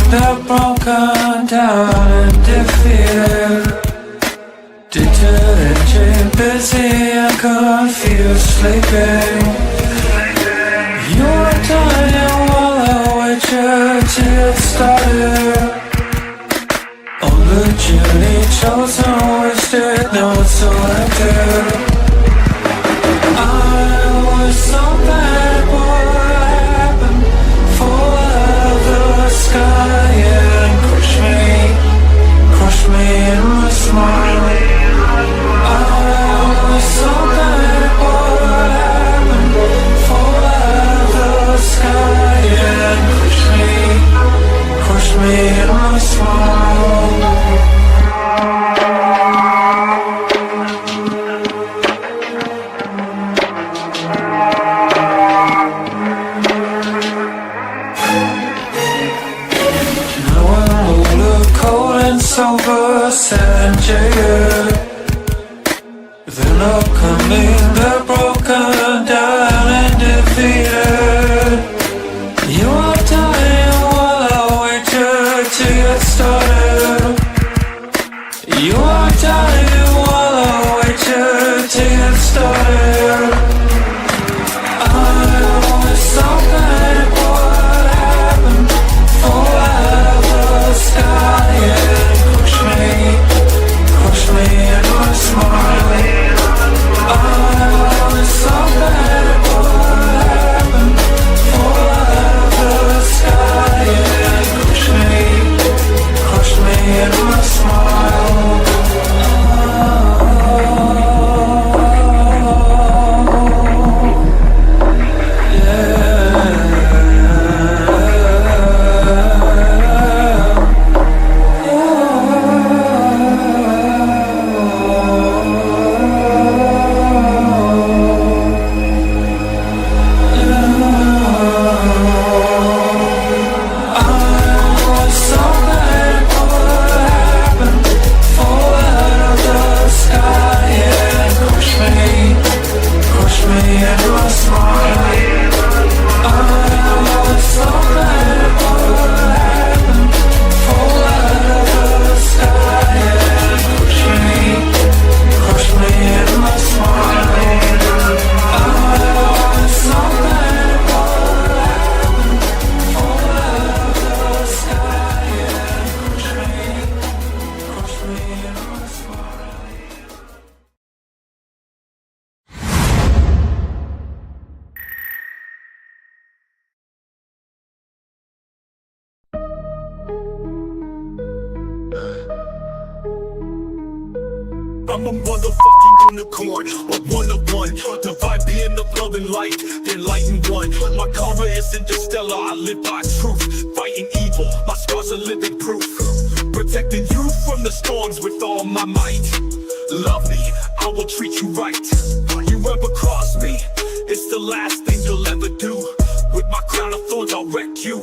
They're broken down and defeated, deterred, busy and confused, sleeping. You're dying while I wait you to get started on the journey chosen, wasted, no selected. I was so bad, what happened? Fall out of the sky and crush me in my smile. I was so bad, what happened? Fall out of the sky and crush me in my smile. Silver sand jaded, they're not coming, they're broken down and defeated. You are dying while I wait you to get started. You are dying while I wait you to get started. I was so bad, what happened? Fall out of the sky, yeah. Crush me in my smile. I was so bad, what happened? Fall out of the sky and crush me in my smile. I'm a motherfucking unicorn, a one of one. Divine being of love and light, the enlightened one. My karma is interstellar, I live by truth. Fighting evil, my scars are living proof. Protecting you from the storms with all my might. Love me, I will treat you right. You ever cross me, it's the last thing you'll ever do. With my crown of thorns, I'll wreck you.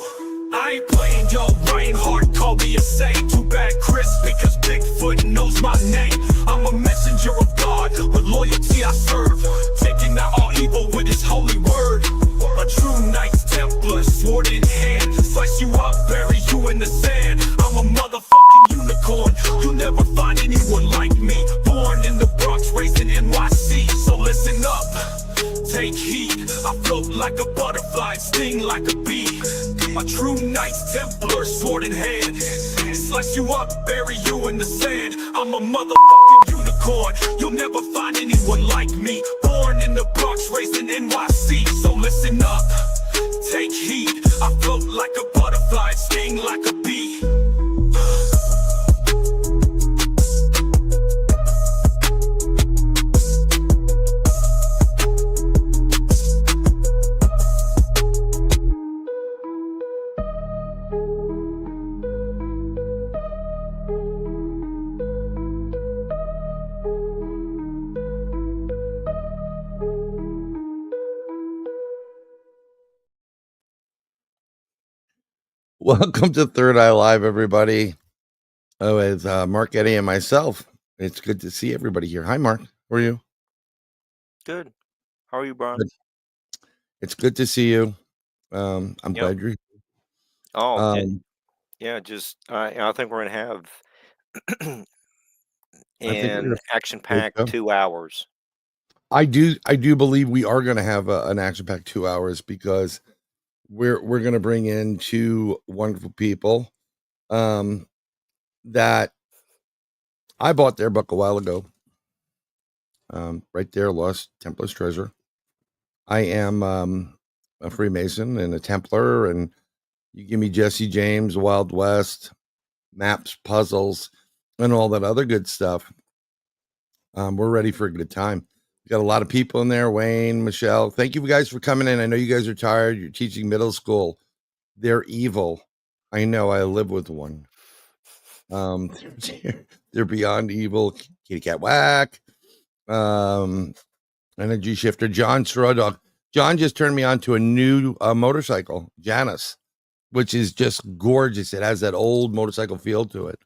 I ain't playing, yo, Bryan hard, call me a saint. Too bad Chris, because Bigfoot knows my name. I'm a messenger of God, with loyalty I serve, taking out all evil with his holy word. A true Knights Templar, sword in hand, slice you up, bury you in the sand. I'm a motherfucking unicorn, you'll never find anyone like me. Born in the Bronx, raised in NYC, so listen up, take heed. I float like a butterfly, sting like a bee. A true Knights Templar, sword in hand, slice you up, bury you in the sand. I'm a motherfucking unicorn, you'll never find anyone like me. Born in the Bronx, raised in NYC, so listen up, take heed. I float like a butterfly, sting like a bee. Welcome to Third Eye Live, everybody. Oh, it's Mark, Eddy, and myself. It's good to see everybody here. Hi, Mark. How are you? Good. How are you, Bryan? Good. It's good to see you. I'm Yep. glad you're here. Oh, yeah. Just I think we're gonna have I think we're an gonna action-packed go. 2 hours. I do believe we are going to have an action-packed 2 hours because we're going to bring in two wonderful people that I bought their book a while ago. Right there, Lost Templar's Treasure. I am a Freemason and a Templar, and you give me Jesse James, Wild West, maps, puzzles, and all that other good stuff. We're ready for a good time. We got a lot of people in there. Wayne, Michelle, thank you guys for coming in. I know you guys are tired. You're teaching middle school. They're evil. I know. I live with one. They're beyond evil. Kitty cat whack. Energy shifter. John Strawdog. John just turned me on to a new motorcycle, Janus, which is just gorgeous. It has that old motorcycle feel to it.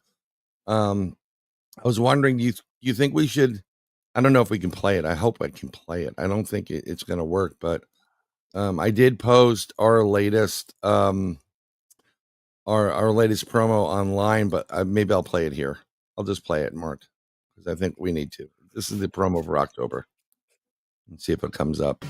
I was wondering, do you think we should? I don't know if we can play it. I hope I can play it. I don't think it's going to work, but I did post our latest our latest promo online, but maybe I'll play it here. I'll just play it, Mark, because I think we need to. This is the promo for October. Let's see if it comes up.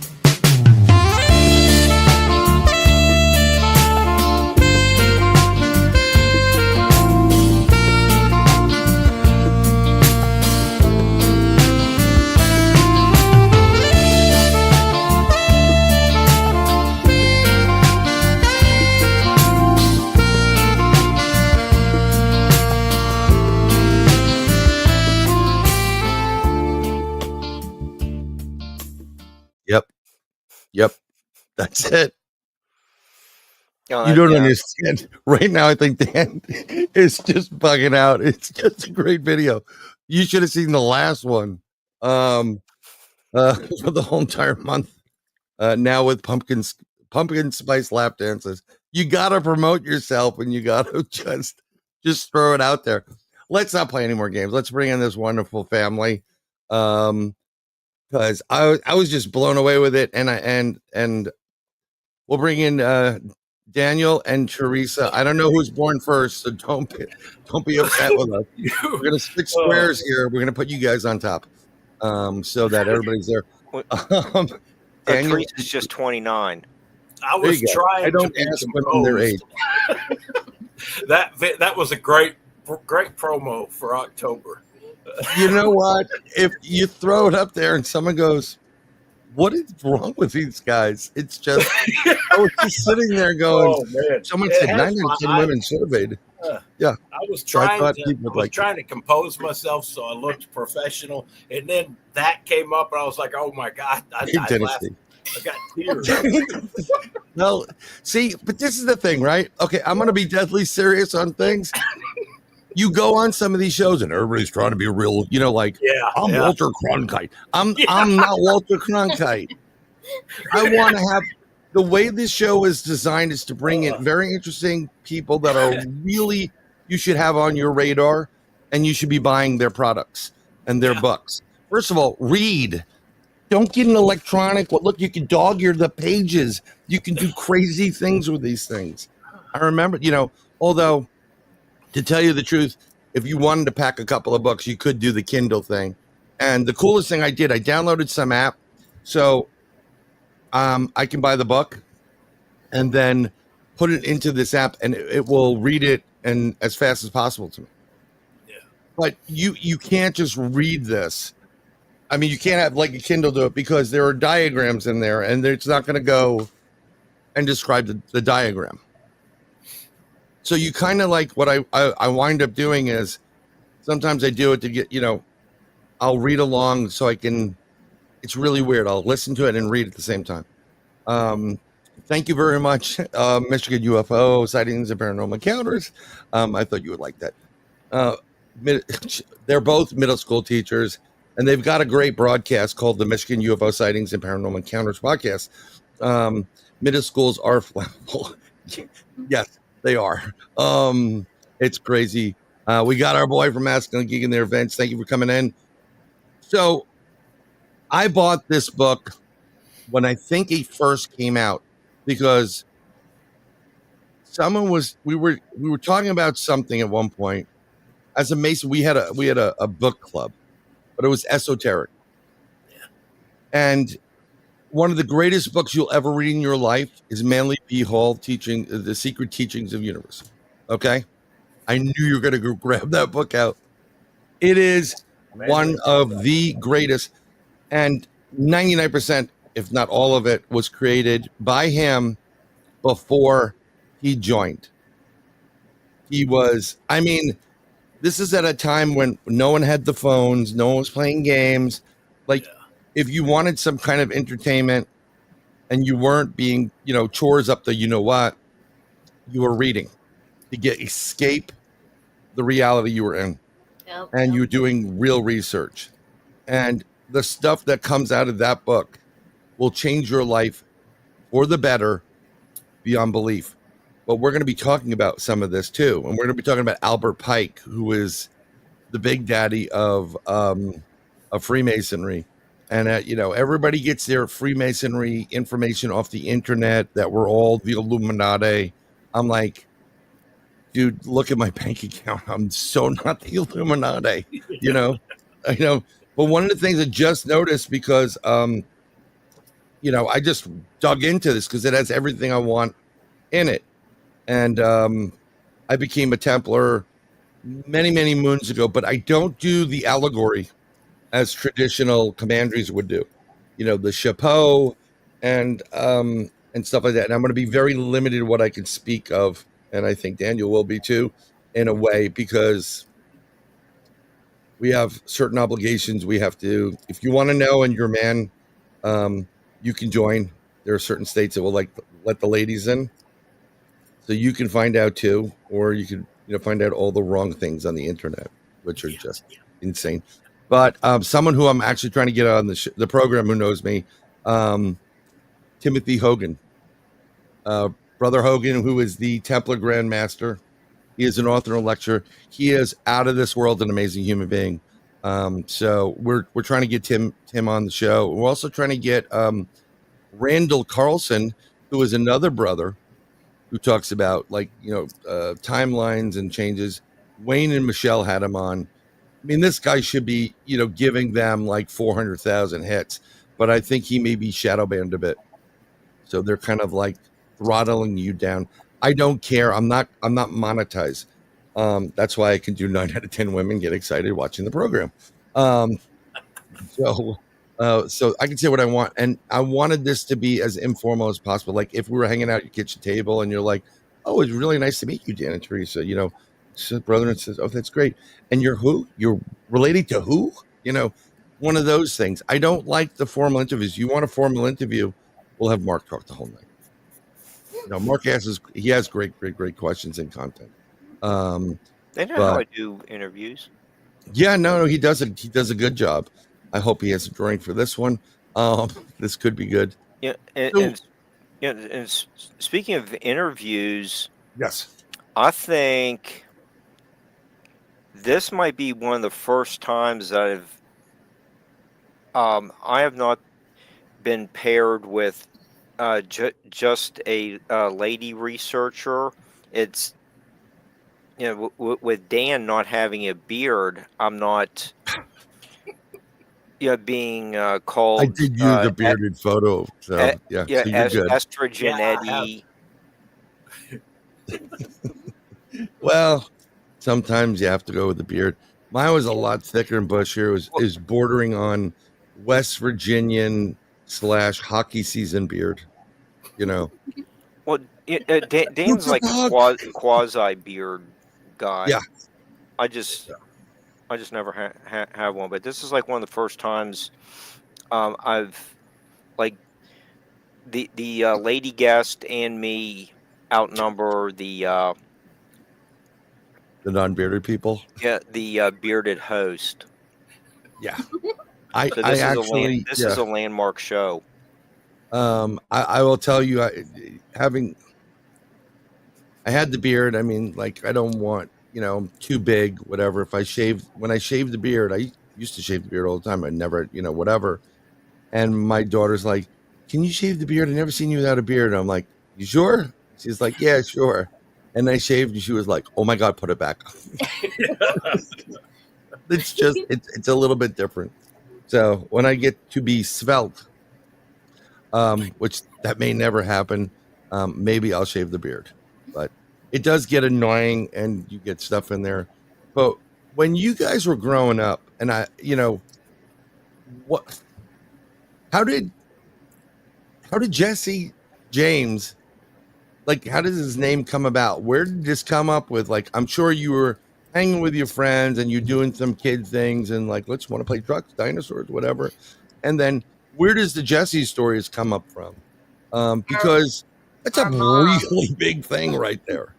Yep. That's it. You don't understand. Right now, I think Dan is just bugging out. It's just a great video. You should have seen the last one for the whole entire month. Now with pumpkin spice lap dances. You got to promote yourself and you got to just throw it out there. Let's not play any more games. Let's bring in this wonderful family. Because I was just blown away with it, and we'll bring in Daniel and Teresa. I don't know who's born first, so don't be upset with us. We're gonna switch squares here. We're gonna put you guys on top, so that everybody's there. Daniel is just 29. I was trying. I don't ask them their age. That was a great promo for October. You know what? If you throw it up there and someone goes, "What is wrong with these guys?" It's just I was just sitting there going, "Oh man!" Someone said 9 out of 10 women surveyed. Yeah, I was trying to compose myself so I looked professional, and then that came up, and I was like, "Oh my god!" I laughed. I got tears. Well, see, but this is the thing, right? Okay, I'm going to be deadly serious on things. You go on some of these shows and everybody's trying to be real, I'm Walter Cronkite. I'm not Walter Cronkite. I want to have the way this show is designed is to bring in very interesting people that are really you should have on your radar, and you should be buying their products and their books. First of all, read. Don't get an electronic. Look, you can dog-ear the pages. You can do crazy things with these things. I remember, although to tell you the truth, if you wanted to pack a couple of books, you could do the Kindle thing. And the coolest thing I did, I downloaded some app. So I can buy the book and then put it into this app, and it will read it and as fast as possible to me. Yeah. But you can't just read this. I mean, you can't have like a Kindle do it because there are diagrams in there, and it's not going to go and describe the diagram. So you kind of like what I wind up doing is sometimes I do it to get, I'll read along so I can, it's really weird. I'll listen to it and read at the same time. Thank you very much, Michigan UFO Sightings and Paranormal Encounters. I thought you would like that. They're both middle school teachers, and they've got a great broadcast called the Michigan UFO Sightings and Paranormal Encounters podcast. Middle schools are flammable. Yes. They are. It's crazy. We got our boy from Masculine Geek in their events. Thank you for coming in. So I bought this book when I think it first came out because we were talking about something at one point. As a Mason, we had a book club, but it was esoteric. And one of the greatest books you'll ever read in your life is Manly P. Hall teaching The Secret Teachings of the Universe. Okay. I knew you were going to go grab that book out. It is one of the greatest, and 99%, if not all of it, was created by him before he joined. This is at a time when no one had the phones, no one was playing games. If you wanted some kind of entertainment and you weren't being, chores up the, you were reading to escape the reality you were in. And you're doing real research. And the stuff that comes out of that book will change your life for the better beyond belief. But we're going to be talking about some of this too. And we're going to be talking about Albert Pike, who is the big daddy of Freemasonry. And, everybody gets their Freemasonry information off the internet that we're all the Illuminati. I'm like, dude, look at my bank account. I'm so not the Illuminati, But one of the things I just noticed because, I just dug into this because it has everything I want in it. And I became a Templar many, many moons ago, but I don't do the allegory as traditional commanderies would do. The chapeau and stuff like that. And I'm going to be very limited what I can speak of. And I think Daniel will be too, in a way, because we have certain obligations we have to. If you want to know and you're a man, you can join. There are certain states that will let the ladies in, so you can find out too, or you can find out all the wrong things on the internet, which are just insane. But someone who I'm actually trying to get on the program who knows me, Timothy Hogan. Brother Hogan, who is the Templar Grand Master. He is an author and lecturer. He is out of this world, an amazing human being. So we're trying to get Tim on the show. We're also trying to get Randall Carlson, who is another brother who talks about timelines and changes. Wayne and Michelle had him on. This guy should be, giving them 400,000 hits, but I think he may be shadow banned a bit. So they're kind of throttling you down. I don't care. I'm not monetized. That's why I can do 9 out of 10 women get excited watching the program. So I can say what I want. And I wanted this to be as informal as possible. Like if we were hanging out at your kitchen table and you're like, oh, it's really nice to meet you, Dan and Teresa, brother and says, oh, that's great. And you're who? You're related to who? One of those things. I don't like the formal interviews. You want a formal interview, we'll have Mark talk the whole night. Mark has great questions and content. They know how I do interviews. Yeah, no, he does it. He does a good job. I hope he has a drawing for this one. This could be good. Yeah, and speaking of interviews, yes, I think this might be one of the first times I have not been paired with just a lady researcher. It's with Dan not having a beard, I'm not being called. I did use a bearded photo. So so you're good. Estrogen Eddy. Well, sometimes you have to go with the beard. Mine was a lot thicker and bushier. It was bordering on West Virginian / hockey season beard. Well, Dan's like a quasi beard guy. Yeah. I just never have one, but this is like one of the first times I've the lady guest and me outnumber the non-bearded people. Yeah, the bearded host. Yeah. This is a landmark show. I will tell you, having I had the beard. I mean, like, I don't want, too big, whatever. When I shaved the beard, I used to shave the beard all the time. I never, whatever. And my daughter's like, can you shave the beard? I never seen you without a beard. And I'm like, you sure? She's like, yeah, sure. And I shaved and she was like, oh my God, put it back. It's just, it's a little bit different. So when I get to be svelte, which that may never happen, maybe I'll shave the beard. But it does get annoying and you get stuff in there. But when you guys were growing up, and how did Jesse James, like, how does his name come about? Where did this come up with? Like, I'm sure you were hanging with your friends and you're doing some kid things and like, let's want to play trucks, dinosaurs, whatever. And then where does the Jesse stories come up from? Because that's a really big thing right there.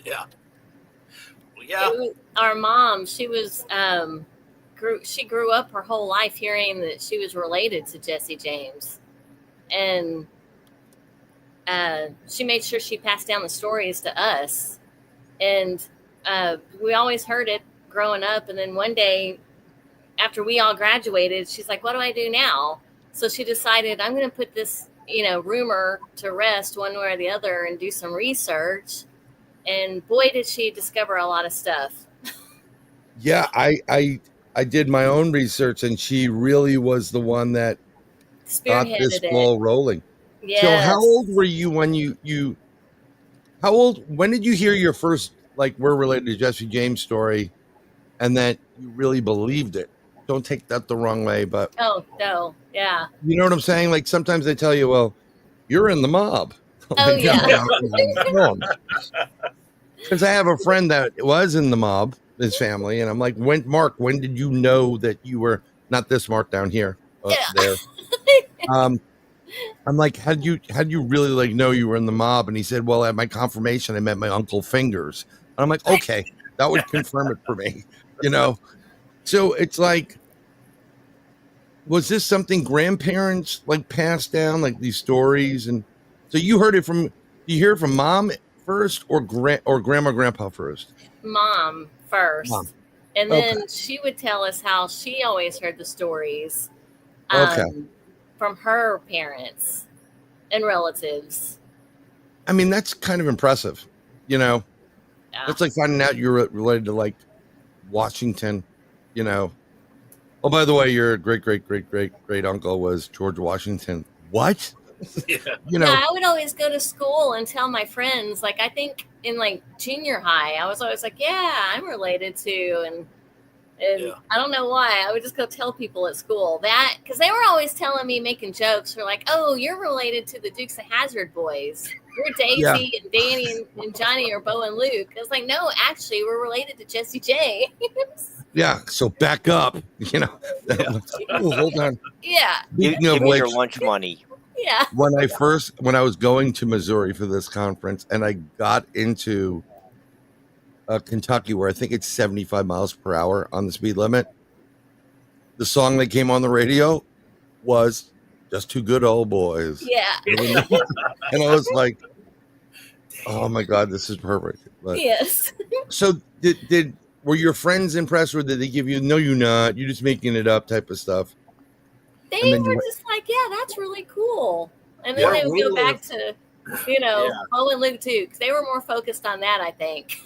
Yeah. Yeah. Our mom, she was, she grew up her whole life hearing that she was related to Jesse James. And she made sure she passed down the stories to us. And we always heard it growing up. And then one day after we all graduated, she's like, what do I do now? So she decided, I'm going to put this, rumor to rest one way or the other and do some research. And boy, did she discover a lot of stuff. Yeah, I did my own research, and she really was the one that got this ball rolling. Yes. So how old were you when when did you hear your first, like, we're related to Jesse James story, and that you really believed it? Don't take that the wrong way, but oh no, yeah, you know what I'm saying? Like, sometimes they tell you, well, you're in the mob. Oh yeah. Because I have a friend that was in the mob, his family, and I'm like, Mark, when did you know that you were not this Mark down here, there? I'm like, how did you really like know you were in the mob? And he said, well, at my confirmation, I met my Uncle Fingers. And I'm like, okay, that would confirm it for me, So it's like, was this something grandparents like passed down, like these stories? And so you heard it from, you hear it from mom first or grandma, grandpa first? Mom first. Mom. And then she would tell us how she always heard the stories from her parents and relatives. I mean, that's kind of impressive, Yeah. That's like finding out you're related to like Washington, Oh, by the way, your great uncle was George Washington. What? Yeah. I would always go to school and tell my friends, like, I think in like junior high, I was always like, yeah, I'm related to, and I don't know why. I would just go tell people at school that, because they were always telling me, making jokes. They're like, oh, you're related to the Dukes of Hazzard boys. You're Daisy and Danny and Johnny or Bo and Luke. I was like, no, actually, we're related to Jesse James. Yeah, so back up, hold on. Yeah. Give me your lunch money. Yeah. When I was going to Missouri for this conference, and I got into Kentucky, where I think it's 75 miles per hour on the speed limit, the song that came on the radio was Just Two Good Old Boys. Yeah. And I was like, oh my God, this is perfect. But, yes. So were your friends impressed, or did they give you, no, you're not, you're just making it up type of stuff? They were just like, yeah, that's really cool. And then they would go back to, Bo and Luke too, because they were more focused on that, I think.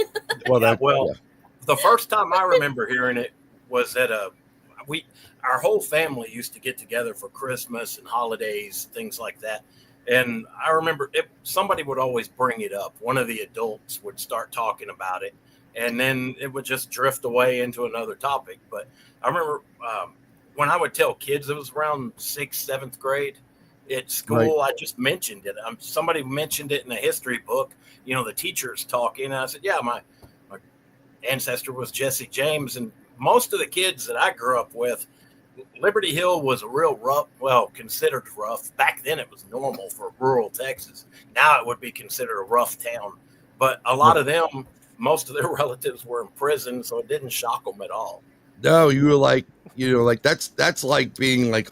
The first time I remember hearing it was at our whole family used to get together for Christmas and holidays, things like that. And I remember somebody would always bring it up. One of the adults would start talking about it, and then it would just drift away into another topic. But I remember when I would tell kids, it was around 6th, 7th grade at school. Right. I just mentioned it. Somebody mentioned it in a history book. The teacher's talking. And I said, yeah, my ancestor was Jesse James. And most of the kids that I grew up with, Liberty Hill was a real rough, considered rough. Back then it was normal for rural Texas. Now it would be considered a rough town. But a lot of them, most of their relatives were in prison, so it didn't shock them at all. No, you were like, that's like being like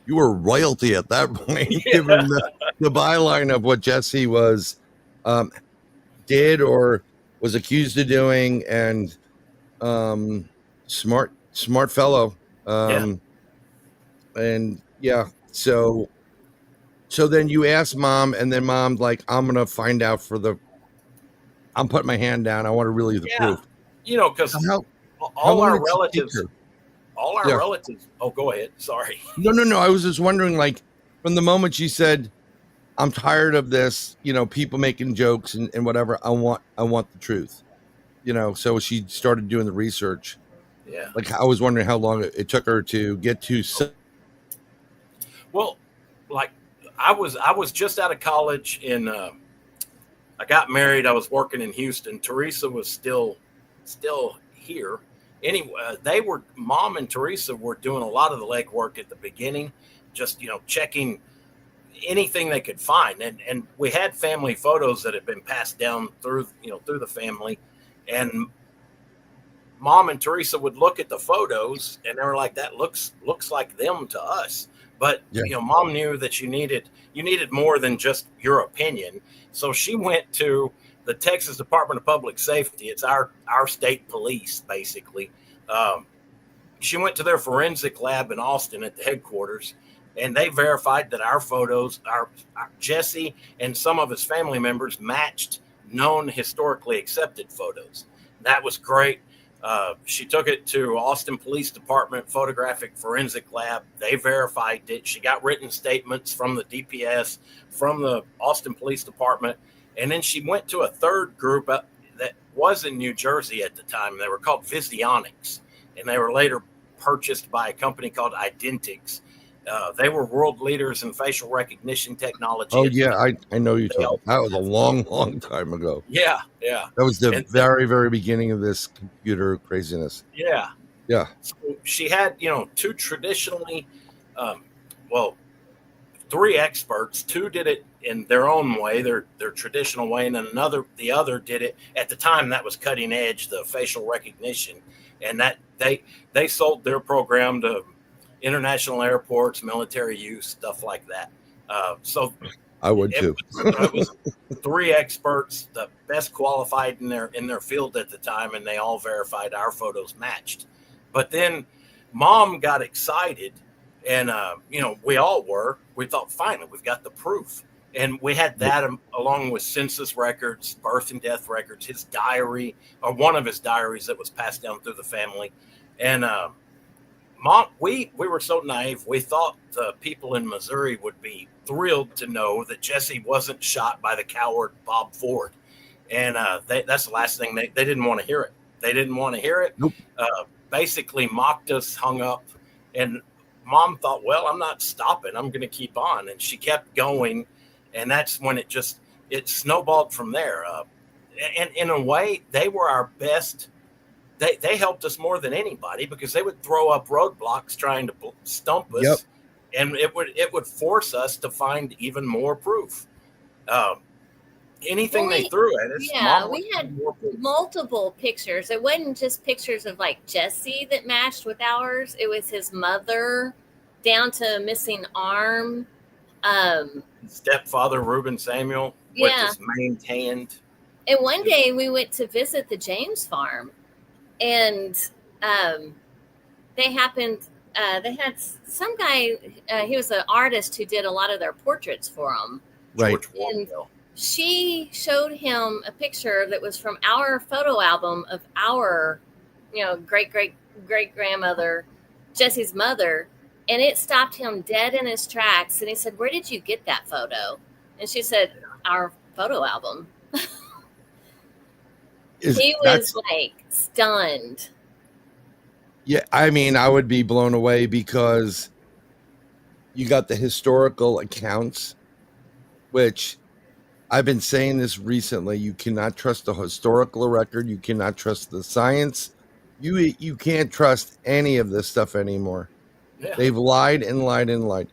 you were royalty at that point, given the byline of what Jesse was. did or was accused of doing, and smart fellow. And yeah, so then you ask mom, and then mom's like, I'm gonna find out I'm putting my hand down. I want to really the proof. You know, because all our relatives. Oh, go ahead. Sorry. No. I was just wondering, like, from the moment she said, I'm tired of this, people making jokes and whatever. I want the truth, so she started doing the research. Yeah. Like, I was wondering how long it took her to get to. Well, like I was just out of college I got married. I was working in Houston. Teresa was still here. Anyway, Mom and Teresa were doing a lot of the legwork at the beginning, just, checking anything they could find. And we had family photos that had been passed down through the family. And Mom and Teresa would look at the photos and they were like, that looks like them to us. But, Mom knew that you needed more than just your opinion. So she went to the Texas Department of Public Safety. It's our state police, basically. She went to their forensic lab in Austin at the headquarters, and they verified that our photos, our Jesse and some of his family members matched known historically accepted photos. That was great. She took it to Austin Police Department Photographic Forensic Lab. They verified it. She got written statements from the DPS, from the Austin Police Department. And then she went to a third group that was in New Jersey at the time. They were called Visionics, and they were later purchased by a company called Identics. They were world leaders in facial recognition technology. Oh, yeah, I know you told me. That was a long, long time ago. Yeah. That was the very, very beginning of this computer craziness. Yeah. So she had, two traditionally, three experts. Two did it in their own way, their traditional way, and then the other did it at the time. That was cutting edge, the facial recognition, and that they sold their program to international airports, military use, stuff like that. So I would too. It was three experts, the best qualified in their field at the time, and they all verified our photos matched. But then Mom got excited, and we all were. We thought, finally, we've got the proof. And we had that along with census records, birth and death records, his diary, or one of his diaries that was passed down through the family. And Mom, we were so naive. We thought the people in Missouri would be thrilled to know that Jesse wasn't shot by the coward Bob Ford. And that's the last thing. They didn't want to hear it. They didn't want to hear it. Nope. Basically mocked us, hung up. And Mom thought, well, I'm not stopping. I'm going to keep on. And she kept going. And that's when it snowballed from there. And in a way, they were our best. They helped us more than anybody, because they would throw up roadblocks trying to stump us. Yep. And it would force us to find even more proof. Anything they threw at us. Yeah, we had multiple pictures. It wasn't just pictures of like Jesse that matched with ours. It was his mother down to a missing arm. Stepfather Reuben Samuel with his main hand. And one day we went to visit the James farm, and they had some guy, he was an artist who did a lot of their portraits for them. Right. And she showed him a picture that was from our photo album of our, great grandmother, Jesse's mother. And it stopped him dead in his tracks. And he said, "Where did you get that photo?" And she said, "Our photo album." He was like stunned. Yeah, I mean, I would be blown away, because you got the historical accounts, which I've been saying this recently. You cannot trust the historical record. You cannot trust the science. You can't trust any of this stuff anymore. Yeah. They've lied and lied and lied.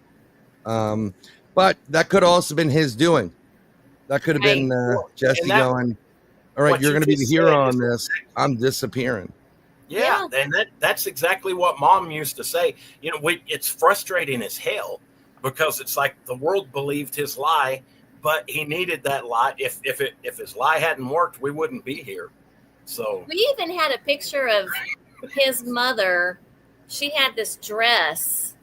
But that could also been his doing. That could have been Jesse going, all right, you're going to be the hero on this. I'm disappearing. Yeah, and that's exactly what Mom used to say. It's frustrating as hell, because it's like the world believed his lie, but he needed that lie. If his lie hadn't worked, we wouldn't be here. So we even had a picture of his mother. She had this dress,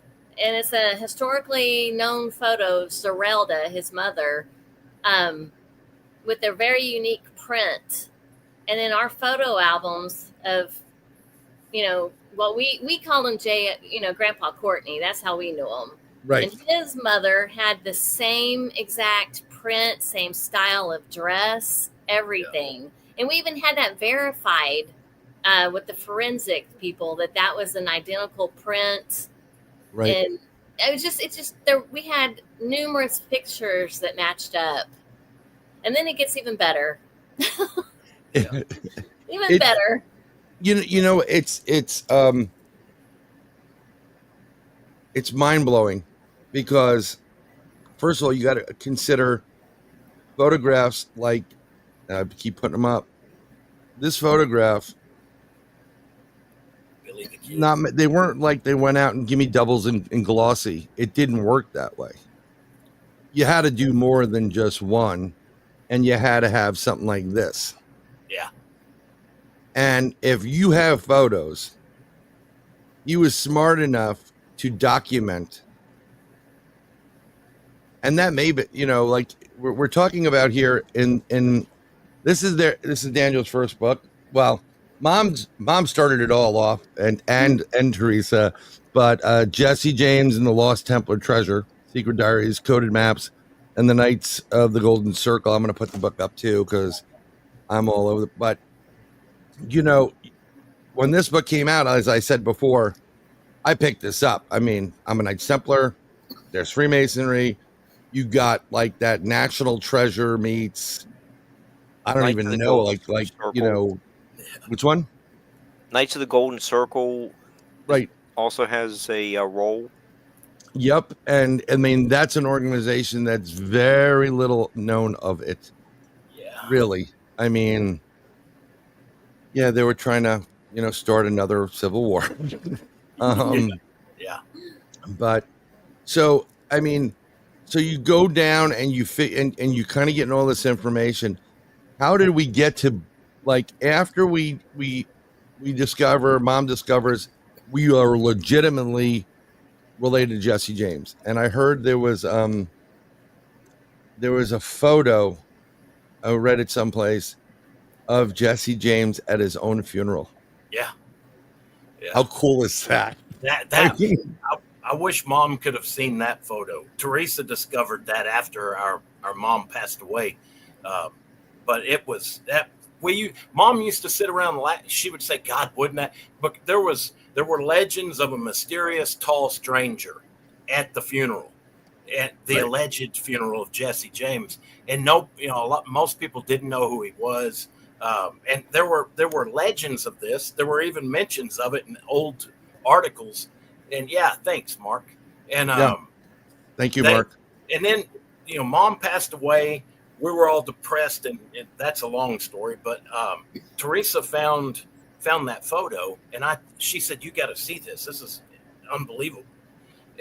and it's a historically known photo of Zerelda, his mother, with a very unique print. And then our photo albums of, well, we called him Grandpa Courtney. That's how we knew him. Right. And his mother had the same exact print, same style of dress, everything. Yeah. And we even had that verified with the forensic people that was an identical print. Right. And it's just there. We had numerous pictures that matched up, and then it gets even better. Even better. It's mind blowing because, first of all, you got to consider photographs like, I keep putting them up. This photograph, they weren't like they went out and give me doubles in glossy. It didn't work that way. You had to do more than just one, and you had to have something like this. Yeah. And if you have photos, he was smart enough to document. And that may be, like we're talking about here in this is Daniel's first book. Well, mom started it all off and Teresa, but Jesse James and the Lost Templar Treasure, Secret Diaries, Coded Maps, and the Knights of the Golden Circle. I'm going to put the book up too because I'm all over the. But when this book came out, as I said before, I picked this up. I mean, I'm a Knights Templar. There's Freemasonry. You got like that National Treasure meets. I don't even know, like which one? Knights of the Golden Circle, right? Also has a role. Yep, and I mean that's an organization that's very little known of it. Yeah, really. I mean, yeah, they were trying to start another civil war. Yeah. But so I mean, so you go down and you and you kind of getting all this information. How did we get to, like, after we discover, mom discovers we are legitimately related to Jesse James, and I heard there was a photo, I read it someplace, of Jesse James at his own funeral. Yeah. How cool is that? I wish mom could have seen that photo. Teresa discovered that after our mom passed away. But it was that mom used to sit around. She would say, "God, wouldn't that?" But there were legends of a mysterious tall stranger at the funeral, at the alleged funeral of Jesse James, and most people didn't know who he was. And there were legends of this. There were even mentions of it in old articles. And thanks, Mark. And thank you, Mark. And then mom passed away. We were all depressed, and that's a long story. But Teresa found that photo, and she said, "You got to see this. This is unbelievable."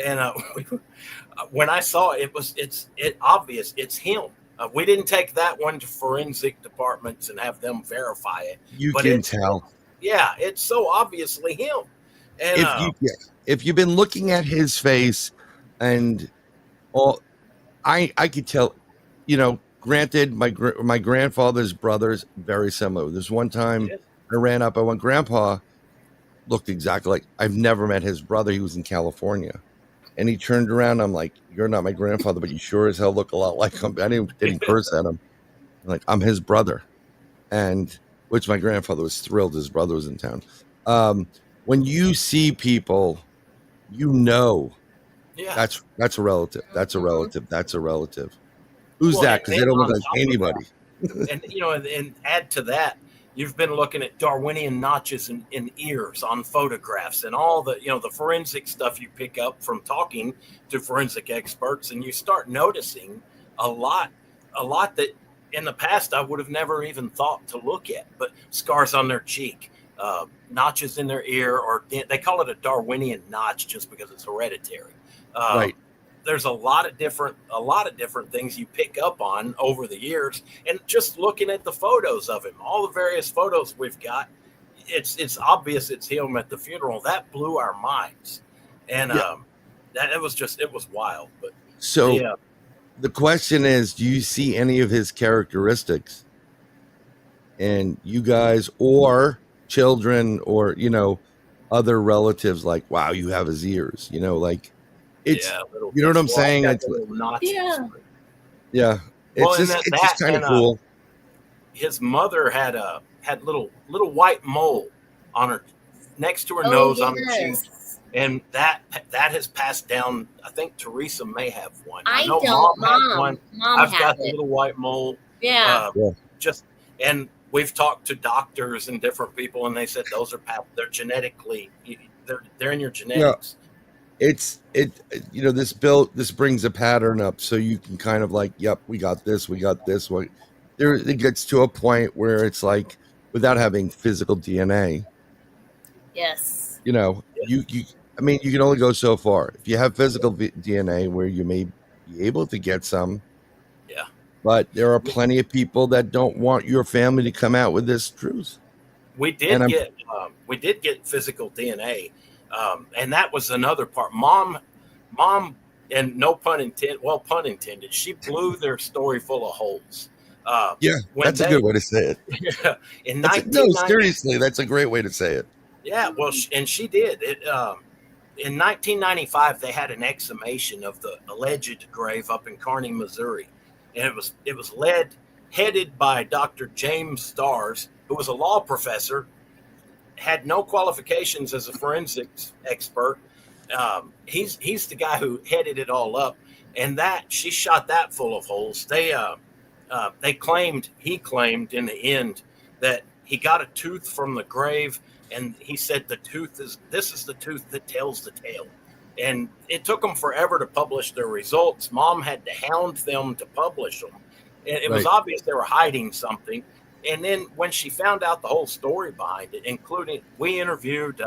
And when I saw it, it's obvious it's him. We didn't take that one to forensic departments and have them verify it. You can tell. Yeah, it's so obviously him. And if you've been looking at his face, and all, I could tell. Granted, my grandfather's brothers very similar. There's one time I ran up. I went, Grandpa looked exactly like. I've never met his brother. He was in California, and he turned around. I'm like, "You're not my grandfather, but you sure as hell look a lot like him." I didn't curse at him. I'm like, I'm his brother, and which my grandfather was thrilled his brother was in town. When you see people, that's a relative. That's a relative. That's a relative. Who's that? Because they don't look like anybody. And add to that, you've been looking at Darwinian notches in ears on photographs and all the the forensic stuff you pick up from talking to forensic experts, and you start noticing a lot that in the past I would have never even thought to look at. But scars on their cheek, notches in their ear, or they call it a Darwinian notch just because it's hereditary. Right. there's a lot of different things you pick up on over the years, and just looking at the photos of him, all the various photos we've got, it's obvious it's him at the funeral. That blew our minds, and that it was wild. But so the question is, do you see any of his characteristics and you guys or children or other relatives, like, wow, you have his ears, like it's you know what I'm saying? It's it's just kind of cool. His mother had little white mole on her next to her nose on her cheek, and that has passed down. I think Teresa may have one. I know Mom has one. I've got the little white mole. And we've talked to doctors and different people, and they said those are they're genetically they're in your genetics. This brings a pattern up, so you can kind of like, yep, we got this. There, it gets to a point where it's like, without having physical DNA. Yes. You can only go so far. If you have physical DNA, where you may be able to get some. Yeah. But there are plenty of people that don't want your family to come out with this truth. We did get physical DNA. And that was another part. Mom, and no pun intended. Well, pun intended. She blew their story full of holes. That's a good way to say it. Seriously, that's a great way to say it. Yeah, well, and she did it. In 1995, they had an exhumation of the alleged grave up in Kearney, Missouri, and it was headed by Dr. James Stars, who was a law professor, had no qualifications as a forensics expert. He's the guy who headed it all up, and she shot that full of holes. He claimed in the end that he got a tooth from the grave, and he said this is the tooth that tells the tale. And it took them forever to publish their results. Mom had to hound them to publish them. And it was obvious they were hiding something. And then when she found out the whole story behind it, including, we interviewed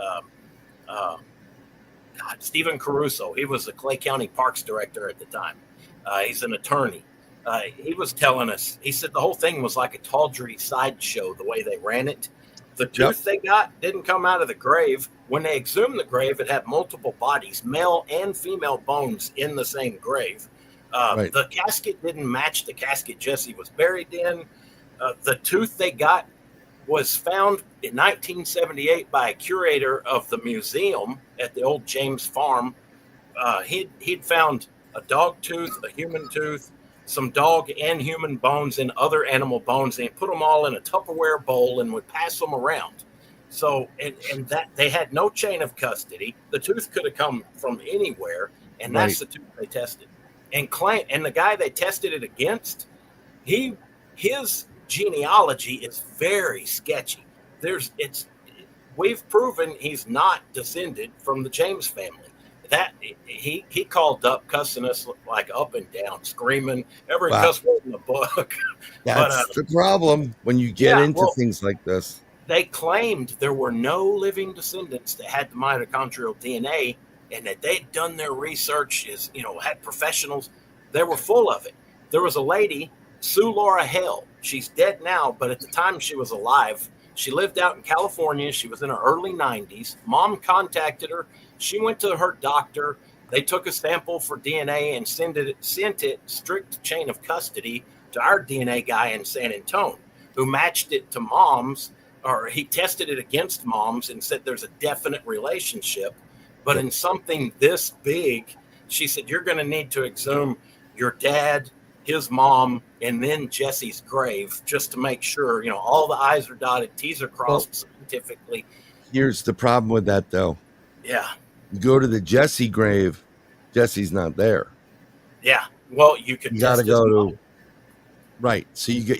Stephen Caruso. He was the Clay County Parks Director at the time. He's an attorney. He was telling us, he said the whole thing was like a tawdry sideshow, the way they ran it. The tooth they got didn't come out of the grave. When they exhumed the grave, it had multiple bodies, male and female bones in the same grave. The casket didn't match the casket Jesse was buried in. The tooth they got was found in 1978 by a curator of the museum at the old James Farm. He'd found a dog tooth, a human tooth, some dog and human bones and other animal bones, and he put them all in a Tupperware bowl and would pass them around. So, and that they had no chain of custody. The tooth could have come from anywhere, and that's the tooth they tested. And the guy they tested it against, his genealogy is very sketchy. We've proven he's not descended from the James family. That he called up, cussing us like up and down, screaming every cuss word in the book. That's the problem when you get into things like this. They claimed there were no living descendants that had the mitochondrial DNA, and that they'd done their research, had professionals. They were full of it. There was a lady, Sue Laura Hale. She's dead now, but at the time she was alive. She lived out in California. She was in her early 90s. Mom contacted her. She went to her doctor. They took a sample for DNA and sent it strict chain of custody to our DNA guy in San Antonio, who matched it to Mom's, or he tested it against Mom's and said there's a definite relationship. But in something this big, she said, you're going to need to exhume your dad, his mom, and then Jesse's grave, just to make sure, all the I's are dotted, T's are crossed scientifically. Here's the problem with that, though. Yeah. You go to the Jesse grave, Jesse's not there. Yeah. Well, you got to go to. Right. So you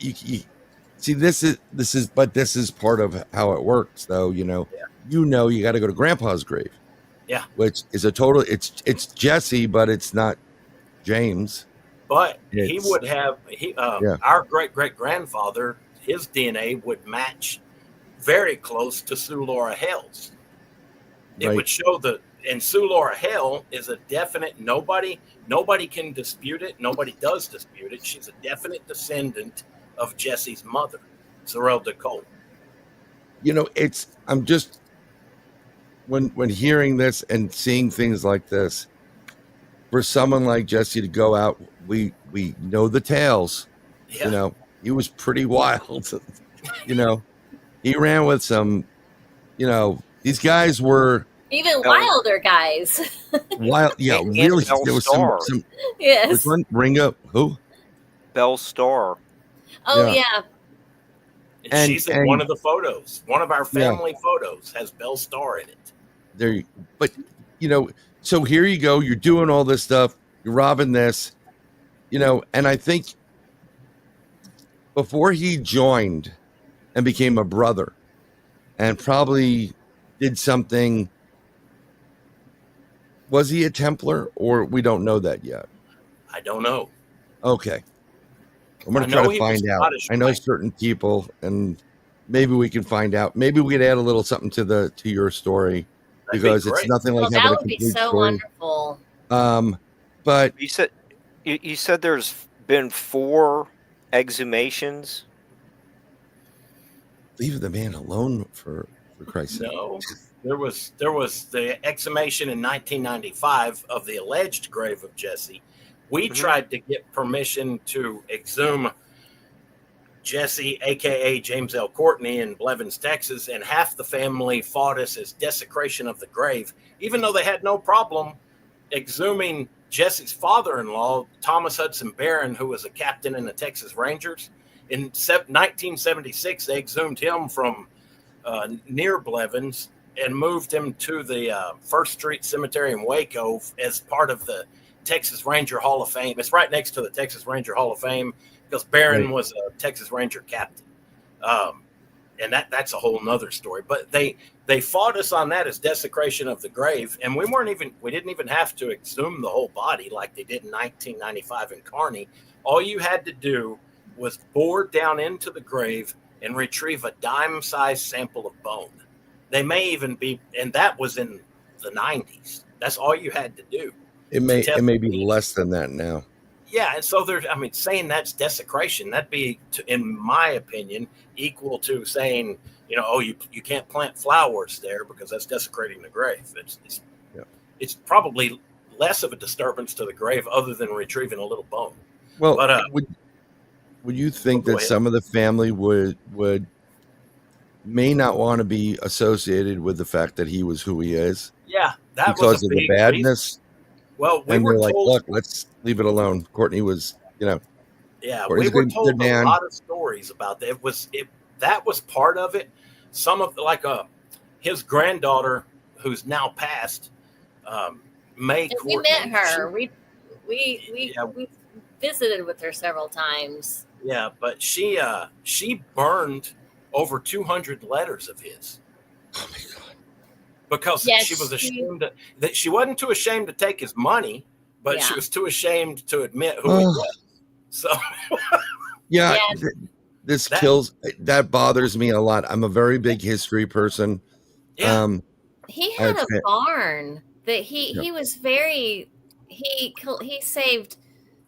see, this is part of how it works, though. You got to go to Grandpa's grave. Yeah. Which is it's Jesse, but it's not James. But he would have our great-great-grandfather, his DNA would match very close to Sue Laura Hale's. It would show And Sue Laura Hale is a definite, nobody can dispute it. Nobody does dispute it. She's a definite descendant of Jesse's mother, Sorrel de Cole. You know, I'm just, when hearing this and seeing things like this, for someone like Jesse to go out, we know the tales. Yeah. You know, he was pretty wild. You know, he ran with some, you know, these guys were even wilder guys. Wild, yeah, And really. Belle There was Starr. some Yes. which one? Ringo, who? Belle Starr. Oh Yeah. yeah. And she's in one of the photos. One of our family photos has Belle Starr in it. There, but you know, so here you go. You're doing all this stuff. You're robbing this, you know, and I think before he joined and became a brother, and probably did something. Was he a Templar, or we don't know that yet? I don't know. Okay, I'm going to try to find out. Scottish, I know right? certain people, and maybe we can find out. Maybe we could add a little something to your story, because it's nothing like having that a would be complete so story. wonderful. But You said there's been 4 exhumations. leave the man alone for Christ's sake. No, there was the exhumation in 1995 of the alleged grave of Jesse. We tried to get permission to exhume Jesse, aka James L. Courtney, in Blevins, Texas, and half the family fought us as desecration of the grave, even though they had no problem exhuming Jesse's father-in-law, Thomas Hudson Barron, who was a captain in the Texas Rangers. In 1976, they exhumed him from near Blevins and moved him to the First Street Cemetery in Waco as part of the Texas Ranger Hall of Fame. It's right next to the Texas Ranger Hall of Fame because Barron was a Texas Ranger captain. And that's a whole nother story. But they fought us on that as desecration of the grave, and we didn't even have to exhume the whole body like they did in 1995 in Kearney. All you had to do was bore down into the grave and retrieve a dime-sized sample of bone. They may even be, and that was in the 90s. That's all you had to do. It may be less than that now. Yeah, and so saying that's desecration, that'd be, in my opinion, equal to saying, you can't plant flowers there because that's desecrating the grave. It's probably less of a disturbance to the grave other than retrieving a little bone. Well, but would you think that some of the family may not want to be associated with the fact that he was who he is? Yeah, that because was a of the big badness. reason. Well, we and were they're like, told, look, let's leave it alone. Courtney was, yeah, Courtney's we were good told man. a lot of stories about that. That was part of it. Some of his granddaughter, who's now passed, May Courtney. We met her. We visited with her several times. Yeah, but she burned over 200 letters of his. Oh my God. Because she was ashamed that she wasn't too ashamed to take his money, but she was too ashamed to admit who he was. So that bothers me a lot. I'm a very big history person. Yeah. He had a barn that he was very he saved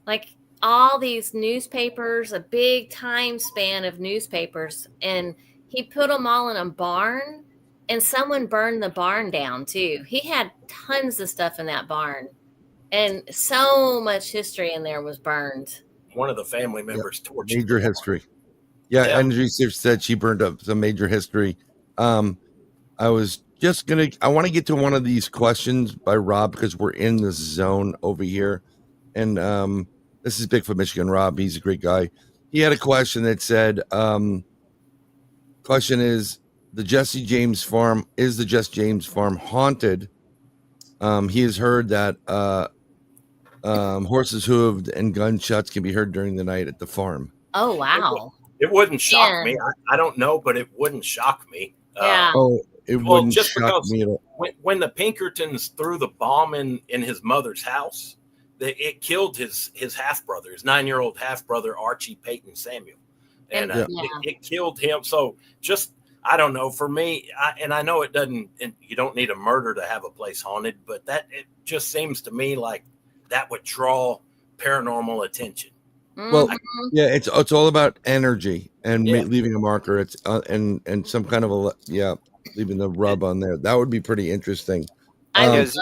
like all these newspapers, a big time span of newspapers, and he put them all in a barn. And someone burned the barn down too. He had tons of stuff in that barn, and so much history in there was burned. One of the family members tortured. Major history. Yeah, Energy said she burned up some major history. I was just I want to get to one of these questions by Rob because we're in the zone over here, and this is Bigfoot Michigan. Rob, he's a great guy. He had a question that said, "Question is." The Jesse James farm haunted? He has heard that horses hooved and gunshots can be heard during the night at the farm. Oh wow! It wouldn't shock me. I don't know, but it wouldn't shock me. It wouldn't just shock because me at all. When the Pinkertons threw the bomb in his mother's house, it killed his half brother, his 9-year-old half brother Archie Peyton Samuel, and it killed him. So I don't know. For me, I know it doesn't, and you don't need a murder to have a place haunted, but that it just seems to me like that would draw paranormal attention. Well, yeah, it's all about energy and leaving a marker. It's and some kind of leaving the rub on there. That would be pretty interesting. Is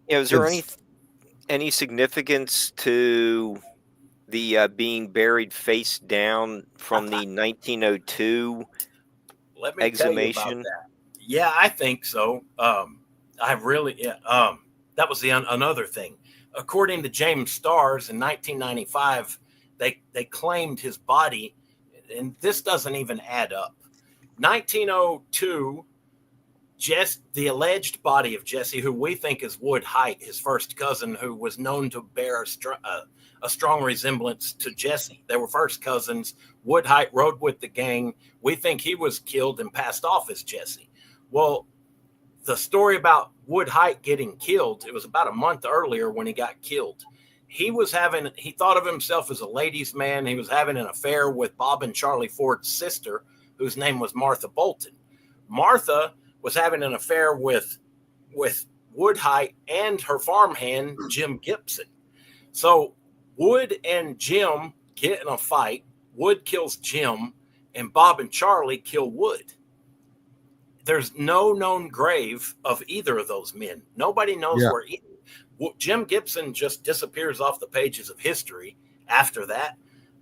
there any significance to the being buried face down from the 1902 Let me exhumation? Tell you about that. Yeah, I think so. I really, that was another thing. According to James Starrs in 1995, they claimed his body, and this doesn't even add up. 1902, the alleged body of Jesse, who we think is Wood Height, his first cousin, who was known to bear a strong resemblance to Jesse. They were first cousins. Wood Height rode with the gang. We think he was killed and passed off as Jesse. Well, the story about Wood Height getting killed, it was about a month earlier when he got killed. He thought of himself as a ladies' man. He was having an affair with Bob and Charlie Ford's sister, whose name was Martha Bolton. Martha was having an affair with Wood Height and her farmhand, Jim Gibson. So Wood and Jim get in a fight. Wood kills Jim, and Bob and Charlie kill Wood. There's no known grave of either of those men. Nobody knows where Jim Gibson just disappears off the pages of history after that.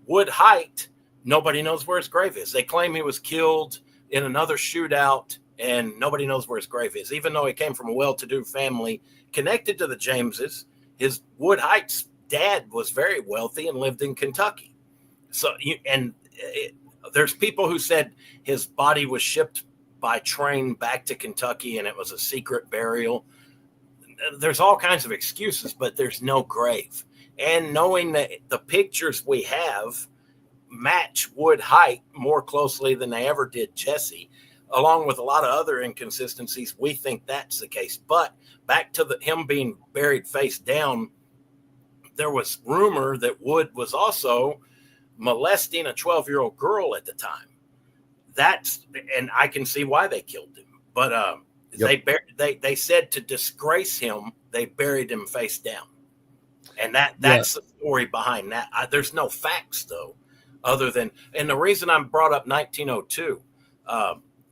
Wood Height, nobody knows where his grave is. They claim he was killed in another shootout, and nobody knows where his grave is, even though he came from a well-to-do family connected to the Jameses. His Wood Height's dad was very wealthy and lived in Kentucky. So, there's people who said his body was shipped by train back to Kentucky and it was a secret burial. There's all kinds of excuses, but there's no grave. And knowing that the pictures we have match Wood Height more closely than they ever did Jesse, along with a lot of other inconsistencies, we think that's the case. But back to him being buried face down, there was rumor that Wood was also molesting a 12-year-old girl at the time. And I can see why they killed him. But they said to disgrace him, they buried him face down. And that's the story behind that. There's no facts, though, other than, and the reason I brought up 1902,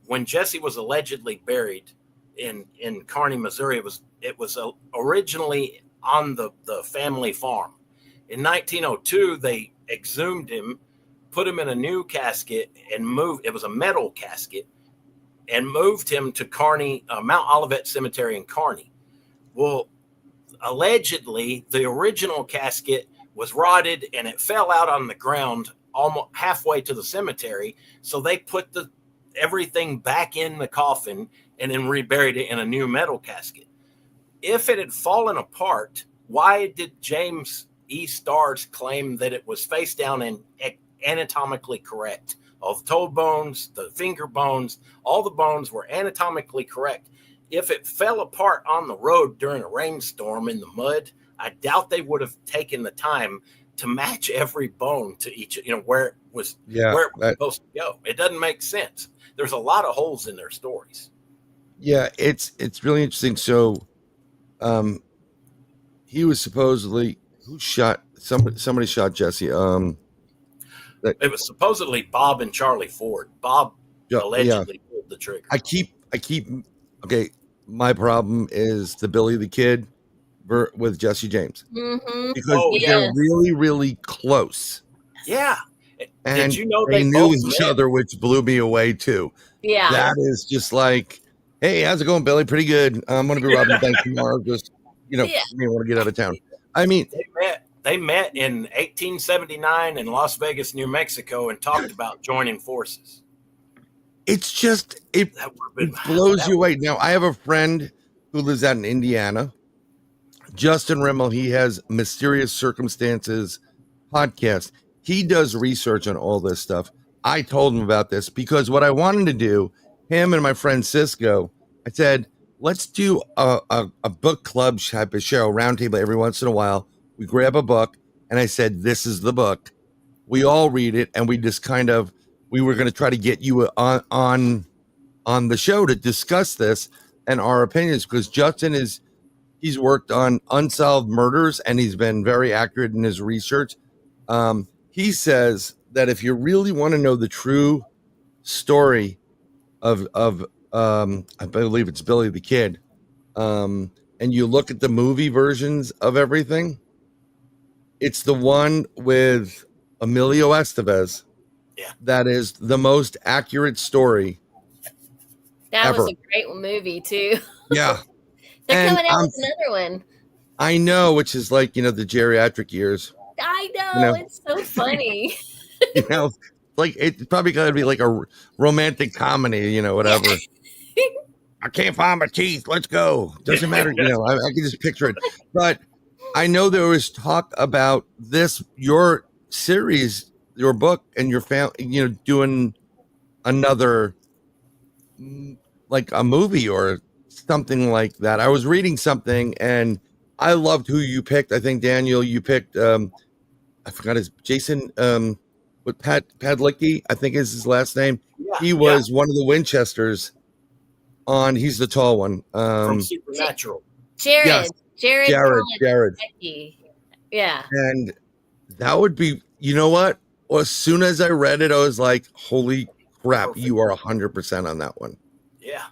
when Jesse was allegedly buried in Kearney, Missouri, it was originally on the family farm. In 1902, they exhumed him, put him in a new casket, and moved. It was a metal casket, and moved him to Kearney, Mount Olivet Cemetery in Kearney. Well, allegedly, the original casket was rotted and it fell out on the ground almost halfway to the cemetery. So they put everything back in the coffin and then reburied it in a new metal casket. If it had fallen apart, why did James E. Starrs claim that it was face down and anatomically correct? All the toe bones, the finger bones, all the bones were anatomically correct. If it fell apart on the road during a rainstorm in the mud, I doubt they would have taken the time to match every bone to each, where it was supposed to go. It doesn't make sense. There's a lot of holes in their stories. Yeah, it's really interesting. So, he was supposedly somebody shot Jesse. It was supposedly Bob and Charlie Ford. Bob allegedly pulled the trigger. I keep. Okay, my problem is the Billy the Kid with Jesse James, because they're really, really close. Yeah, and did you know they knew each other, which blew me away too. Yeah, that is just like, hey, how's it going, Billy? Pretty good. I'm going to be robbing the bank tomorrow. Just me want to get out of town. I mean, they met in 1879 in Las Vegas, New Mexico, and talked about joining forces. It's just it blows you away. Now, I have a friend who lives out in Indiana, Justin Rimmel. He has Mysterious Circumstances podcast. He does research on all this stuff. I told him about this because what I wanted to do, him and my friend Cisco, I said, let's do a book club type of show, roundtable every once in a while. We grab a book, and I said, this is the book. We all read it, and we just we were going to try to get you on on the show to discuss this and our opinions, because Justin he's worked on unsolved murders and he's been very accurate in his research. He says that if you really want to know the true story of I believe it's Billy the Kid, and you look at the movie versions of everything, it's the one with Emilio Estevez. Yeah. That is the most accurate story. That ever. was a great movie too. Yeah. They're coming out with another one. I know, which is like, the geriatric years. I know, it's so funny. Like it's probably going to be like a romantic comedy, whatever. I can't find my teeth. Let's go. Doesn't matter. I can just picture it. But I know there was talk about your series, your book, and your family, doing another, like a movie or something like that. I was reading something and I loved who you picked. I think, Daniel, you picked, I forgot his Jason, with Padlicki, I think is his last name. Yeah, he was one of the Winchesters he's the tall one. From Supernatural. Jared. Yes. Jared. Yeah. And that would be, you know what? Well, as soon as I read it, I was like, holy crap, perfect. You are 100% on that one. Yeah.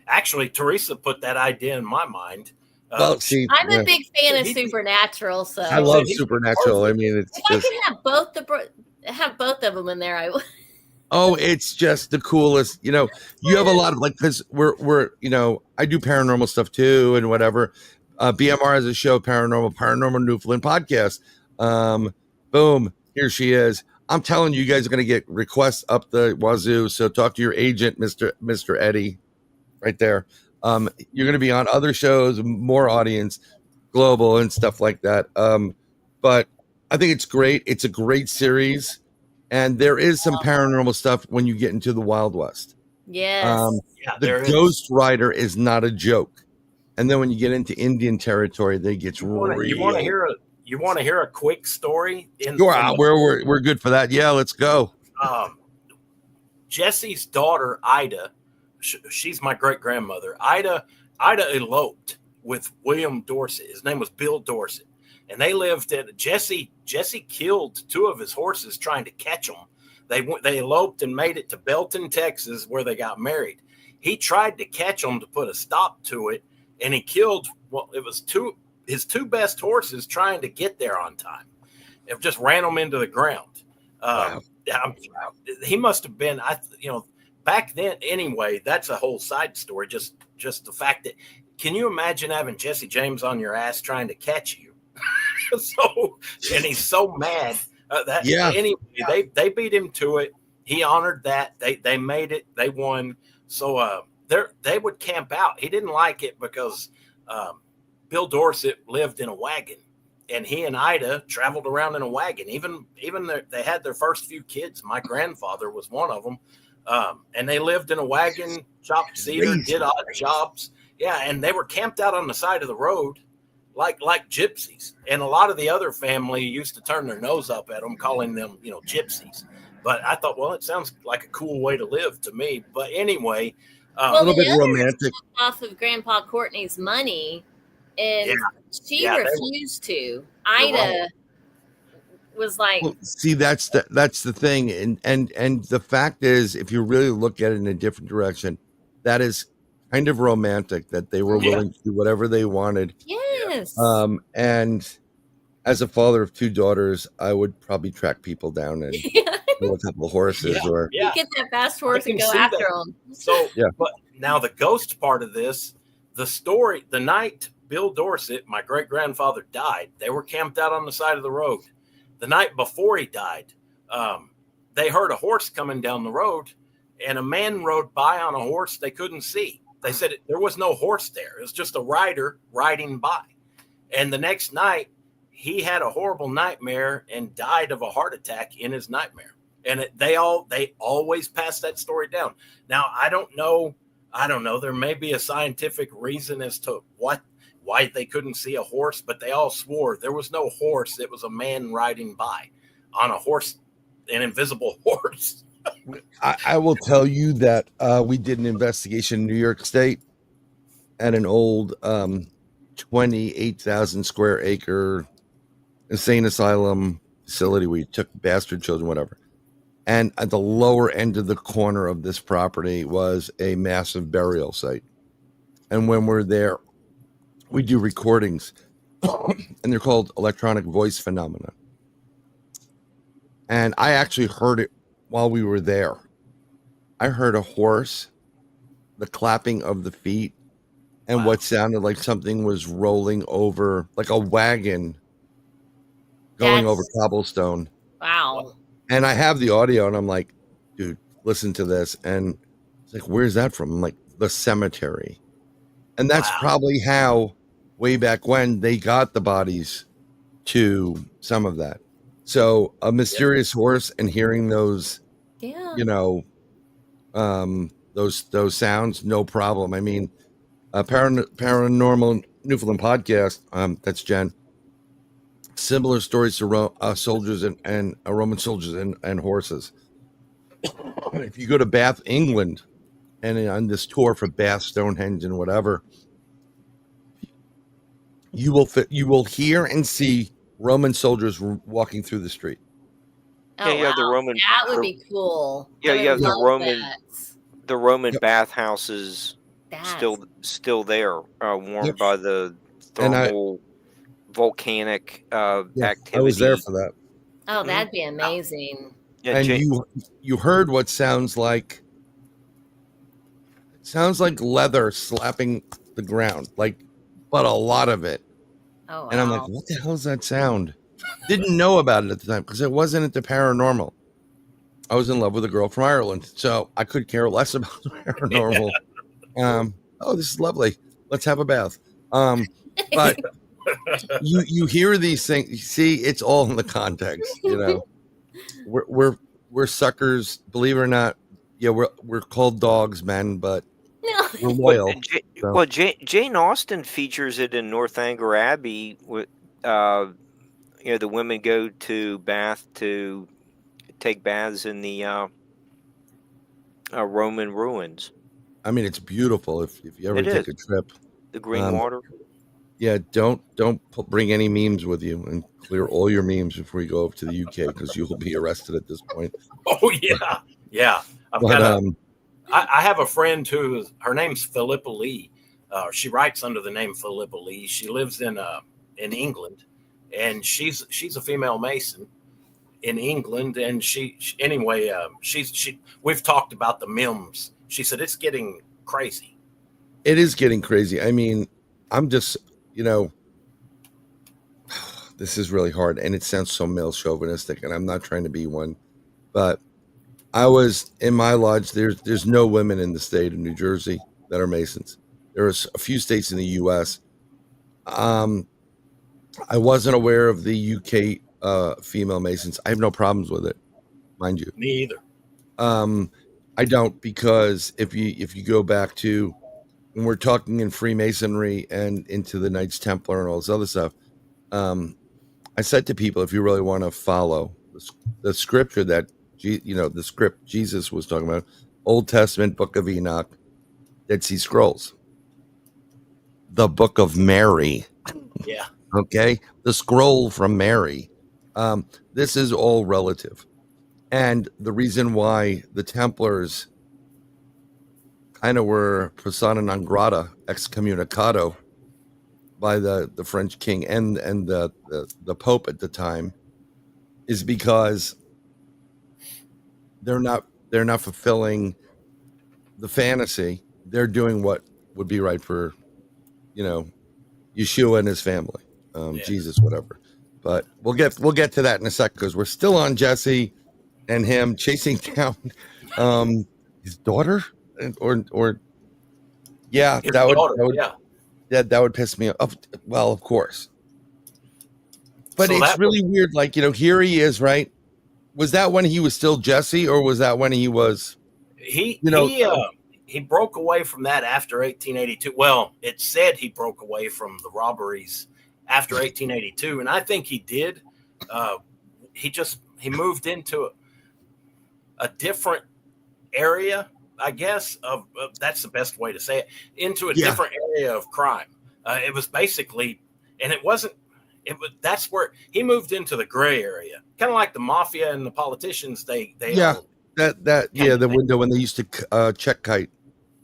Actually, Teresa put that idea in my mind. I'm a big fan of Supernatural, so I love Supernatural. I mean, it's if I could have both of them in there, I would. Oh, it's just the coolest. You have a lot of because we're I do paranormal stuff too and whatever. BMR has a show, Paranormal Newfoundland podcast. Boom, here she is. I'm telling you, you guys are going to get requests up the wazoo. So talk to your agent, Mr. Eddy, right there. You're going to be on other shows, more audience, global and stuff like that. But I think it's great. It's a great series. And there is some paranormal stuff when you get into the Wild West. Yes. The Ghost Rider is not a joke. And then when you get into Indian territory, they get real. You want to hear a quick story? We're good for that. Yeah, let's go. Jesse's daughter, Ida, she's my great grandmother. Ida eloped with William Dorset. His name was Bill Dorset. And they lived at Jesse killed two of his horses trying to catch them. They eloped and made it to Belton, Texas, where they got married. He tried to catch them to put a stop to it, and he killed. Well, it was his two best horses trying to get there on time. It just ran them into the ground. Wow. He must have been. Back then anyway. That's a whole side story. Just the fact that. Can you imagine having Jesse James on your ass trying to catch you? And he's so mad anyway, they beat him to it. He honored that. They made it. They won. So they would camp out. He didn't like it because Bill Dorset lived in a wagon, and he and Ida traveled around in a wagon. Even they had their first few kids. My grandfather was one of them, and they lived in a wagon, chopped cedar, did odd jobs. Yeah, and they were camped out on the side of the road. Like gypsies, and a lot of the other family used to turn their nose up at them, calling them, gypsies. But I thought, well, it sounds like a cool way to live to me. But anyway, a little bit romantic. Off of Grandpa Courtney's money, and she refused to. Ida was like, well, see, that's the thing, and the fact is, if you really look at it in a different direction, that is kind of romantic that they were willing to do whatever they wanted. Yes. And as a father of two daughters, I would probably track people down and kill a couple of horses or get that fast horse and go after them. So, but now the ghost part of this, the story, the night Bill Dorset, my great grandfather, died, they were camped out on the side of the road. The night before he died, they heard a horse coming down the road, and a man rode by on a horse they couldn't see. They said there was no horse there. It was just a rider riding by. And the next night, he had a horrible nightmare and died of a heart attack in his nightmare. And they always pass that story down. Now, I don't know. There may be a scientific reason as to why they couldn't see a horse, but they all swore there was no horse. It was a man riding by on a horse, an invisible horse. I will tell you that we did an investigation in New York State at an old 28,000 square acre insane asylum facility. We took bastard children, whatever. And at the lower end of the corner of this property was a massive burial site. And when we're there, we do recordings, and they're called electronic voice phenomena. And I actually heard it while we were there. I heard a horse, the clapping of the feet, and what sounded like something was rolling over, like a wagon going over cobblestone. Wow. And I have the audio, and I'm like, dude, listen to this. And it's like, where's that from? I'm like, the cemetery. And that's probably how, way back when, they got the bodies to some of that. So a mysterious horse and hearing those, those sounds, no problem. I mean, Paranormal Newfoundland podcast, that's Jen. Similar stories to soldiers and Roman soldiers and horses. If you go to Bath, England, and on this tour for Bath, Stonehenge, and whatever, you will hear and see Roman soldiers walking through the street. Oh, yeah, the Roman. That would be cool. Yeah, you have the Roman bathhouses still there, warmed by the thermal volcanic activity. I was there for that. Oh, that'd be amazing. And you heard what sounds like leather slapping the ground, but a lot of it. Oh, wow. And I'm like, what the hell is that sound? Didn't know about it at the time because it wasn't into paranormal. I was in love with a girl from Ireland, so I could care less about paranormal. Oh, this is lovely. Let's have a bath. But you hear these things. You see, it's all in the context. We're suckers, believe it or not. Yeah, we're called dogs, men, but we're loyal. Well, Jane Austen features it in Northanger Abbey. With the women go to Bath to take baths in the Roman ruins. I mean, it's beautiful. If you ever take a trip, the green water. Yeah, don't bring any memes with you, and clear all your memes before you go over to the UK because you will be arrested at this point. Oh yeah. I have a friend her name's Philippa Lee. She writes under the name Philippa Lee. She lives in England, and she's a female Mason in England. And we've talked about the MIMS. She said it's getting crazy. It is getting crazy. I mean, I'm just, this is really hard, and it sounds so male chauvinistic, and I'm not trying to be one, but I was in my lodge. There's no women in the state of New Jersey that are Masons. There's a few states in the U.S. I wasn't aware of the UK female Masons. I have no problems with it, mind you. Me either. I don't, because if you go back to when we're talking in Freemasonry and into the Knights Templar and all this other stuff, I said to people, if you really want to follow the scripture that the script Jesus was talking about, Old Testament, Book of Enoch, Dead Sea Scrolls, the Book of Mary. Yeah. Okay. The scroll from Mary. This is all relative. And the reason why the Templars kind of were persona non grata, excommunicado by the French king and the Pope at the time is because they're not fulfilling the fantasy. They're doing what would be right for, Yeshua and his family, Jesus, whatever. But we'll get to that in a second because we're still on Jesse and him chasing down his daughter, or yeah, his that daughter, would that would piss me off. Well, of course, but so it's really weird. Here he is, right? Was that when he was still Jesse, or was that when he was? He broke away from that after 1882. Well, it said he broke away from the robberies after 1882, and I think he did. He moved into a different area, I guess, of that's the best way to say it, into a different area of crime. It was basically, and it wasn't. That's where he moved into the gray area, kind of like the mafia and the politicians. They the window when they used to check kite.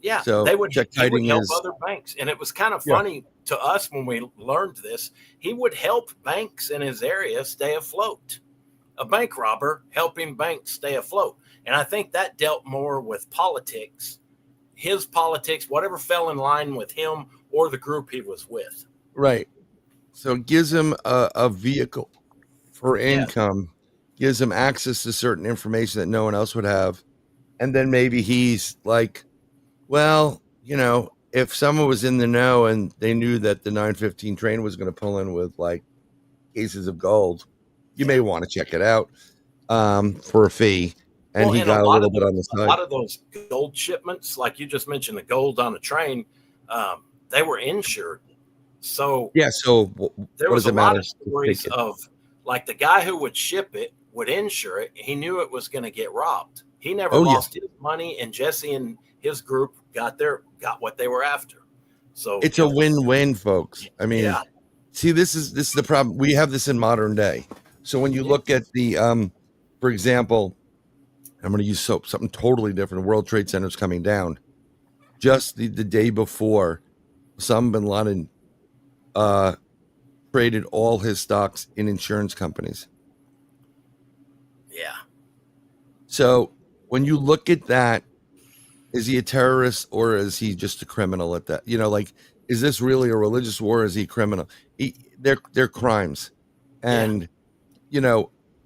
Yeah, so he would help is other banks, and it was kind of funny to us when we learned this. He would help banks in his area stay afloat. A bank robber helping banks stay afloat, and I think that dealt more with politics, his politics, whatever fell in line with him or the group he was with. Right. So it gives him a vehicle for income, gives him access to certain information that no one else would have. And then maybe he's like, well, if someone was in the know and they knew that the 9:15 train was going to pull in with like cases of gold, you may want to check it out for a fee. And he got a little bit on the side. A lot of those gold shipments, like you just mentioned, the gold on a train, they were insured. So there was a lot of stories of like the guy who would ship it would insure it. He knew it was going to get robbed. He never lost his money, and Jesse and his group got what they were after. So it's a win-win, folks. I mean, see, this is the problem. We have this in modern day. So when you look at the, for example, I'm going to use something totally different. World Trade Center's coming down. Just the day before, Osama bin Laden traded all his stocks in insurance companies. Yeah. So when you look at that, is he a terrorist or is he just a criminal at that? Is this really a religious war? Or is he a criminal? They're crimes. And,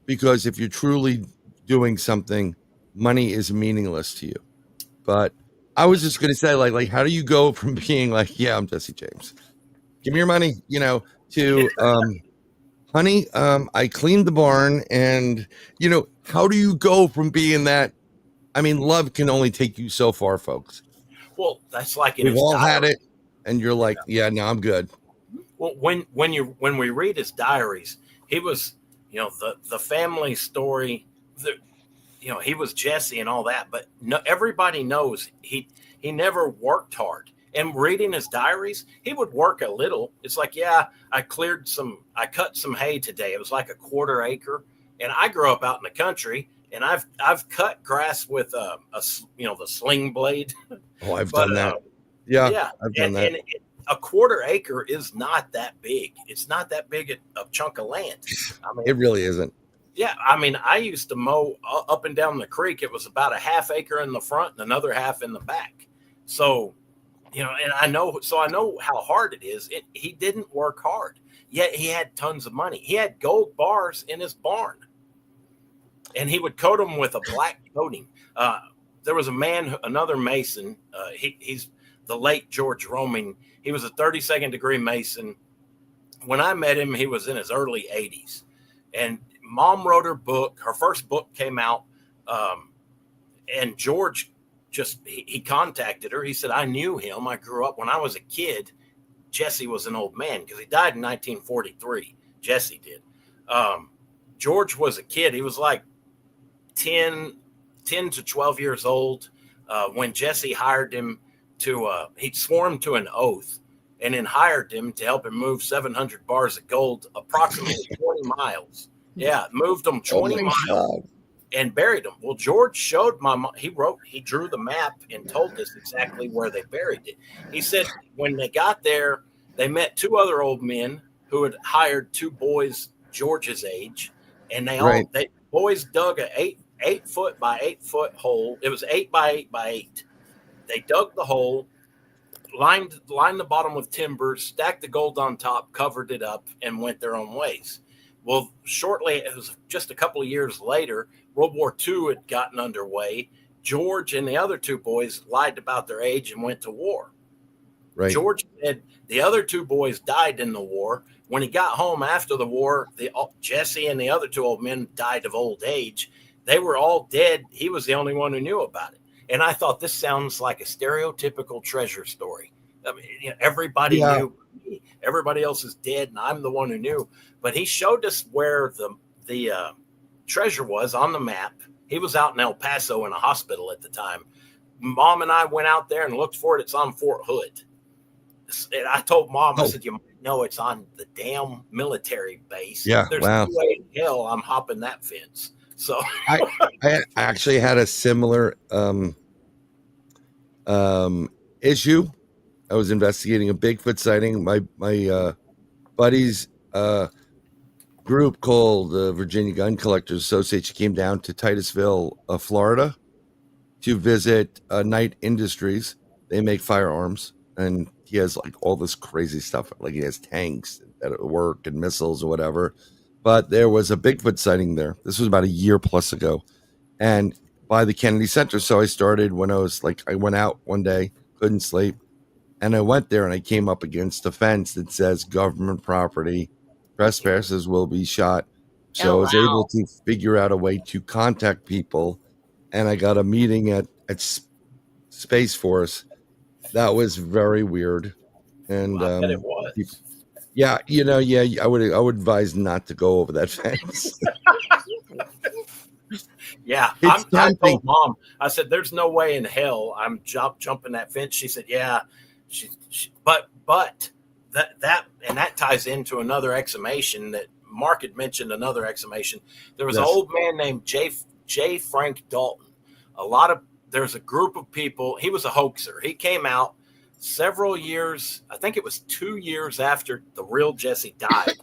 because if you're truly doing something, money is meaningless to you. But I was just going to say, like, how do you go from being like, I'm Jesse James, give me your money, to, honey, I cleaned the barn, and, how do you go from being that? I mean, love can only take you so far, folks. Well, that's like we've all had it, and you're like, no, I'm good. Well, when we read his diaries, he was, the family story. He was Jesse and all that, but everybody knows he never worked hard. And reading his diaries, he would work a little. It's like, I cut some hay today. It was like a 1/4 acre. And I grew up out in the country, and I've cut grass with the sling blade. Oh, I've done that. I've done that. And a 1/4 acre is not that big. It's not that big a chunk of land. I mean, it really isn't. Yeah, I mean, I used to mow up and down the creek. It was about a 1/2 acre in the front and another 1/2 in the back. So, and I know how hard it is. He didn't work hard, yet he had tons of money. He had gold bars in his barn, and he would coat them with a black coating. There was a man, another Mason. He's the late George Roming. He was a 32nd degree Mason. When I met him, he was in his early 80s, and Mom wrote her book. Her first book came out, and George he contacted her. He said, I knew him. I grew up when I was a kid. Jesse was an old man because he died in 1943. Jesse did. George was a kid. He was like 10 to 12 years old when Jesse hired him he'd sworn to an oath and then hired him to help him move 700 bars of gold, approximately 20 miles. Yeah, moved them 20 miles and buried them. Well, George showed my mom. He drew the map and told us exactly where they buried it. He said when they got there, they met 2 other old men who had hired 2 boys George's age, and they boys dug a 8 foot by 8 foot hole. It was 8 by 8 by 8. They dug the hole, lined the bottom with timber, stacked the gold on top, covered it up, and went their own ways. Well, shortly, it was just a couple of years later, World War II had gotten underway. George and the other 2 boys lied about their age and went to war. Right. George said the other 2 boys died in the war. When he got home after the war, Jesse and the other 2 old men died of old age. They were all dead. He was the only one who knew about it. And I thought this sounds like a stereotypical treasure story. I mean, everybody knew me. Everybody else is dead, and I'm the one who knew. But he showed us where the treasure was on the map, He was out in El Paso in a hospital at the time. Mom and I went out there and looked for it. It's on Fort Hood. And I told Mom, I said, you might know it's on the damn military base. Yeah, There's wow. no way in hell I'm hopping that fence. So I actually had a similar issue. I was investigating a Bigfoot sighting. My buddy's group called the Virginia Gun Collectors Association came down to Titusville, Florida, to visit Knight Industries. They make firearms, and he has like all this crazy stuff. Like he has tanks that work and missiles or whatever. But there was a Bigfoot sighting there. This was about a year plus ago, and by the Kennedy Center. So I started when I went out one day, couldn't sleep, and I went there and I came up against a fence that says government property, trespassers will be shot. So I was able to figure out a way to contact people, and I got a meeting at Space Force. That was very weird. And I bet it was. I would advise not to go over that fence. Yeah, I told Mom, I said, "There's no way in hell I'm jumping that fence." She said, "Yeah," but that ties into another exhumation that Mark had mentioned. Another exhumation. There was an old man named J. Frank Dalton. There's a group of people. He was a hoaxer. He came out several years. I think it was 2 years after the real Jesse died.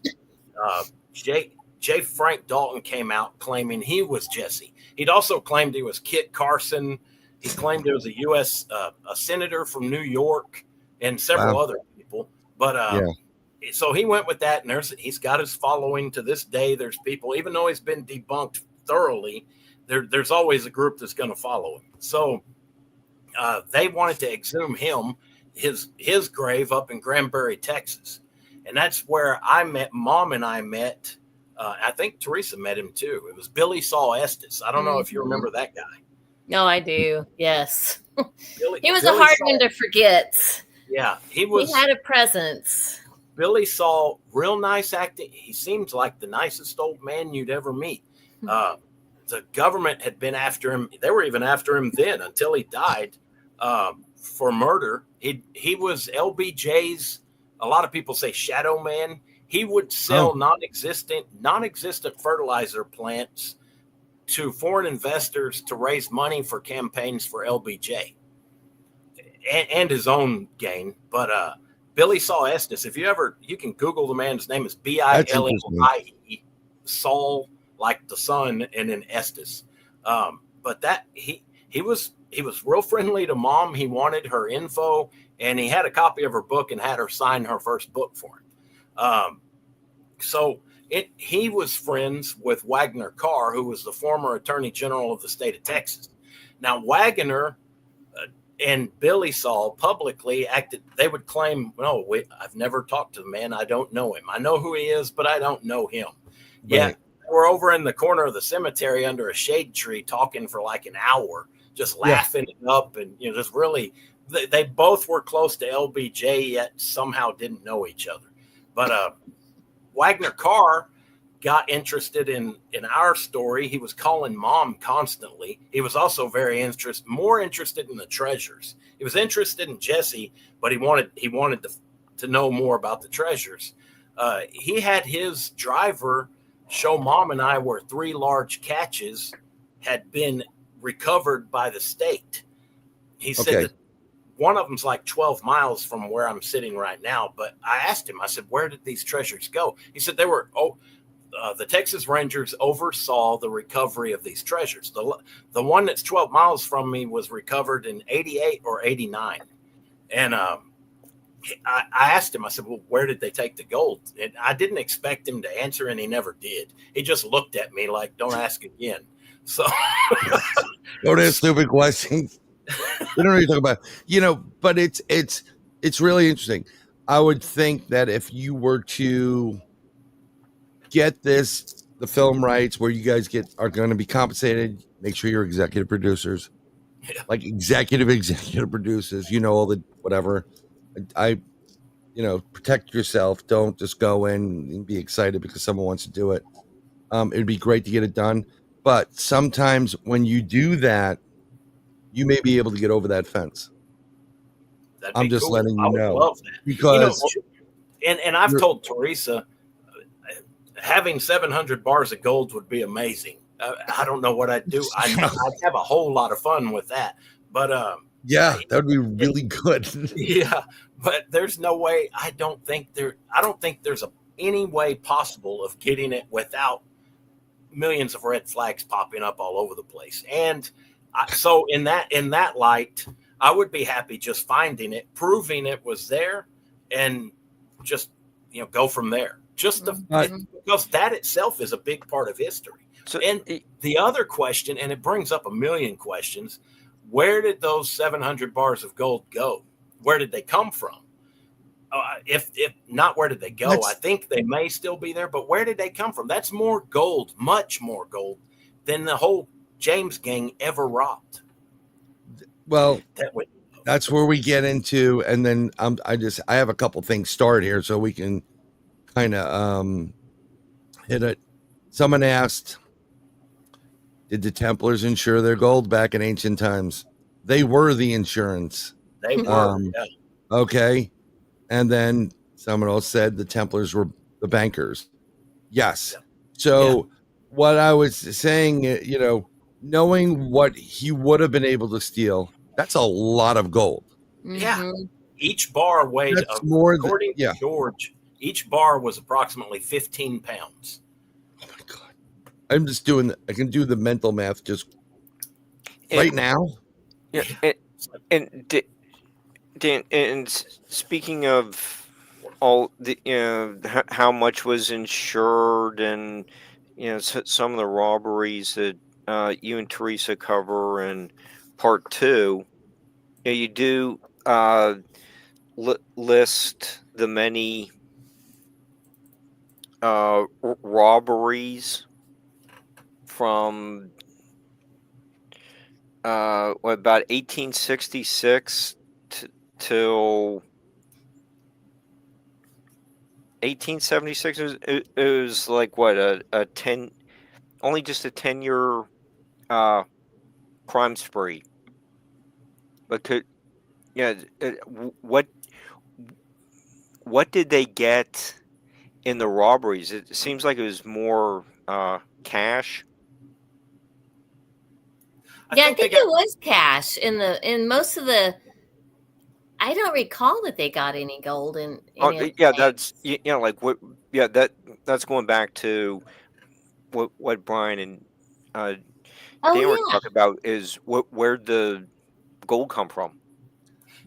J. Frank Dalton came out claiming he was Jesse. He'd also claimed he was Kit Carson. He claimed he was a U.S. A senator from New York and several other people. But so he went with that, and he's got his following to this day. There's people, even though he's been debunked thoroughly, there's always a group that's going to follow him. So they wanted to exhume him, his grave up in Granbury, Texas. And that's where Mom and I met. I think Teresa met him too. It was Billy Saul Estes. I don't know if you remember that guy. No, I do. Yes. He was Billy a hard Saul. one to forget. Yeah, he had a presence. Billy Saul, real nice acting. He seems like the nicest old man you'd ever meet. The government had been after him. They were even after him then until he died for murder. He was LBJ's, a lot of people say shadow man. He would sell non-existent fertilizer plants to foreign investors to raise money for campaigns for LBJ and his own gain. But Billy Saul Estes, you can Google the man's name is Billie, Saul, like the sun, and then Estes. But that he was real friendly to Mom. He wanted her info, and he had a copy of her book and had her sign her first book for him. He was friends with Wagner Carr, who was the former Attorney General of the state of Texas. Now, Wagner and Billy Saul publicly acted. They would claim, "No, I've never talked to the man. I don't know him. I know who he is, but I don't know him." Right. Yeah, we're over in the corner of the cemetery under a shade tree talking for like an hour, just laughing it up, and just really. They both were close to LBJ, yet somehow didn't know each other. But Wagner Carr got interested in our story. He was calling Mom constantly. He was also more interested in the treasures. He was interested in Jesse, but he wanted to know more about the treasures. He had his driver show Mom and I where 3 large catches had been recovered by the state. He said that one of them's like 12 miles from where I'm sitting right now. But I asked him, I said, "Where did these treasures go?" He said the Texas Rangers oversaw the recovery of these treasures. The one that's 12 miles from me was recovered in 88 or 89. And I asked him, I said, "Well, where did they take the gold?" And I didn't expect him to answer, and he never did. He just looked at me like, "Don't ask again." So don't ask stupid questions. We don't really talk about, but it's really interesting. I would think that if you were to get the film rights where you guys are going to be compensated, make sure you're executive producers, like executive producers, all the whatever. Protect yourself. Don't just go in and be excited because someone wants to do it. It'd be great to get it done. But sometimes when you do that, you may be able to get over that fence. I'm just letting you know. Love that. Because and I've told Teresa, having 700 bars of gold would be amazing. I don't know what I'd do. I'd have a whole lot of fun with that. But yeah, that would be really good. Yeah, but there's no way. I don't think there's any way possible of getting it without millions of red flags popping up all over the place. And so in that light, I would be happy just finding it, proving it was there, and just go from there. Just because that itself is a big part of history. So, and the other question, and it brings up a million questions: where did those 700 bars of gold go? Where did they come from? If not, where did they go? I think they may still be there, but where did they come from? That's more gold, much more gold than the whole James gang ever robbed. Well, that's where we get into, and then I have a couple things started here so we can kind of hit it. Someone asked, did the Templars insure their gold back in ancient times? They were the insurance. They were. Yeah. Okay. And then someone else said the Templars were the bankers. Yes. So what I was saying, knowing what he would have been able to steal, that's a lot of gold. Yeah. Each bar weighed, according to George, each bar was approximately 15 pounds. Oh my God. I can do the mental math just right now. Yeah. And Dan, and speaking of all the, how much was insured, and some of the robberies that you and Teresa cover in part 2, you do list the many robberies from about 1866 till 1876. It was like what a 10, only just a 10-year crime spree. But what did they get in the robberies? It seems like it was more cash. I think it was cash in most of the. I don't recall that they got any gold in. That's like what. Yeah, that's going back to what Bryan and Dan were talking about is where'd the gold come from?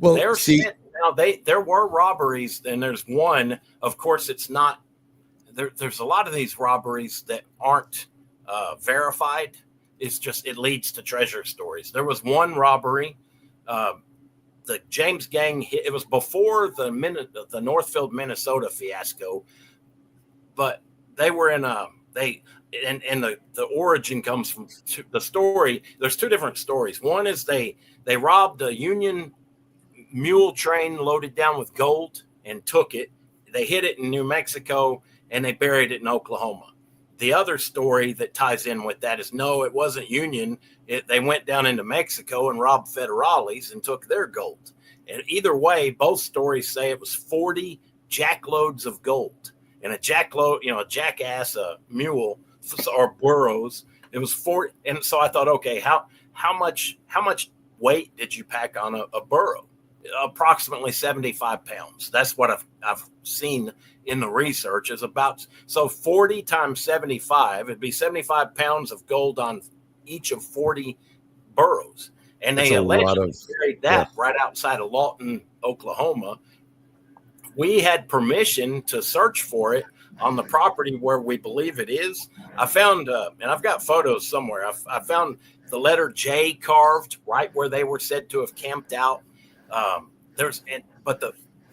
Well, there were robberies, and there's one. Of course, it's not. There's a lot of these robberies that aren't verified. It's just it leads to treasure stories. There was one robbery. The James gang hit. It was before the Northfield, Minnesota fiasco, but they were in the origin comes from the story. There's two different stories. One is they robbed a Union mule train loaded down with gold and took it. They hid it in New Mexico and they buried it in Oklahoma. The other story that ties in with that is no, it wasn't Union. They went down into Mexico and robbed federales and took their gold. And either way, both stories say it was 40 jackloads of gold. And a jackload, a jackass, a mule or burros, it was 40. And so I thought, okay, how much weight did you pack on a burro? Approximately 75 pounds. That's what I've seen in the research is about. So 40 times 75, it'd be 75 pounds of gold on each of 40 burros. And they allegedly buried that right outside of Lawton, Oklahoma. We had permission to search for it on the property where we believe it is. I found, and I've got photos somewhere. I found the letter J carved right where they were said to have camped out.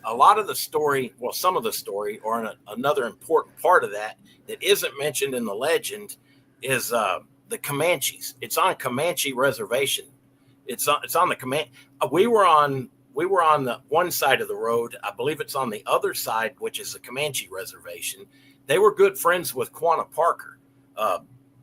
A lot of the story, well, some of the story, or another important part of that isn't mentioned in the legend, is the Comanches. It's on Comanche reservation. It's on the Comanche. We were on the one side of the road. I believe it's on the other side, which is the Comanche reservation. They were good friends with Quanah Parker.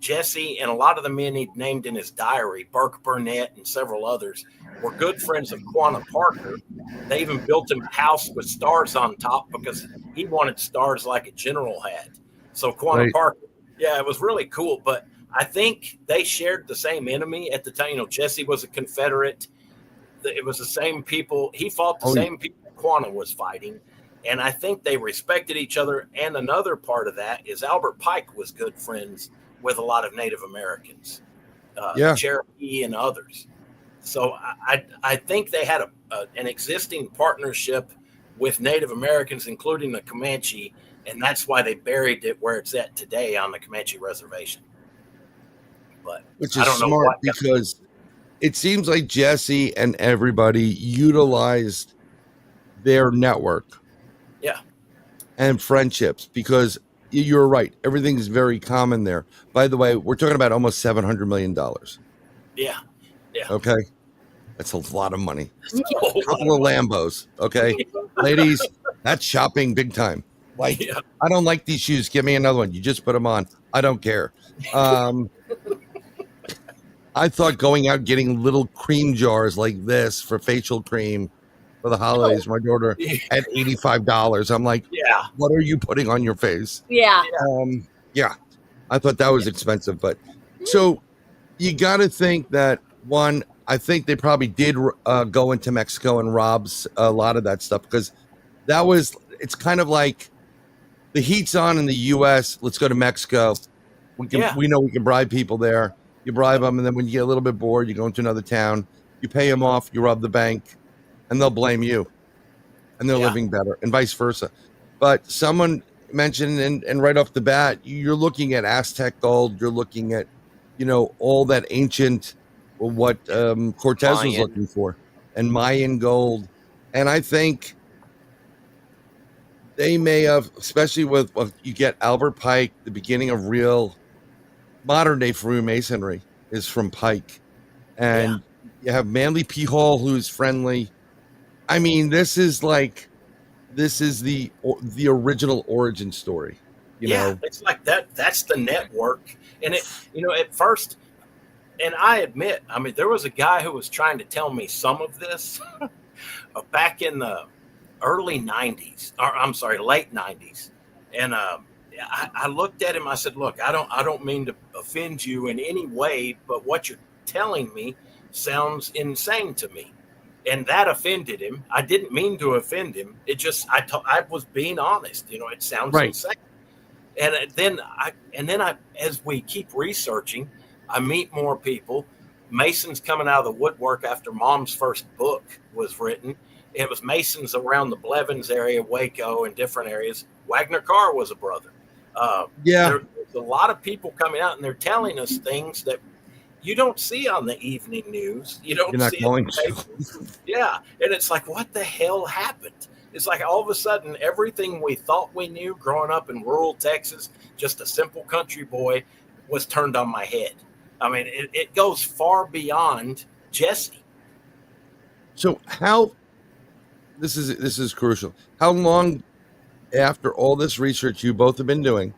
Jesse and a lot of the men he'd named in his diary, Burke Burnett and several others, were good friends of Quanah Parker. They even built him a house with stars on top because he wanted stars like a general had. So Quanah Parker, yeah, it was really cool. But I think they shared the same enemy at the time. You know, Jesse was a Confederate. It was the same people. He fought the same people Quanah was fighting. And I think they respected each other. And another part of that is Albert Pike was good friends with a lot of Native Americans, Cherokee and others. So I think they had an existing partnership with Native Americans, including the Comanche, and that's why they buried it where it's at today on the Comanche reservation. But which is smart because it seems like Jesse and everybody utilized their network, and friendships, because you're right, everything's very common there. By the way, we're talking about almost $700 million. Yeah. Okay. That's a lot of money. A couple of Lambos. Okay. Ladies, that's shopping big time. Like, I don't like these shoes. Give me another one. You just put them on. I don't care. I thought going out getting little cream jars like this for facial cream for the holidays, my daughter, at $85. I'm like, what are you putting on your face? Yeah. I thought that was expensive, but so you got to think that one, I think they probably did go into Mexico and rob a lot of that stuff, because it's kind of like the heat's on in the U.S. Let's go to Mexico. We know we can bribe people there. You bribe them, and then when you get a little bit bored, you go into another town, you pay them off, you rob the bank, and they'll blame you, and they're living better, and vice versa. But someone mentioned, and right off the bat, you're looking at Aztec gold, you're looking at, all that ancient, what Cortez was looking for, and Mayan gold. And I think they may have, especially with you get Albert Pike, the beginning of real modern day Freemasonry is from Pike. And you have Manly P. Hall, who's friendly. I mean, this is the original origin story. You know? It's like that. That's the network. And at first, and I admit, there was a guy who was trying to tell me some of this back in the early 90s, or I'm sorry, late 90s. And I looked at him. I said, look, I don't mean to offend you in any way, but what you're telling me sounds insane to me. And that offended him. I didn't mean to offend him. It just, I was being honest. It sounds insane. And then I, as we keep researching, I meet more people. Masons coming out of the woodwork after Mom's first book was written. It was Masons around the Blevins area, Waco, and different areas. Wagner Carr was a brother. There's a lot of people coming out, and they're telling us things that you don't see on the evening news. You don't see it in the papers. And it's like, what the hell happened? It's like all of a sudden, everything we thought we knew growing up in rural Texas, just a simple country boy, was turned on my head. It goes far beyond Jesse. So this is crucial. How long after all this research you both have been doing,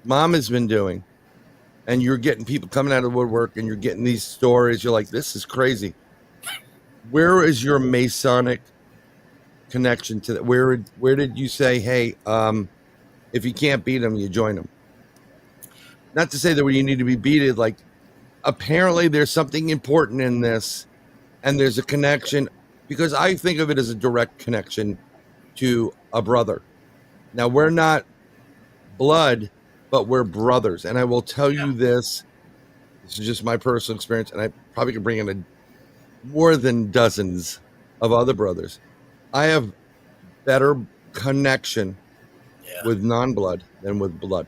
Mom has been doing, and you're getting people coming out of the woodwork, and you're getting these stories, you're like, this is crazy. Where is your Masonic connection to that? Where did you say, hey, if you can't beat them, you join them? Not to say that you need to be beaten, like, apparently there's something important in this, and there's a connection, because I think of it as a direct connection to a brother. Now, we're not blood, but we're brothers. And I will tell you this is just my personal experience, and I probably could bring in more than dozens of other brothers. I have better connection with non-blood than with blood.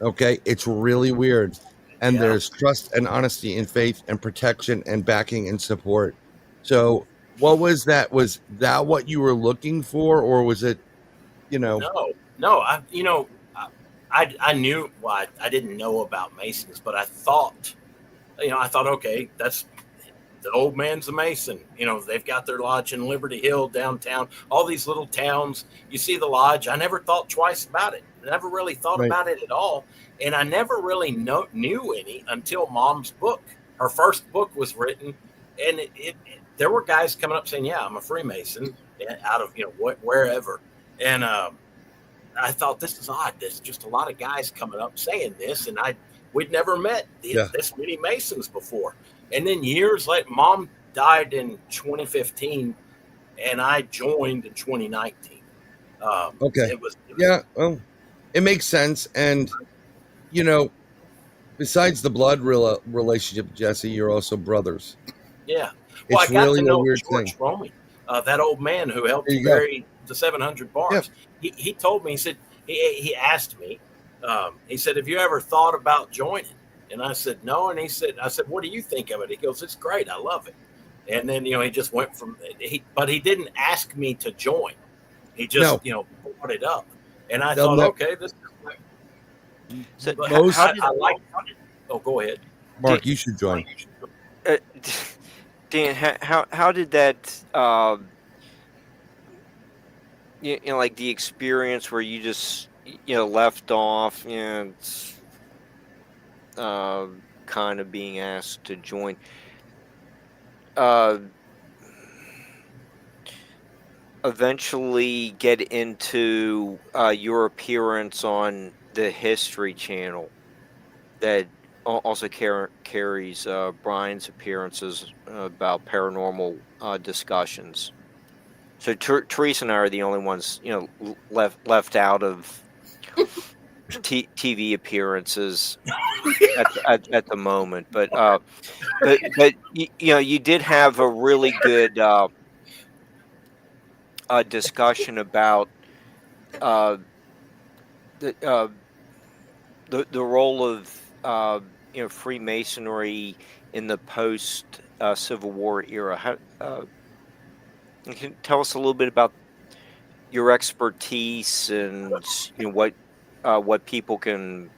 Okay? It's really weird. And there's trust and honesty and faith and protection and backing and support. So what was that? Was that what you were looking for, or was it, No, I knew, well, I didn't know about Masons, but I thought, okay, that's the old man's a Mason. They've got their lodge in Liberty Hill downtown, all these little towns. You see the lodge. I never thought twice about it. never really thought Right. about it at all. And I never really knew any until Mom's book. Her first book was written, and there were guys coming up saying, "Yeah, I'm a Freemason," out of wherever. And I thought, this is odd. There's just a lot of guys coming up saying this, and we'd never met this many Masons before. And then years later, Mom died in 2015, and I joined in 2019. Okay. It was Well, it makes sense. And, besides the blood relationship, Jesse, you're also brothers. Yeah. Well, It's I got really to know a weird George thing. Roman, that old man who helped There you bury the 700 bars. Yeah. He told me, he said, he asked me, he said, "Have you ever thought about joining?" And I said, "No." And I said, "What do you think of it?" He goes, "It's great. I love it." And then, he just went but he didn't ask me to join. He just, brought it up. And I thought, okay, this is So go ahead. Mark, you should join. Dan, how did that, like the experience where you just, left off, kind of being asked to join, eventually get into your appearance on the History Channel that also carries Bryan's appearances about paranormal discussions. So Teresa and I are the only ones, left out of TV appearances at the moment. But you did have a really good discussion about the role of Freemasonry in the post Civil War era. How, you can tell us a little bit about your expertise and what people can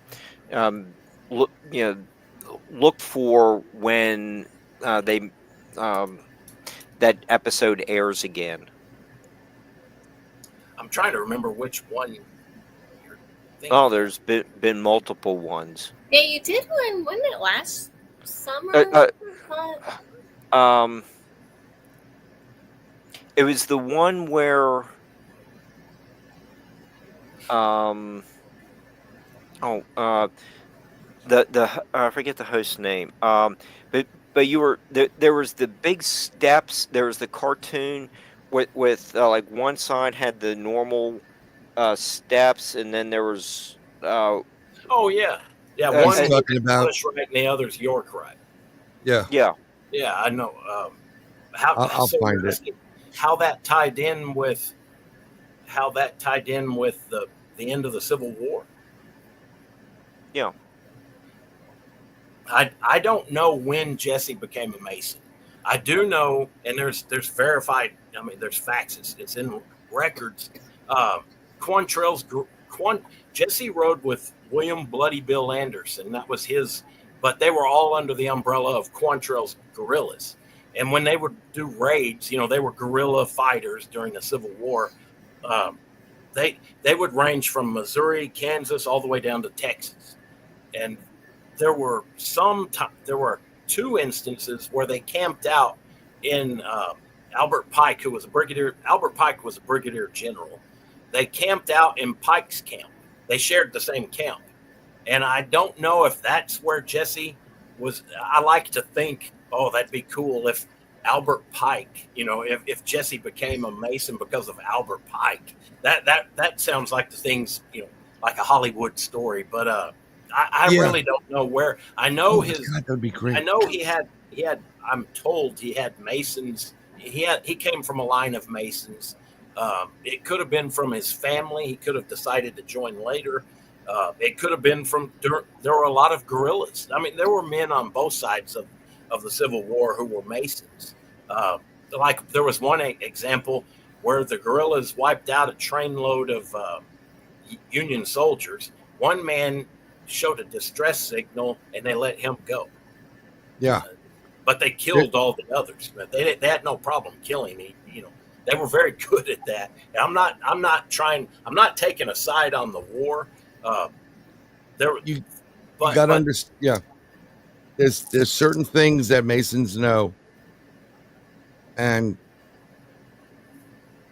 look for when they that episode airs again. I'm trying to remember which one you're thinking. Oh, there's been multiple ones. Yeah, you did one, wasn't it last summer? It was the one where I forget the host's name. But you were there was the big steps. There was the cartoon with like one side had the normal steps, and then there was oh yeah, one's talking about English right and the other's York right. Yeah, I know. I'll find it. How that tied in with the end of the Civil War. Yeah. I don't know when Jesse became a Mason. I do know, and there's verified. I mean, there's facts. It's in records. Jesse rode with William Bloody Bill Anderson. That was his, but they were all under the umbrella of Quantrell's guerrillas. And when they would do raids, they were guerrilla fighters during the Civil War. They would range from Missouri, Kansas, all the way down to Texas. And there were two instances where they camped out in Albert Pike, who was a brigadier. Albert Pike was a brigadier general. They camped out in Pike's camp. They shared the same camp. And I don't know if that's where Jesse was. I like to think, oh, that'd be cool if Albert Pike, if Jesse became a Mason because of Albert Pike. That sounds like the things, like a Hollywood story. But I really don't know where. I know God, that'd be great. I know he had. I'm told he had Masons. He came from a line of Masons. It could have been from his family. He could have decided to join later. It could have been there were a lot of guerrillas. I mean, there were men on both sides of the Civil War who were Masons. Like there was one example where the guerrillas wiped out a trainload of Union soldiers. One man showed a distress signal and they let him go. Yeah. But they killed all the others. But they had no problem killing. They were very good at that. And I'm not taking a side on the war. You got to understand. Yeah, there's certain things that Masons know, and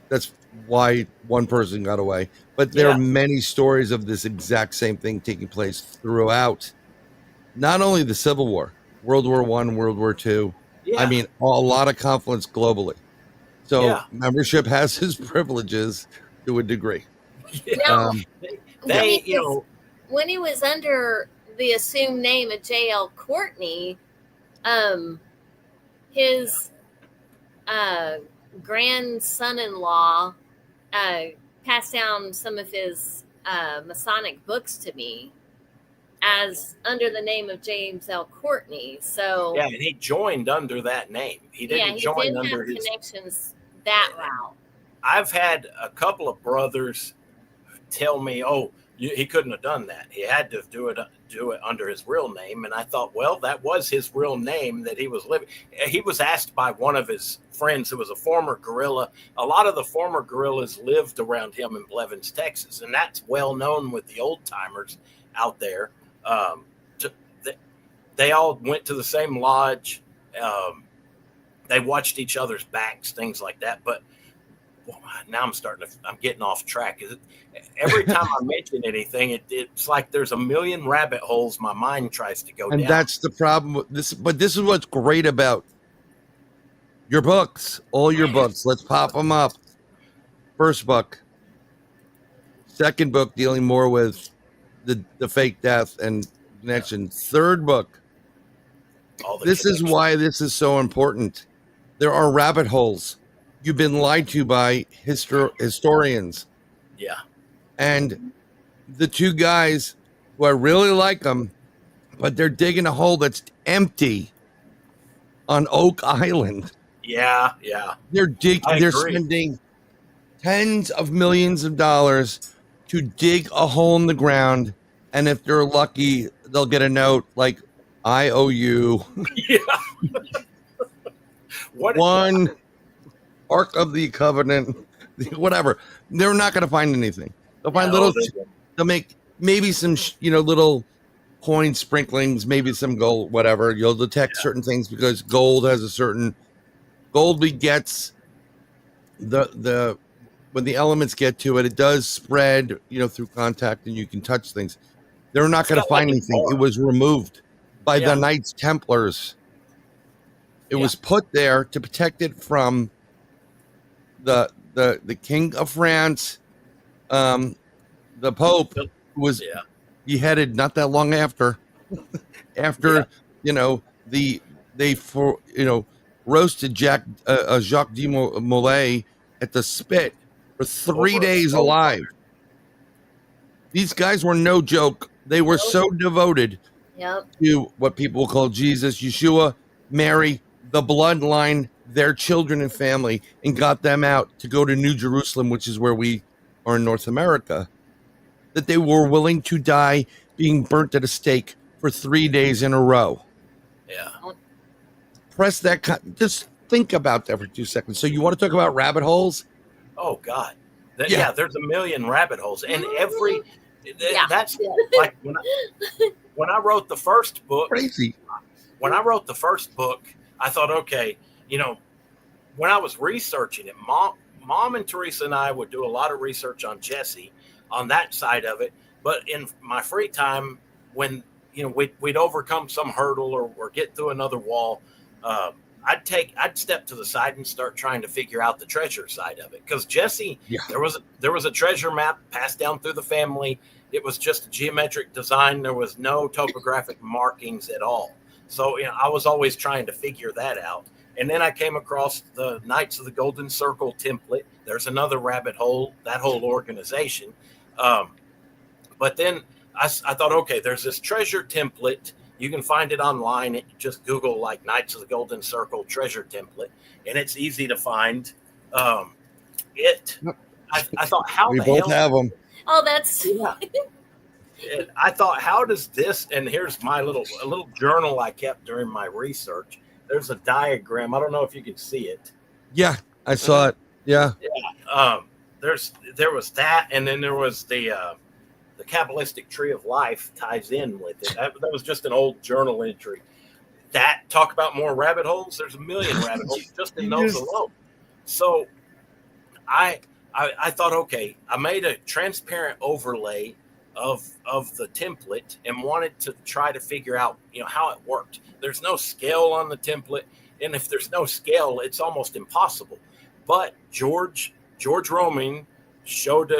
that's why one person got away. But there are many stories of this exact same thing taking place throughout, not only the Civil War, World War I, World War II. I mean, a lot of conflicts globally. So membership has its privileges to a degree. Now, when he was under the assumed name of J.L. Courtney, his grandson-in-law passed down some of his Masonic books to me as under the name of James L. Courtney. So and he joined under that name. He didn't join under his connections that route. I've had a couple of brothers tell me, he couldn't have done that. He had to do it under his real name. And I thought, well, that was his real name that he was living. He was asked by one of his friends who was a former guerrilla. A lot of the former guerrillas lived around him in Blevins, Texas. And that's well known with the old timers out there. They all went to the same lodge. They watched each other's backs, things like that. But now I'm getting off track. Every time I mention anything, it's like there's a million rabbit holes my mind tries to go down. And that's the problem with this. But this is what's great about your books, all your books. Let's pop them up. First book. Second book, dealing more with the fake death and connection. Third book. This is why this is so important. There are rabbit holes. You've been lied to by historians. Yeah. And the two guys who I really like them, but they're digging a hole that's empty on Oak Island. Yeah. They're spending tens of millions of dollars to dig a hole in the ground. And if they're lucky, they'll get a note like, I owe you. Yeah. One Ark of the Covenant, whatever. They're not going to find anything. They'll find they'll make maybe some, little coin sprinklings, maybe some gold, whatever. You'll detect certain things because gold begets the when the elements get to it, it does spread, through contact, and you can touch things. They're not going to find anything. It was removed by the Knights Templars. It was put there to protect it from the King of France, the Pope was beheaded not that long after. They roasted Jacques de Molay at the spit for 3 days alive. These guys were no joke. They were so devoted to what people call Jesus, Yeshua, Mary, the bloodline, their children and family, and got them out to go to New Jerusalem, which is where we are in North America, that they were willing to die being burnt at a stake for 3 days in a row. Yeah. Press that. Just think about that for 2 seconds. So you want to talk about rabbit holes? Oh, God. There's a million rabbit holes. And that's like when I wrote the first book. Crazy. When I wrote the first book, I thought, okay, when I was researching it, Mom and Teresa and I would do a lot of research on Jesse, on that side of it. But in my free time, when we'd overcome some hurdle or get through another wall, I'd step to the side and start trying to figure out the treasure side of it. Because Jesse, there was a treasure map passed down through the family. It was just a geometric design. There was no topographic markings at all. So I was always trying to figure that out. And then I came across the Knights of the Golden Circle template. There's another rabbit hole, that whole organization. But then I thought, okay, there's this treasure template. You can find it online. Just Google like Knights of the Golden Circle treasure template, and it's easy to find. I thought, how we the both hell have them? Oh, that's I thought, how does this? And here's my little journal I kept during my research. There's a diagram. I don't know if you can see it. Yeah, I saw it. Yeah. There was that, and then there was the Kabbalistic tree of life ties in with it. That was just an old journal entry. That talk about more rabbit holes. There's a million rabbit holes just in those alone. So I thought, okay, I made a transparent overlay of the template and wanted to try to figure out, how it worked. There's no scale on the template, and if there's no scale, it's almost impossible. But George Roming showed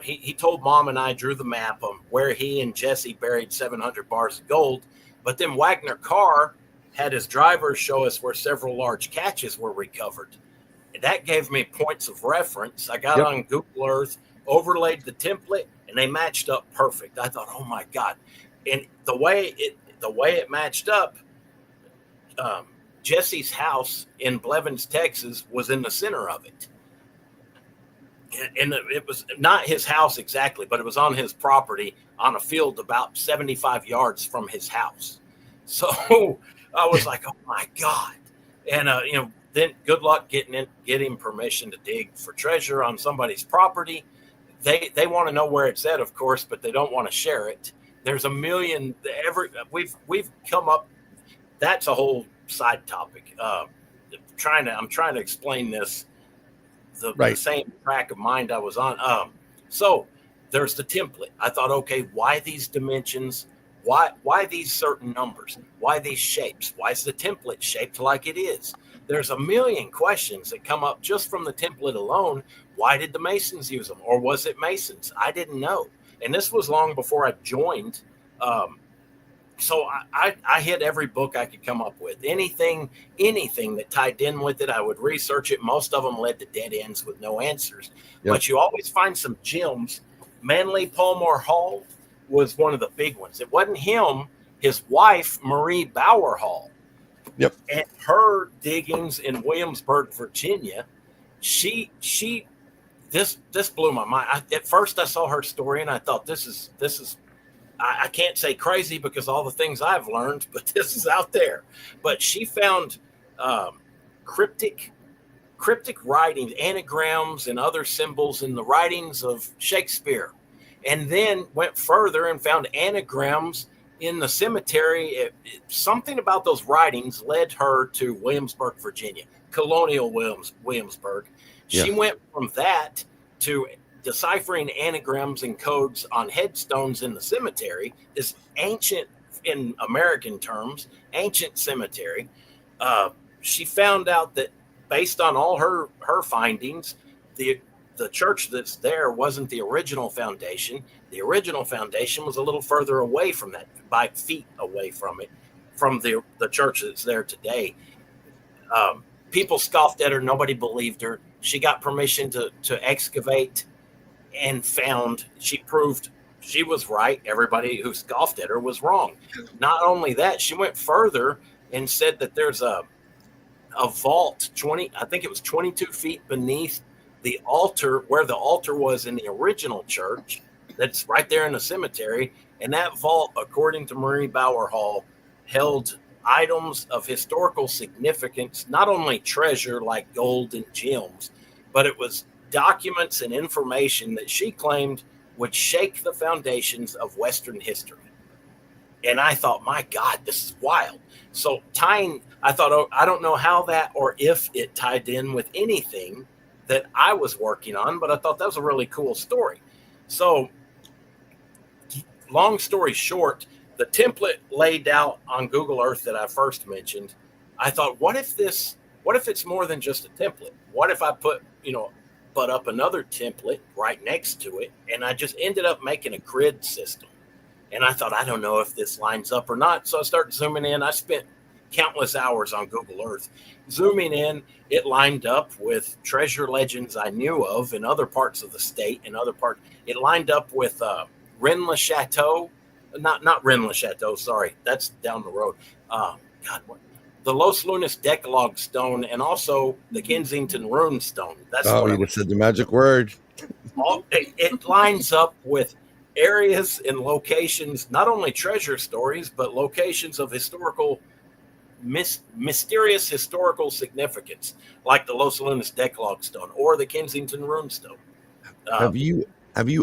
he told Mom and I drew the map on where he and Jesse buried 700 bars of gold, but then Wagner Carr had his drivers show us where several large caches were recovered. That gave me points of reference. I got on Google Earth, overlaid the template, and they matched up perfect. I thought, oh my God. And the way it matched up, Jesse's house in Blevins, Texas was in the center of it. And it was not his house exactly, but it was on his property on a field about 75 yards from his house. So I was like, oh my God. And, then good luck getting permission to dig for treasure on somebody's property. They want to know where it's at, of course, but they don't want to share it. There's a million. We've come up. That's a whole side topic. I'm trying to explain this. The same track of mind I was on. So there's the template. I thought, okay, why these dimensions? Why these certain numbers? Why these shapes? Why is the template shaped like it is? There's a million questions that come up just from the template alone. Why did the Masons use them? Or was it Masons? I didn't know. And this was long before I joined. So I hit every book I could come up with. Anything that tied in with it, I would research it. Most of them led to dead ends with no answers. Yep. But you always find some gems. Manly Palmore Hall was one of the big ones. It wasn't him. His wife, Marie Bauer Hall. Yep. And her diggings in Williamsburg, Virginia, this blew my mind. At first I saw her story and I thought this is I can't say crazy because all the things I've learned, but this is out there. But she found cryptic writings, anagrams, and other symbols in the writings of Shakespeare, and then went further and found anagrams in the cemetery. Something about those writings led her to Williamsburg, Virginia, colonial Williamsburg. She went from that to deciphering anagrams and codes on headstones in the cemetery, this ancient, in American terms, ancient cemetery. She found out that based on all her findings, the church that's there wasn't the original foundation. The original foundation was a little further away from that, by feet away from it, from the church that's there today. People scoffed at her. Nobody believed her. She got permission to excavate and she proved she was right. Everybody who scoffed at her was wrong. Not only that, she went further and said that there's a vault, I think it was 22 feet beneath the altar, where the altar was in the original church, that's right there in the cemetery. And that vault, according to Marie Bauer Hall, held items of historical significance, not only treasure like gold and gems, but it was documents and information that she claimed would shake the foundations of Western history. And I thought, my God, this is wild. So I thought, I don't know how that or if it tied in with anything that I was working on, but I thought that was a really cool story. So long story short, the template laid out on Google Earth that I first mentioned, I thought, what if it's more than just a template? What if I put up another template right next to it, and I just ended up making a grid system. And I thought, I don't know if this lines up or not. So I started zooming in. I spent countless hours on Google Earth zooming in. It lined up with treasure legends I knew of in other parts of the state and other parts. It lined up with Rennes-le-Chateau, not Rennes-le-Chateau. Sorry, that's down the road. The Los Lunas Decalogue stone, and also the Kensington Rune stone. You just said the magic word. It lines up with areas and locations, not only treasure stories, but locations of historical mysterious historical significance, like the Los Lunas Decalogue Stone or the Kensington Runestone. Have you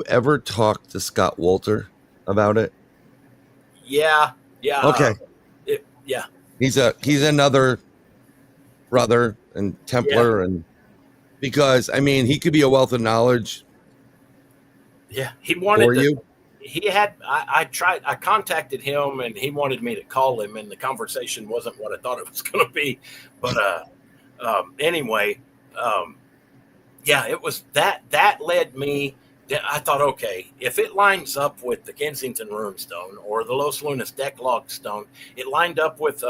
ever talked to Scott Wolter about it? Yeah. Okay. Yeah. He's another brother and Templar, and because I mean he could be a wealth of knowledge. Yeah, he wanted for you. I contacted him and he wanted me to call him, and the conversation wasn't what I thought it was going to be. But anyway, it was that led me. I thought, okay, if it lines up with the Kensington Runestone or the Los Lunas Decalogue Stone, it lined up with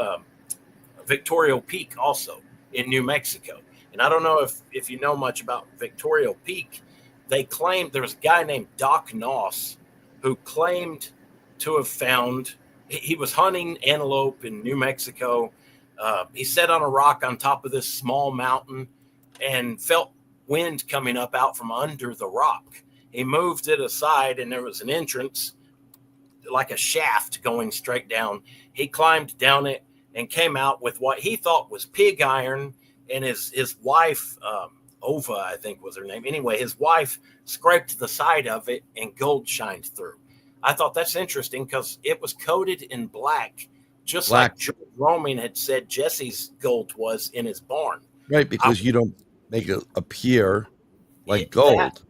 Victoria Peak also in New Mexico. And I don't know if you know much about Victoria Peak. They claimed there was a guy named Doc Noss who claimed to have found, he was hunting antelope in New Mexico. He sat on a rock on top of this small mountain and felt wind coming up out from under the rock. He moved it aside and there was an entrance, like a shaft going straight down. He climbed down it and came out with what he thought was pig iron, and his wife, Ova, I think was her name. Anyway, his wife scraped the side of it and gold shined through. I thought that's interesting because it was coated in black, just like George Roman had said Jesse's gold was in his barn. Right, because you don't make it appear like gold.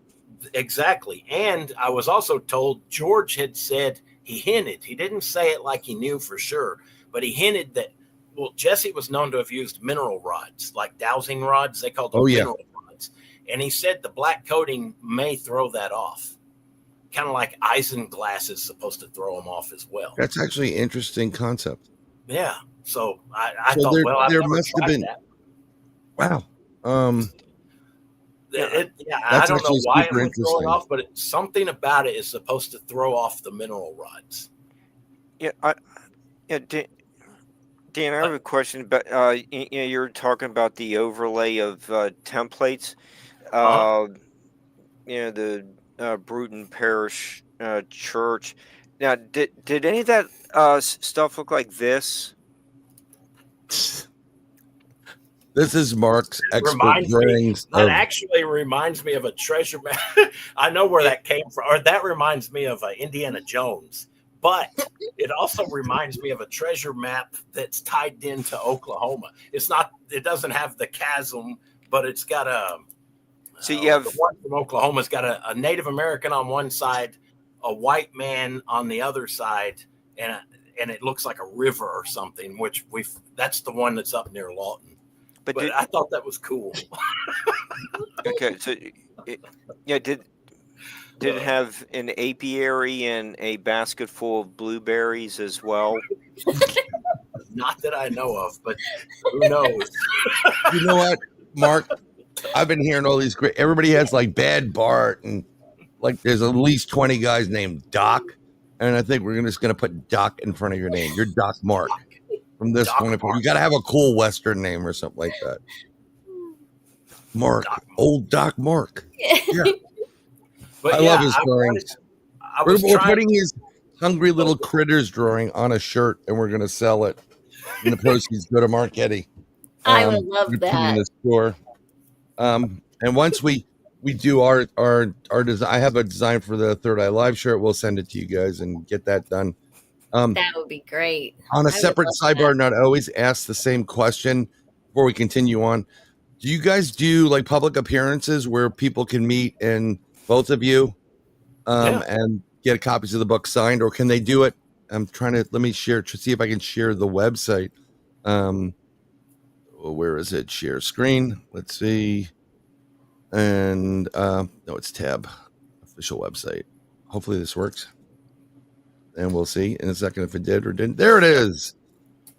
Exactly. And I was also told George had said, he hinted, he didn't say it like he knew for sure, but he hinted that, well, Jesse was known to have used mineral rods, like dowsing rods. They called them mineral rods. And he said the black coating may throw that off. Kind of like isinglass is supposed to throw them off as well. That's actually an interesting concept. Yeah. So I thought, there must have been. That. Wow. I don't know why it would throw it off, but something about it is supposed to throw off the mineral rods. Dan, I have a question. But you're talking about the overlay of templates. The Bruton Parish Church. Now, did any of that stuff look like this? This is Mark's expert drawings. That actually reminds me of a treasure map. I know where that came from. Or that reminds me of Indiana Jones. But it also reminds me of a treasure map that's tied into Oklahoma. It doesn't have the chasm, but it's got so you have the one from Oklahoma's got a Native American on one side, a white man on the other side, and it looks like a river or something, which that's the one that's up near Lawton. But I thought that was cool. Okay, so did it have an apiary and a basket full of blueberries as well? Not that I know of, but who knows? You know what, Mark? I've been hearing all these great. Everybody has like Bad Bart, and like there's at least 20 guys named Doc, and I think we're just gonna put Doc in front of your name. You're Doc Mark. From this point of view, you got to have a cool Western name or something like that. Mark, old Doc Mark. Yeah. I love his drawings. We're putting his hungry little critters drawing on a shirt, and we're going to sell it. And the proceeds go to Mark Eddy. I would love that. In the store. And once we do our design, I have a design for the Third Eye Live shirt. We'll send it to you guys and get that done. That would be great. On a separate sidebar, not always ask the same question before we continue on. Do you guys do like public appearances where people can meet and both of you and get copies of the book signed, or can they do it? Let me share to see if I can share the website. Where is it? Share screen. Let's see. And no, it's tab, official website. Hopefully this works. And we'll see in a second if it did or didn't. There it is.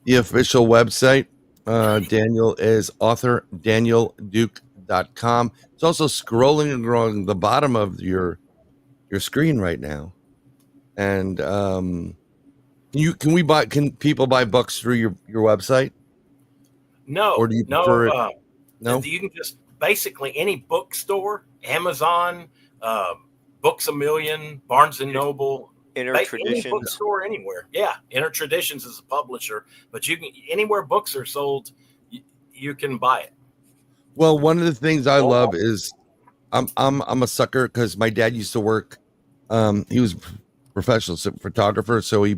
The official website. Daniel is author danielduke.com. It's also scrolling along the bottom of your screen right now. And can people buy books through your website? No. Or do you prefer it? No. You can just basically any bookstore, Amazon, Books A Million, Barnes and Noble. Inner Any bookstore anywhere. Yeah, Inner Traditions is a publisher, but you can anywhere books are sold, you can buy it. Well, one of the things I love is I'm a sucker because my dad used to work. He was a professional photographer, so he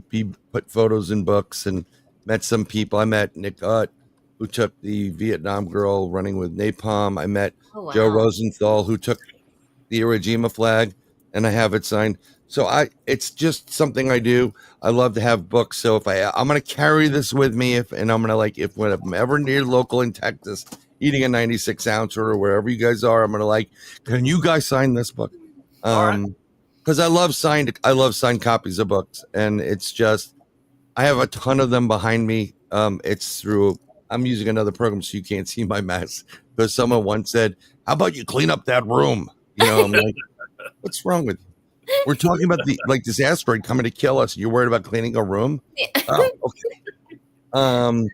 put photos in books and met some people. I met Nick Utt, who took the Vietnam girl running with napalm. I met Joe Rosenthal, who took the Iwo Jima flag, and I have it signed. So it's just something I do. I love to have books. So if I'm going to carry this with me, and I'm going to when I'm ever near local in Texas, eating a 96 ounce or wherever you guys are, I'm going to can you guys sign this book? Because I love signed copies of books, and it's just, I have a ton of them behind me. It's through, I'm using another program so you can't see my mess, because someone once said, how about you clean up that room? I'm like, what's wrong with you? We're talking about this asteroid coming to kill us. You're worried about cleaning a room? Yeah. Oh, okay.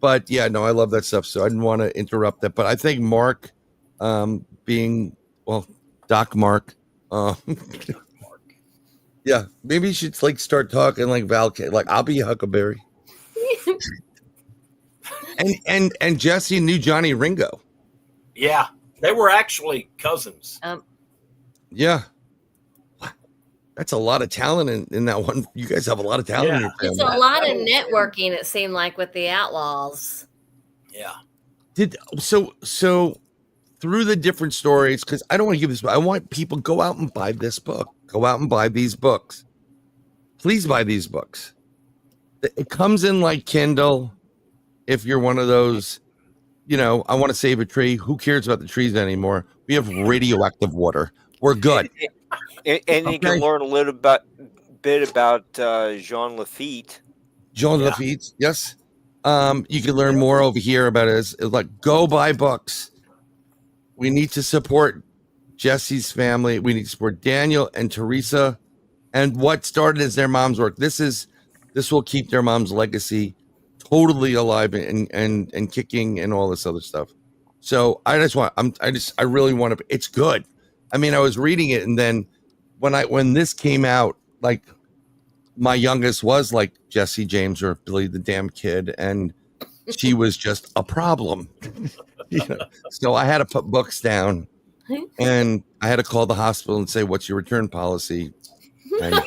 But yeah, no, I love that stuff. So I didn't want to interrupt that. But I think Mark, being, Doc Mark, yeah, maybe you should start talking like Val, I'll be Huckleberry. and Jesse knew Johnny Ringo. Yeah, they were actually cousins. Yeah. That's a lot of talent in that one. You guys have a lot of talent in your family. It's a lot of networking, it seemed like, with the Outlaws. Yeah. So through the different stories, because I don't want to give this, I want people go out and buy this book. Go out and buy these books. Please buy these books. It comes in like Kindle. If you're one of those, I want to save a tree. Who cares about the trees anymore? We have radioactive water. We're good. And you can learn a little bit about Jean Lafitte. Jean Lafitte, yes. You can learn more over here about it. It's go buy books. We need to support Jesse's family. We need to support Daniel and Teresa, and what started as their mom's work. This will keep their mom's legacy totally alive and kicking and all this other stuff. So I really want to. It's good. I mean, I was reading it, and then when this came out, my youngest was like Jesse James or Billy the Damn Kid, and she was just a problem. So I had to put books down, and I had to call the hospital and say, "What's your return policy?" And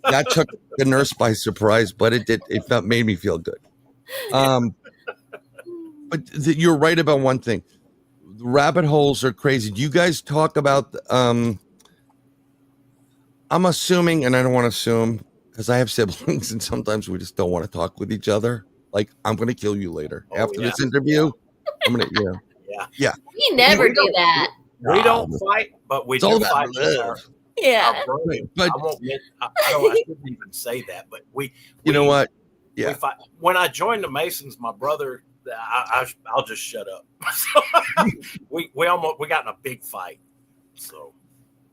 that took the nurse by surprise, but it did. It made me feel good. But you're right about one thing. Rabbit holes are crazy. Do you guys talk about? I'm assuming, and I don't want to assume because I have siblings, and sometimes we just don't want to talk with each other. I'm going to kill you later after this interview. I'm going to, yeah. You never do that. We don't fight, but we do fight. Yeah. But I shouldn't even say that, but we know what? Yeah. We fight. When I joined the Masons, my brother, I'll just shut up. we got in a big fight. So.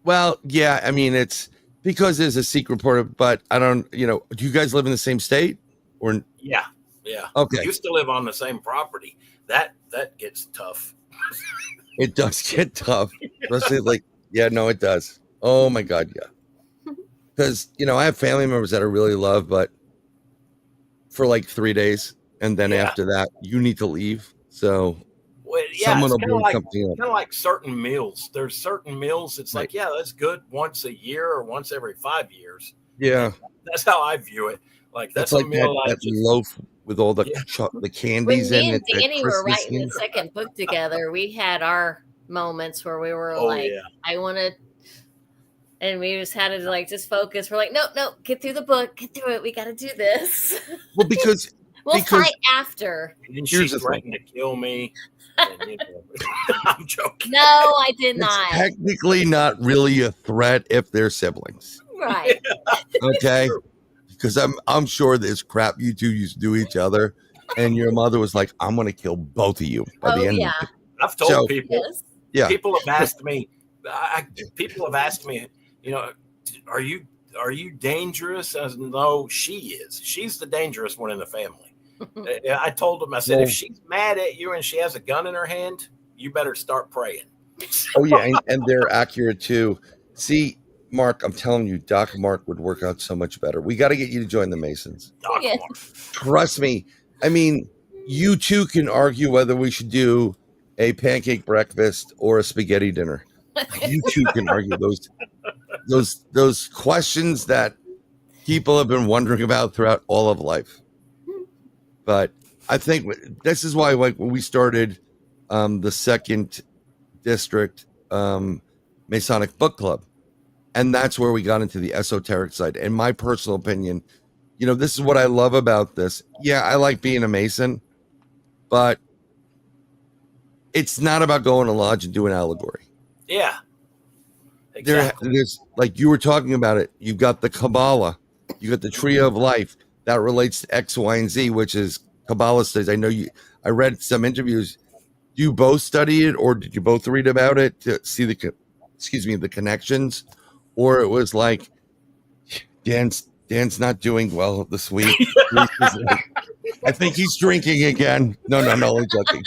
Well, yeah. I mean, it's because there's a secret report, but I don't. Do you guys live in the same state or? Yeah. Okay. We used to live on the same property. That gets tough. It does get tough, especially it does. Oh my God, yeah. Because I have family members that I really love, but for 3 days, and then after that, you need to leave. So someone will bring something up. Kind of like certain meals. There's certain meals. It's that's good once a year or once every 5 years. Yeah, that's how I view it. That's a meal that loaf with all the candies in it. When me and Danny were writing the second book together, we had our moments where we were I want to, and we just had to just focus. We're no, get through the book, get through it. We got to do this. Well, because we'll fight after. And she's threatening to kill me. And, I'm joking. No, I did not. Technically, not really a threat if they're siblings, right? Okay. Because I'm sure there's crap you two used to do each other, and your mother was like, "I'm going to kill both of you by the end." Of it. I've told people. Yes. Yeah. People have asked me. Are you dangerous? I said, no, she is. She's the dangerous one in the family. I told them. I said, if she's mad at you and she has a gun in her hand, you better start praying. Oh yeah, and they're accurate too. See, Mark, I'm telling you, Doc Mark would work out so much better. We got to get you to join the Masons. Doc Yeah. Mark. Trust me. I mean, you two can argue whether we should do a pancake breakfast or a spaghetti dinner. You two can argue those questions that people have been wondering about throughout all of life. But I think this is why, like, when we started the second district Masonic book club, and that's where we got into the esoteric side. In my personal opinion, you know, this is what I love about this. Yeah, I like being a Mason, but it's not about going to lodge and doing allegory. Yeah. Exactly. There's, like you were talking about it, you've got the Kabbalah, you got the Tree of Life that relates to X, Y, and Z, which is Kabbalah studies. I know I read some interviews. Do you both study it, or did you both read about it to see the connections? Or it was like, Dan's not doing well this week. I think he's drinking again. No, I'm joking.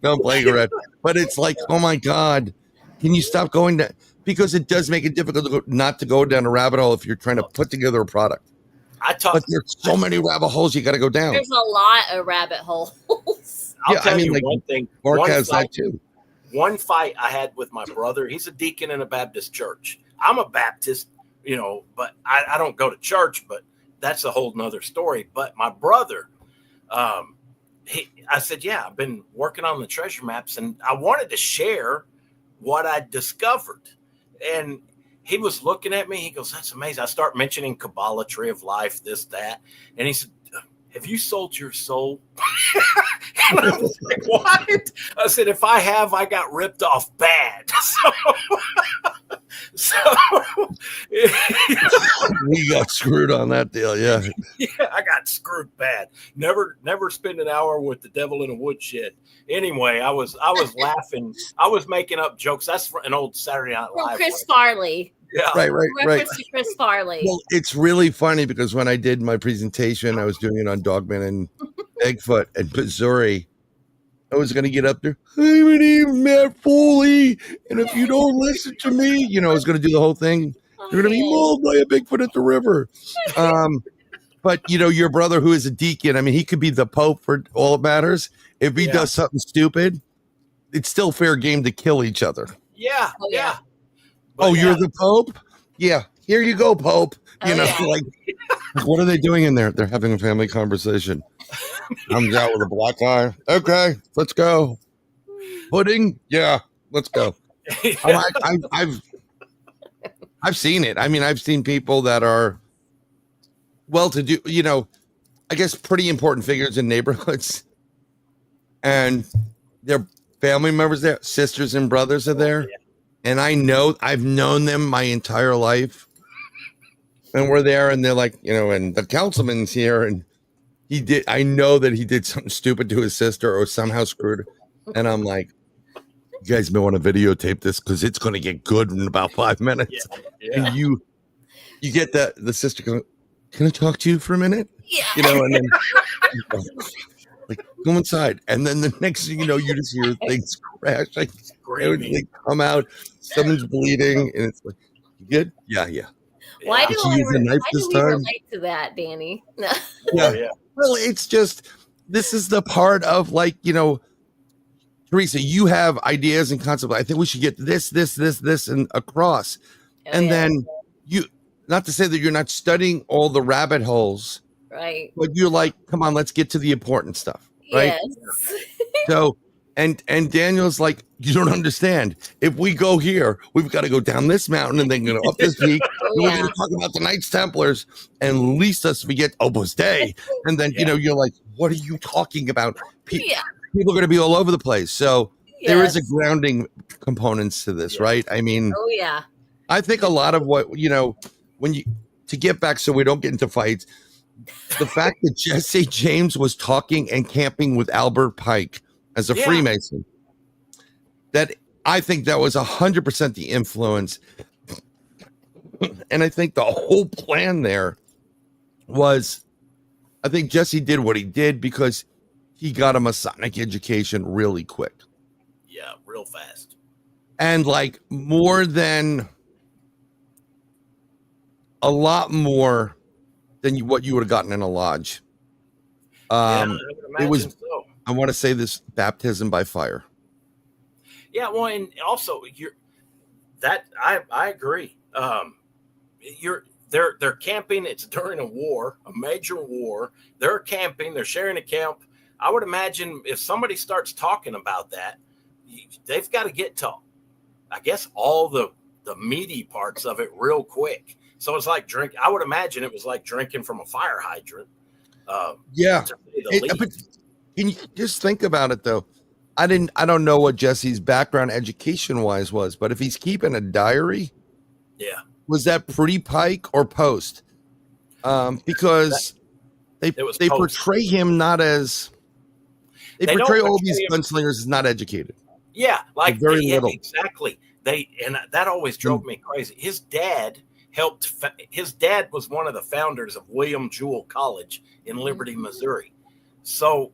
Don't play red. But it's like, oh my God, can you stop going to? Because it does make it difficult not to go down a rabbit hole if you're trying to put together a product. But there's so many rabbit holes you got to go down. There's a lot of rabbit holes. I'll tell you one thing. Mark has that too. One fight I had with my brother, he's a deacon in a Baptist church. I'm a Baptist, you know, but I don't go to church, but that's a whole nother story. But my brother, I said, yeah, I've been working on the treasure maps and I wanted to share what I discovered. And he was looking at me. He goes, that's amazing. I start mentioning Kabbalah, Tree of Life, this, that. And he said, have you sold your soul? And I was like, what? I said, if I have, I got ripped off bad. So we got screwed on that deal. Yeah. Yeah, I got screwed bad. Never spend an hour with the devil in a woodshed. Anyway, I was laughing. I was making up jokes. That's an old Saturday Night Live. From Chris Farley. Yeah. Right. Reference to Chris Farley. Well, it's really funny because when I did my presentation, I was doing it on Dogman and Bigfoot and Missouri. I was going to get up there. Hey, my name's Matt Foley. And if you don't listen to me, you know, I was going to do the whole thing. You're going to be mauled by a Bigfoot at the river. But, you know, your brother who is a deacon, I mean, he could be the Pope for all it matters. If he does something stupid, it's still fair game to kill each other. Yeah. Yeah. Oh, you're the Pope? Yeah. Here you go, Pope. You know, like, what are they doing in there? They're having a family conversation. Comes out with a black eye. Okay, let's go. Pudding? Yeah, let's go. I've seen it. I mean, I've seen people that are well-to-do, you know, I guess pretty important figures in neighborhoods, and their family members there, sisters and brothers are there, and I've known them my entire life, and we're there, and they're like, you know, and the councilman's here, and I know that he did something stupid to his sister or somehow screwed her. And I'm like, you guys may want to videotape this because it's going to get good in about 5 minutes. Yeah. And you get the sister going, can I talk to you for a minute? Yeah. You know, and then like, go inside. And then the next thing you know, you just hear things crashing. They come out, someone's bleeding, and it's like, you good? Yeah. Why do we relate to that, Danny? No. Yeah. Well, it's just, this is the part of, like, you know, Teresa, you have ideas and concepts. I think we should get this, and across. Then you, not to say that you're not studying all the rabbit holes, right? But you're like, come on, let's get to the important stuff, right? Yes. So, and Daniel's like, you don't understand. If we go here, we've got to go down this mountain and then go up this peak. And we're going to talk about the Knights Templars and least us forget Opus Dei. And then, you know, you're like, what are you talking about? People are going to be all over the place. So there is a grounding components to this, right? I mean, I think a lot of what, you know, to get back so we don't get into fights, the fact that Jesse James was talking and camping with Albert Pike as a Freemason, that I think that was 100% the influence. And I think the whole plan there was, I think Jesse did what he did because he got a Masonic education really quick. Yeah, real fast. And like more than a lot more than what you would have gotten in a lodge. I would imagine it was, so. I want to say this, baptism by fire. Yeah, well, and also I agree. They're camping. It's during a war, a major war. They're camping. They're sharing a camp. I would imagine if somebody starts talking about that, they've got to get to, I guess, all the meaty parts of it real quick. So it's like I would imagine it was like drinking from a fire hydrant. Yeah. But can you just think about it though? I don't know what Jesse's background education wise was, but if he's keeping a diary, yeah, was that pre-Pike or post? Because they portray him not as they portray all these gunslingers as not educated. Yeah, like very little. Exactly. And that always drove me crazy. His dad was one of the founders of William Jewell College in Liberty, Missouri. So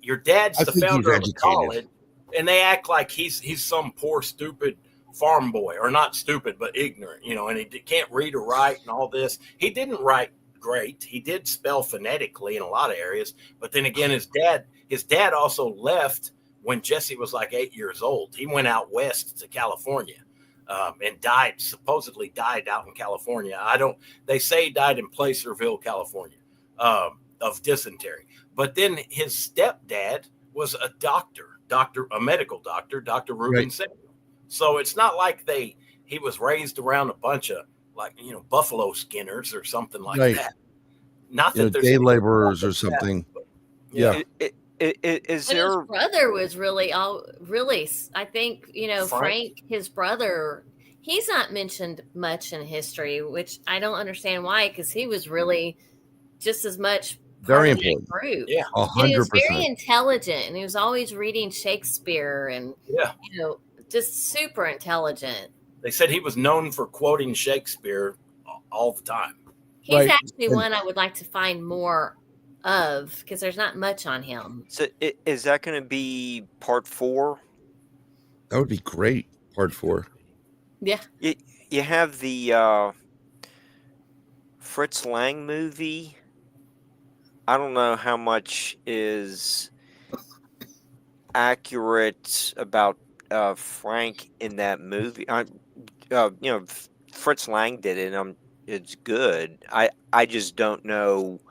your dad's the founder of the college, and they act like he's some poor, stupid farm boy, or not stupid, but ignorant, and he can't read or write and all this. He didn't write great. He did spell phonetically in a lot of areas, but then again, his dad also left when Jesse was like 8 years old. He went out west to California and supposedly died out in California. They say he died in Placerville, California, of dysentery. But then his stepdad was a a medical doctor, Dr. Reuben Samuel. So it's not like he was raised around a bunch of buffalo skinners or something like that. Not that there's day laborers or something. Is there? His brother was really I think Frank, his brother, he's not mentioned much in history, which I don't understand why, because he was really just as much very important group. Yeah, 100%. And he was very intelligent, and he was always reading Shakespeare, and just super intelligent. They said he was known for quoting Shakespeare all the time. He's actually one I would like to find more of, because there's not much on him. So is that going to be part 4? That would be great. Part 4. Yeah. You have the Fritz Lang movie. I don't know how much is accurate about Frank in that movie. Fritz Lang did it. And it's good. I just don't know.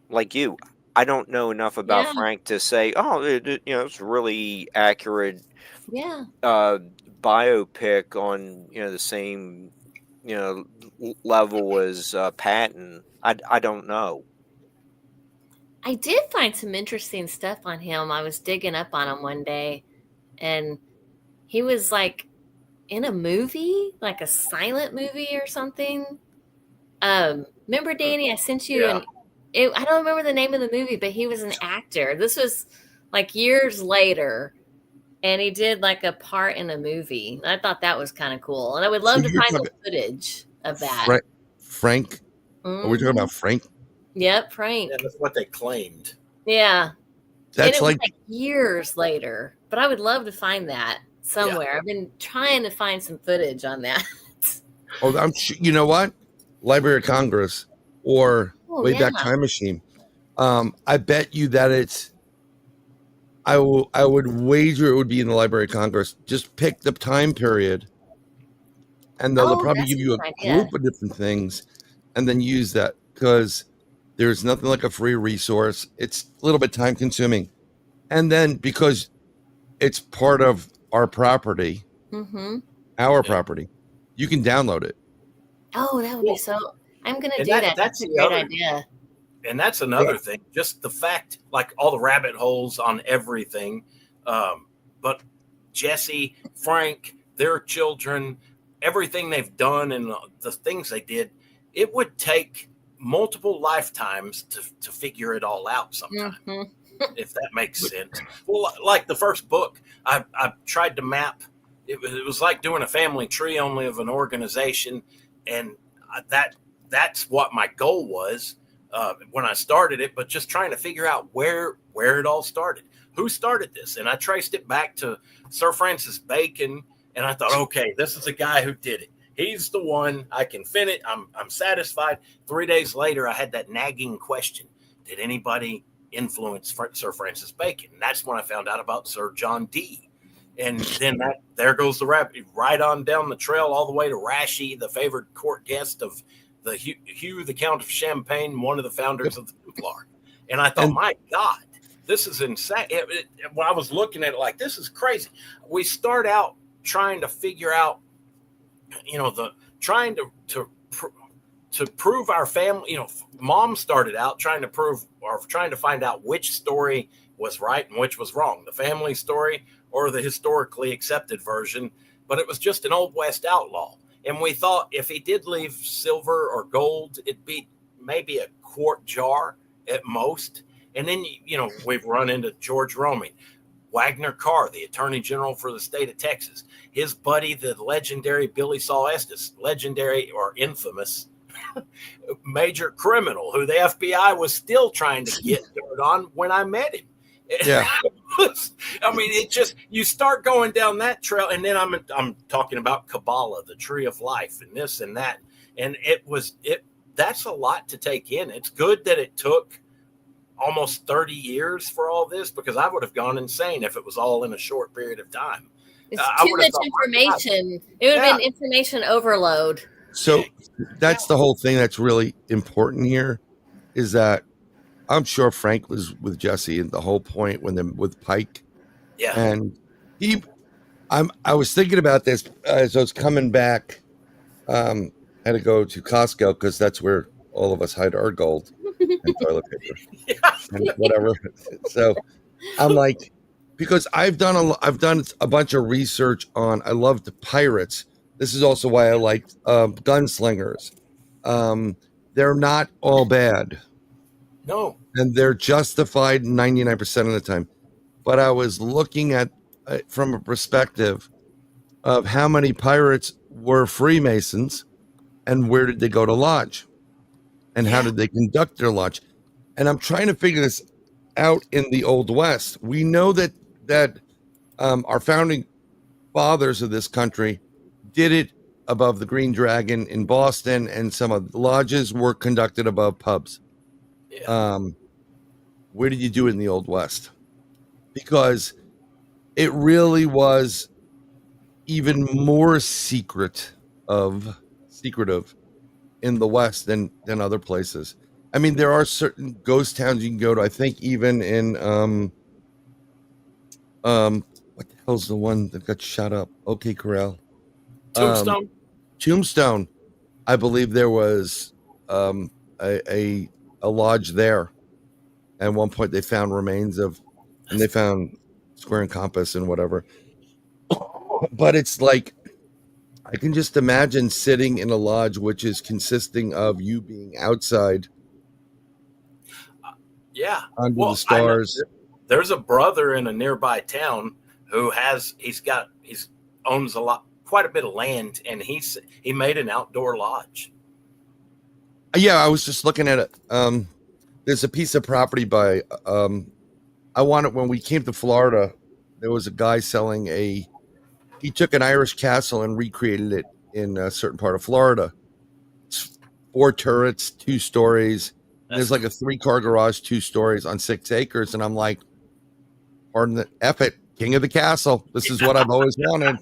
Like you, I don't know enough about Frank to say, it's really accurate. Yeah. Biopic on the same level as Patton. I don't know. I did find some interesting stuff on him. I was digging up on him one day, and he was like in a movie, like a silent movie or something. Remember, Danny, I sent you I don't remember the name of the movie, but he was an actor. This was like years later, and he did like a part in a movie. I thought that was kind of cool, and I would love to find the footage of that. Frank? Mm-hmm. Are we talking about Frank? Yep, Frank. Yeah, that's what they claimed. Yeah. That's was like years later, but I would love to find that somewhere. Yeah. I've been trying to find some footage on that. You know what? Library of Congress or Wayback Time Machine. I bet you that it's. I would wager it would be in the Library of Congress. Just pick the time period, and they'll probably give you a group of different things, and then use that, because there's nothing like a free resource. It's a little bit time consuming, and then because it's part of our property, property, you can download it. Oh, that would be so. I'm going to do that. That's a great idea. And that's another thing. Just the fact, like all the rabbit holes on everything. But Jesse, Frank, their children, everything they've done and the things they did, it would take multiple lifetimes to figure it all out sometime, if that makes sense. Well, like the first book, I tried to map. It was like doing a family tree only of an organization. And that's what my goal was when I started it, but just trying to figure out where it all started. Who started this? And I traced it back to Sir Francis Bacon, and I thought, okay, this is a guy who did it. He's the one. I can finish. I'm satisfied. 3 days later, I had that nagging question: did anybody influence Sir Francis Bacon? And that's when I found out about Sir John Dee. And then there goes the rabbit right on down the trail all the way to Rashi, the favored court guest of the Hugh, the Count of Champagne, one of the founders of the Templar. And I thought, my God, this is insane. When I was looking at it like, this is crazy. We start out trying to figure out, trying to prove our family. Mom started out trying to find out which story was right and which was wrong, the family story or the historically accepted version. But it was just an Old West outlaw. And we thought if he did leave silver or gold, it'd be maybe a quart jar at most. And then, we've run into George Roming, Wagner Carr, the attorney general for the state of Texas, his buddy, the legendary Billy Saul Estes, legendary or infamous major criminal who the FBI was still trying to get dirt on when I met him. Yeah. I mean, you start going down that trail, and then I'm talking about Kabbalah, the tree of life, and this and that. And that's a lot to take in. It's good that it took almost 30 years for all this, because I would have gone insane if it was all in a short period of time. It's too much information. It would have been information overload. So that's the whole thing that's really important here, is that I'm sure Frank was with Jesse and the whole point with Pike. Yeah. And I was thinking about this as I was coming back. I had to go to Costco because that's where all of us hide our gold and toilet paper and whatever. So I'm like, because I've done a bunch of research on, I loved pirates. This is also why I liked gunslingers. They're not all bad. No. And they're justified 99% of the time. But I was looking at from a perspective of how many pirates were Freemasons and where did they go to lodge and how did they conduct their lodge. And I'm trying to figure this out in the Old West. We know that our founding fathers of this country did it above the Green Dragon in Boston, and some of the lodges were conducted above pubs. Yeah. Where did you do it in the Old West? Because it really was even more secretive in the West than other places. I mean, there are certain ghost towns you can go to. I think even in what the hell's the one that got shot up? OK Corral. Tombstone. I believe there was a lodge there. At one point, they found remains and they found square and compass and whatever. But it's like, I can just imagine sitting in a lodge which is consisting of you being outside. Under the stars. There's a brother in a nearby town who owns quite a bit of land, and he made an outdoor lodge. Yeah, I was just looking at it. There's a piece of property by when we came to Florida, there was a guy selling he took an Irish castle and recreated it in a certain part of Florida. It's 4 turrets, 2 stories. There's like a 3-car garage, 2 stories on 6 acres. And I'm like, pardon the F it, king of the castle. This is what I've always wanted.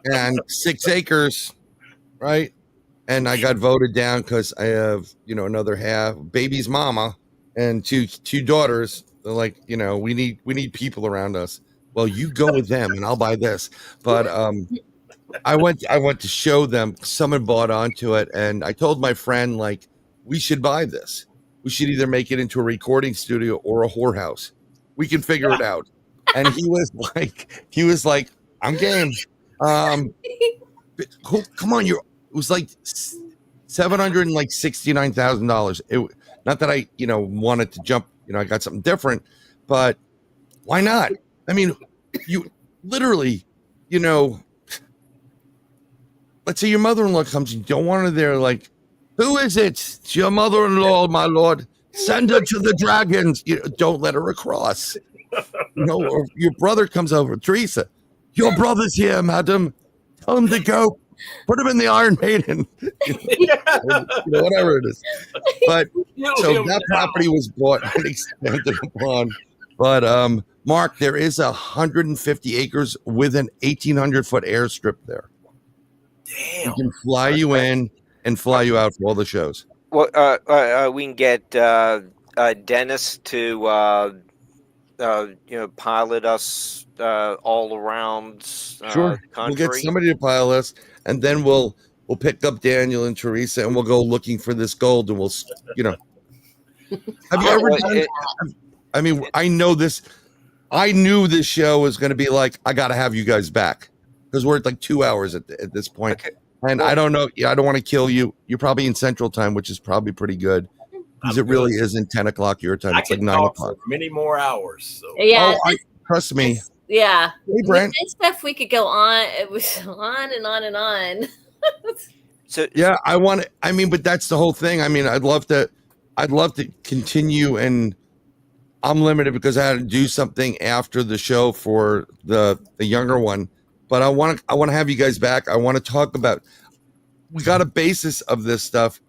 And 6 acres, right? And I got voted down because I have, another half, baby's mama and two daughters. They're like, we need people around us. Well, you go with them and I'll buy this. But I went to show them. Someone bought onto it. And I told my friend, like, we should buy this. We should either make it into a recording studio or a whorehouse. We can figure it out. And he was like, I'm game. Come on, it was like $769,000. Not that I, wanted to jump. I got something different, but why not? I mean, you literally, let's say your mother-in-law comes, you don't want her there. Like, who is it? It's your mother-in-law, my lord. Send her to the dragons. Don't let her across. Or your brother comes over, Teresa. Your brother's here, madam. Tell him to go. Put him in the Iron Maiden. Whatever it is. But so that property was bought and expanded upon. But Mark, there is 150 acres with an 1,800-foot airstrip there. Damn. We can fly you in and fly you out for all the shows. Well, we can get Dennis to pilot us all around Sure, the country. we'll get somebody to pilot us, and then we'll pick up Daniel and Teresa, and we'll go looking for this gold, and we'll. Have you ever done? I mean, I know this. I knew this show was going to be like, I got to have you guys back because we're at like 2 hours at this point. Okay. And I don't know. I don't want to kill you. You're probably in Central Time, which is probably pretty good. Because it really isn't 10 o'clock your time. It's like 9 o'clock. For many more hours. So. Yeah. Trust me. Yeah. Hey, Bryan. With this stuff, we could go on. It was on and on and on. So yeah, but that's the whole thing. I mean, I'd love to continue, and I'm limited because I had to do something after the show for the younger one. But I want to have you guys back. I want to talk about. We got a basis of this stuff.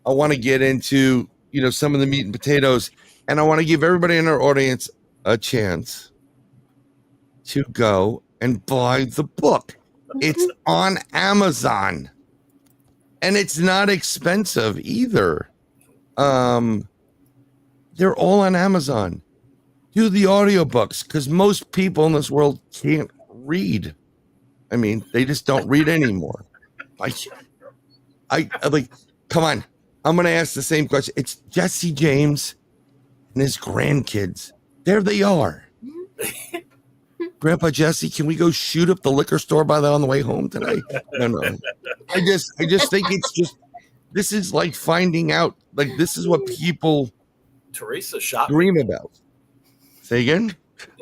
I want to get into some of the meat and potatoes, and I want to give everybody in our audience a chance to go and buy the book. It's on Amazon, and it's not expensive either. They're all on Amazon. Do the audiobooks, because most people in this world can't read. I mean, they just don't read anymore. I like, come on. I'm going to ask the same question. It's Jesse James and his grandkids. There they are. Grandpa Jesse, can we go shoot up the liquor store on the way home today? No. I just think this is like finding out, like, this is what people Teresa shot dream about. Say again?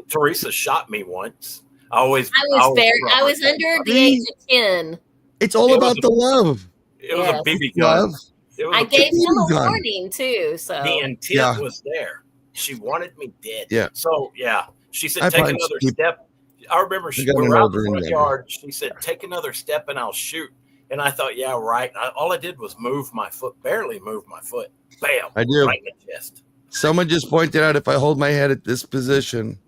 Teresa shot me once. I was under the age of 10. It's all about the love. It was a BB gun. I gave him a warning too. So the intent was there. She wanted me dead. Yeah. So she said, take another step. I remember we were out in the front yard. She said, take another step and I'll shoot. And I thought, yeah, right. All I did was barely move my foot. Bam. I do. Right in the chest. Someone just pointed out if I hold my head at this position,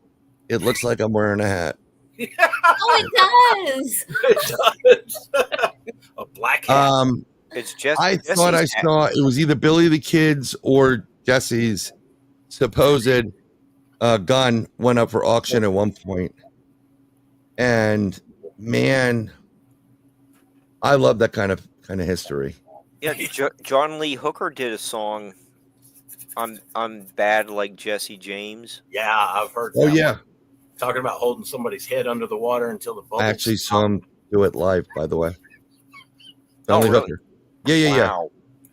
it looks like I'm wearing a hat. Oh, it does. It does. A black hat. It's just. I thought I saw it was either Billy the Kid's or Jesse's supposed gun went up for auction at one point. And man, I love that kind of history. Yeah, John Lee Hooker did a song. I'm bad like Jesse James. Yeah, I've heard. Oh yeah. One. Talking about holding somebody's head under the water until the bubbles. I actually saw him do it live, by the way. John Lee Hooker. Yeah.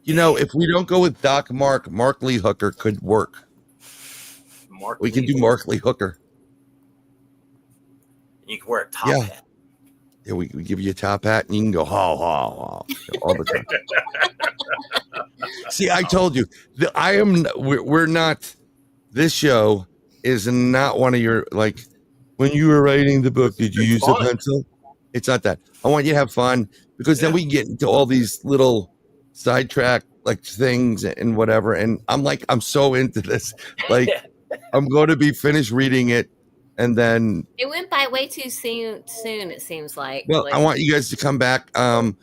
If we don't go with Doc Mark Lee Hooker could work. We can do Mark Lee Hooker. You can wear a top hat. Yeah, we give you a top hat and you can go ha ha ha all the time. See, I told you we're not. This show is not one of your, like, when you were writing the book, did you use a pencil? It's not that. I want you to have fun, because then we can get into all these little sidetrack like things and whatever. And I'm so into this. Like, I'm going to be finished reading it. And then it went by way too soon, it seems like. Well, I want you guys to come back. So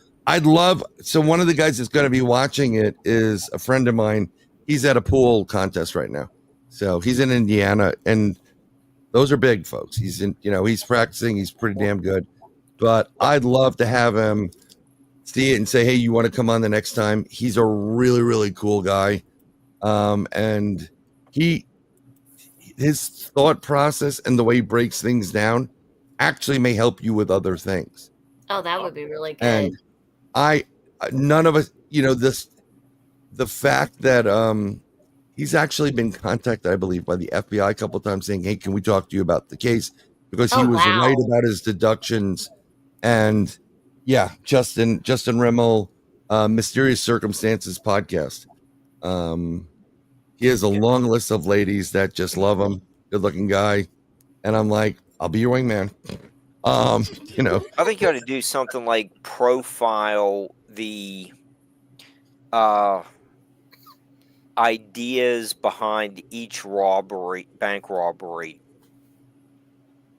one of the guys that's going to be watching it is a friend of mine. He's at a pool contest right now. So he's in Indiana, and those are big folks. He's he's practicing. He's pretty damn good. But I'd love to have him see it and say, hey, you want to come on the next time? He's a really, really cool guy. And his thought process and the way he breaks things down actually may help you with other things. Oh, that would be really good. And none of us, the fact that he's actually been contacted, I believe, by the FBI a couple of times saying, hey, can we talk to you about the case? Because he was right about his deductions. And Justin Rimmel, Mysterious Circumstances podcast. He has a long list of ladies that just love him. Good looking guy. And I'm like, I'll be your wingman. You know, I think you ought to do something like profile the ideas behind each bank robbery.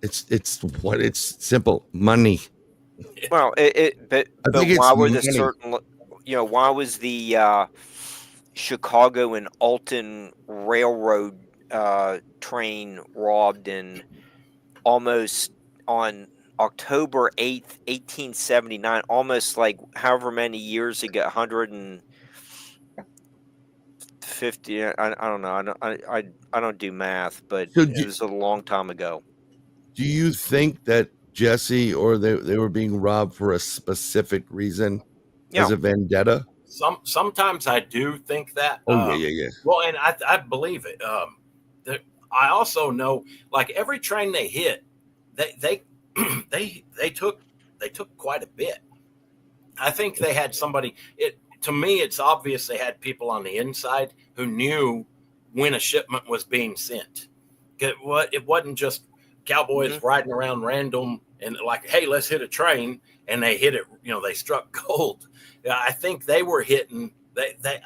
it's simple money. Well, but why were the certain, why was the Chicago and Alton Railroad train robbed in almost on October 8th, 1879, almost like however many years ago, 150. I don't know. I don't do math, but it was a long time ago. Do you think that Jesse or they were being robbed for a specific reason as a vendetta? Sometimes I do think that. Oh yeah. Well, and I believe it. I also know, like, every train they hit, they took quite a bit. I think they had somebody. To me, it's obvious they had people on the inside who knew when a shipment was being sent. It wasn't just cowboys riding around random and like, hey, let's hit a train, and they hit it. They struck gold. I think they were hitting.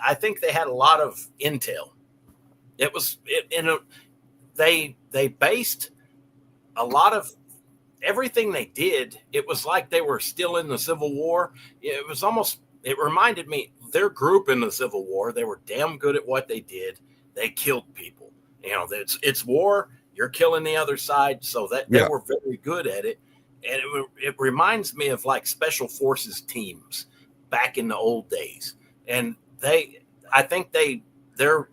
I think they had a lot of intel. They based a lot of everything they did. It was like they were still in the Civil War. It reminded me their group in the Civil War. They were damn good at what they did. They killed people. It's war. You're killing the other side. So they were very good at it. And it reminds me of like special forces teams back in the old days. And I think their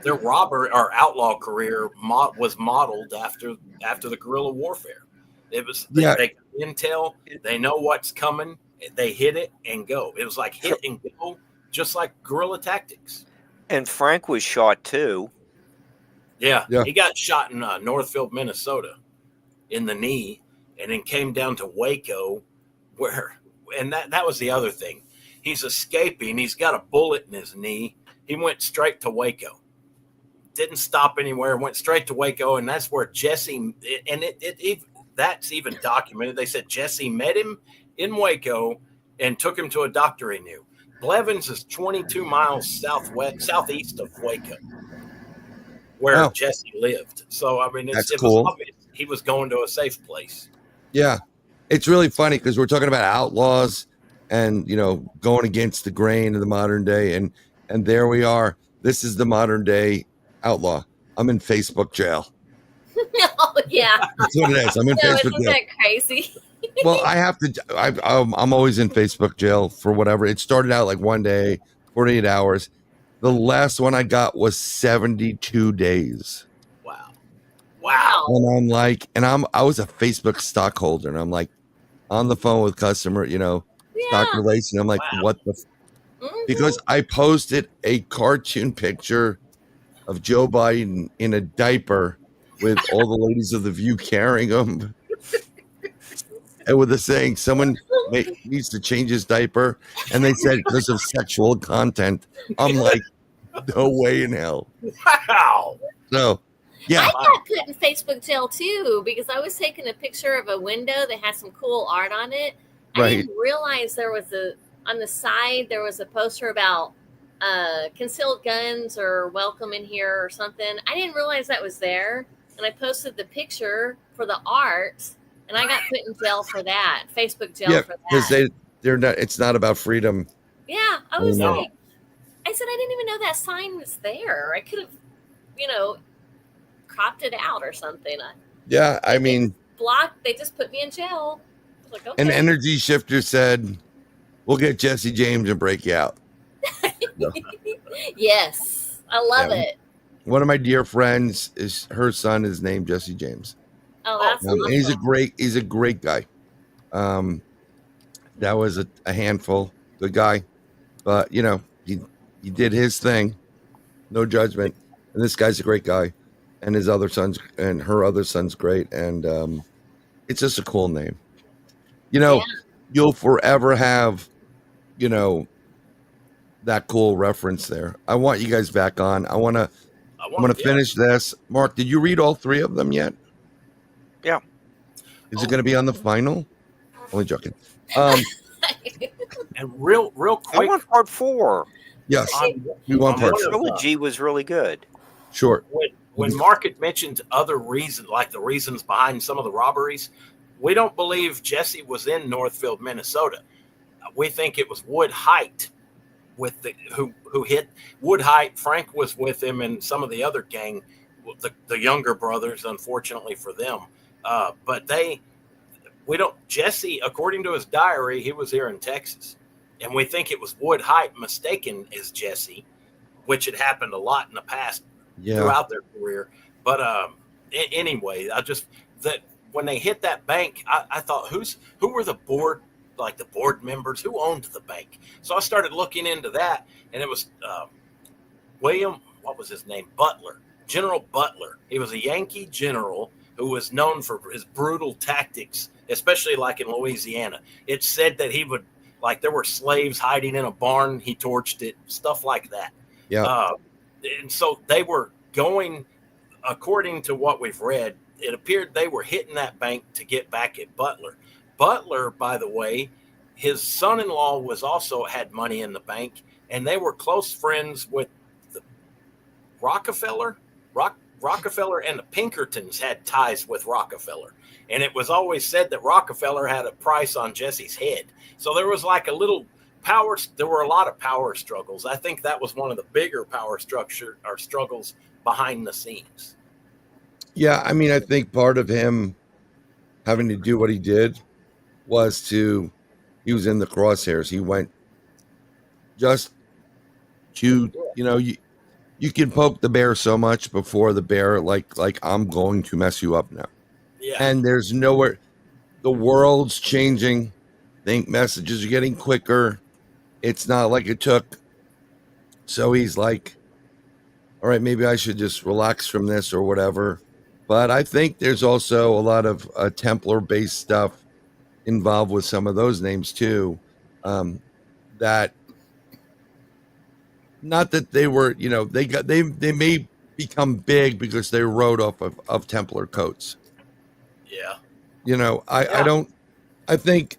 robber or outlaw career was modeled after the guerrilla warfare. It was they got intel. They know what's coming. They hit it and go. It was like hit and go, just like guerrilla tactics. And Frank was shot too. Yeah. He got shot in Northfield, Minnesota, in the knee, and then came down to Waco, and that was the other thing. He's escaping. He's got a bullet in his knee. He went straight to Waco. Didn't stop anywhere. Went straight to Waco, and that's where Jesse. And that's even documented. They said Jesse met him in Waco and took him to a doctor he knew. Blevins is 22 miles southeast of Waco, where Jesse lived. So it was obvious he was going to a safe place. Yeah, it's really funny because we're talking about outlaws and going against the grain of the modern day, and there we are. This is the modern day outlaw. I'm in Facebook jail. Oh yeah, that's what it is. I'm in Facebook isn't jail. That crazy? Well, I have to. I'm always in Facebook jail for whatever. It started out like one day, 48 hours. The last one I got was 72 days. Wow. And I'm like, I was a Facebook stockholder, and I'm like on the phone with customer, stock relation. I'm like, what the? Because I posted a cartoon picture of Joe Biden in a diaper with all the ladies of the View carrying him. And with the saying, someone needs to change his diaper. And they said because of sexual content. I'm like, no way in hell. Wow. So, yeah. I got put in Facebook jail too because I was taking a picture of a window that had some cool art on it. I didn't realize there was on the side, there was a poster about concealed guns or welcome in here or something. I didn't realize that was there. And I posted the picture for the art. And I got put in jail for that, Facebook jail for that. Because they're not. It's not about freedom. Yeah, I was like, I said I didn't even know that sign was there. I could have, cropped it out or something. I mean, blocked. They just put me in jail. I was like, okay. An energy shifter said, "We'll get Jesse James and break you out." Yes, I love it. One of my dear friends her son is named Jesse James. Oh, that's awesome. He's a great guy. That was a handful, good guy, but he did his thing, no judgment. And this guy's a great guy, and his other sons and her other son's great, and it's just a cool name. You'll forever have, that cool reference there. I want you guys back on. I'm gonna finish this. Mark, did you read all three of them yet? Yeah. Is it going to be on the final? Only joking. And real quick, I want part 4. Yes, we want part 4. Trilogy was really good. Sure. When Mark had mentioned other reasons, like the reasons behind some of the robberies, we don't believe Jesse was in Northfield, Minnesota. We think it was Wood Height who hit Wood Height. Frank was with him, and some of the other gang, the younger brothers, unfortunately for them. But Jesse, according to his diary, he was here in Texas. And we think it was Wood Height mistaken as Jesse, which had happened a lot in the past throughout their career. But anyway, when they hit that bank, I thought, who were the board members? Who owned the bank? So I started looking into that, and it was William, what was his name? Butler, General Butler. He was a Yankee general who was known for his brutal tactics, especially like in Louisiana. It said that he would, like, there were slaves hiding in a barn. He torched it, stuff like that. Yeah. And so they were going, according to what we've read, it appeared they were hitting that bank to get back at Butler. Butler, by the way, his son-in-law had money in the bank, and they were close friends with the Rockefeller. Rockefeller and the Pinkertons had ties with Rockefeller. And it was always said that Rockefeller had a price on Jesse's head. So there was like a little there were a lot of power struggles. I think that was one of the bigger power struggles behind the scenes. Yeah, I mean, I think part of him having to do what he did was he was in the crosshairs. He went you can poke the bear so much before the bear, like I'm going to mess you up now. Yeah. And there's nowhere, the world's changing. I think messages are getting quicker. It's not like it took. So he's like, all right, maybe I should just relax from this or whatever. But I think there's also a lot of Templar-based stuff involved with some of those names too. That, not that they were, they may become big because they rode off of Templar coats. Yeah. I think.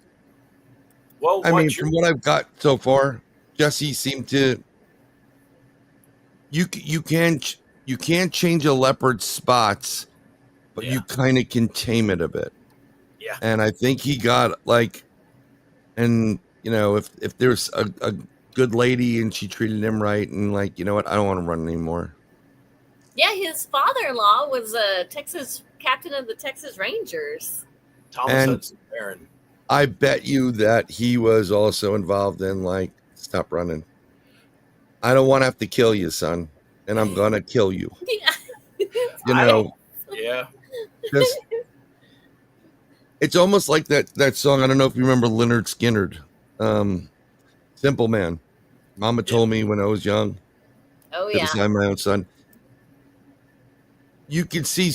Well, from what I've got so far, Jesse seemed to. You can't change a leopard's spots, but you kind of can tame it a bit. Yeah. And I think he got if there's a good lady and she treated him right, and like, you know what, I don't want to run anymore. Yeah, his father-in-law was a captain of the Texas Rangers. Thomas Hudson Barron. I bet you that he was also involved in, like, stop running. I don't want to have to kill you, son, and I'm gonna kill you. Yeah. Just, it's almost like that song. I don't know if you remember Lynyrd Skynyrd, Simple Man. Mama told me when I was young. Oh yeah. Beside my own son. You can see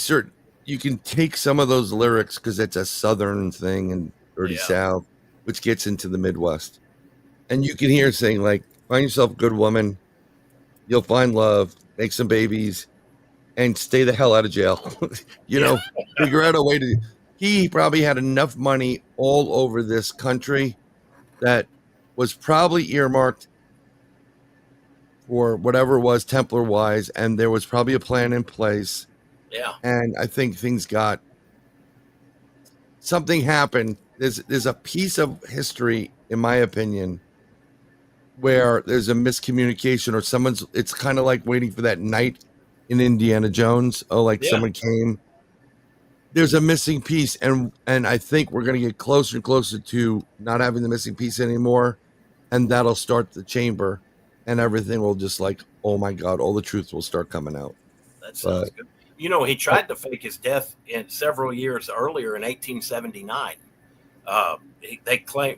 you can take some of those lyrics because it's a Southern thing and Dirty South, which gets into the Midwest. And you can hear it saying, like, find yourself a good woman, you'll find love, make some babies, and stay the hell out of jail. Figure out a way to. He probably had enough money all over this country that was probably earmarked for whatever it was Templar wise, and there was probably a plan in place. Yeah. And I think something happened. There's a piece of history, in my opinion, where there's a miscommunication, or it's kind of like waiting for that knight in Indiana Jones. Someone came. There's a missing piece, and I think we're going to get closer and closer to not having the missing piece anymore, and that'll start the chamber, and everything will just, like, oh my God, all the truth will start coming out. That sounds good. He tried to fake his death several years earlier in 1879. They claim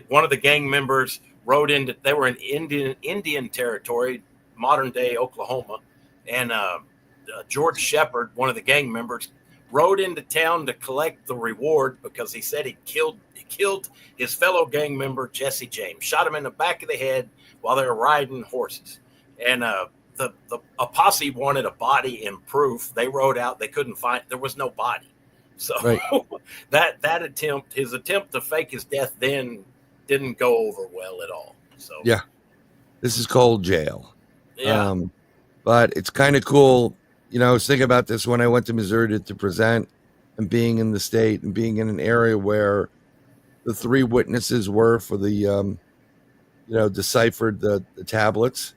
one of the gang members rode into. They were in Indian territory, modern day Oklahoma, and George Shepard, one of the gang members, rode into town to collect the reward because he said he killed his fellow gang member Jesse James, shot him in the back of the head while they were riding horses, and a posse wanted a body and proof. They rode out. They couldn't find. There was no body. So Right. his attempt to fake his death then didn't go over well at all. So Yeah. This is called jail. yeah. But it's kind of cool. You know, I was thinking about this when I went to Missouri to present, and being in the state and being in an area where the three witnesses were for the, deciphered the tablets,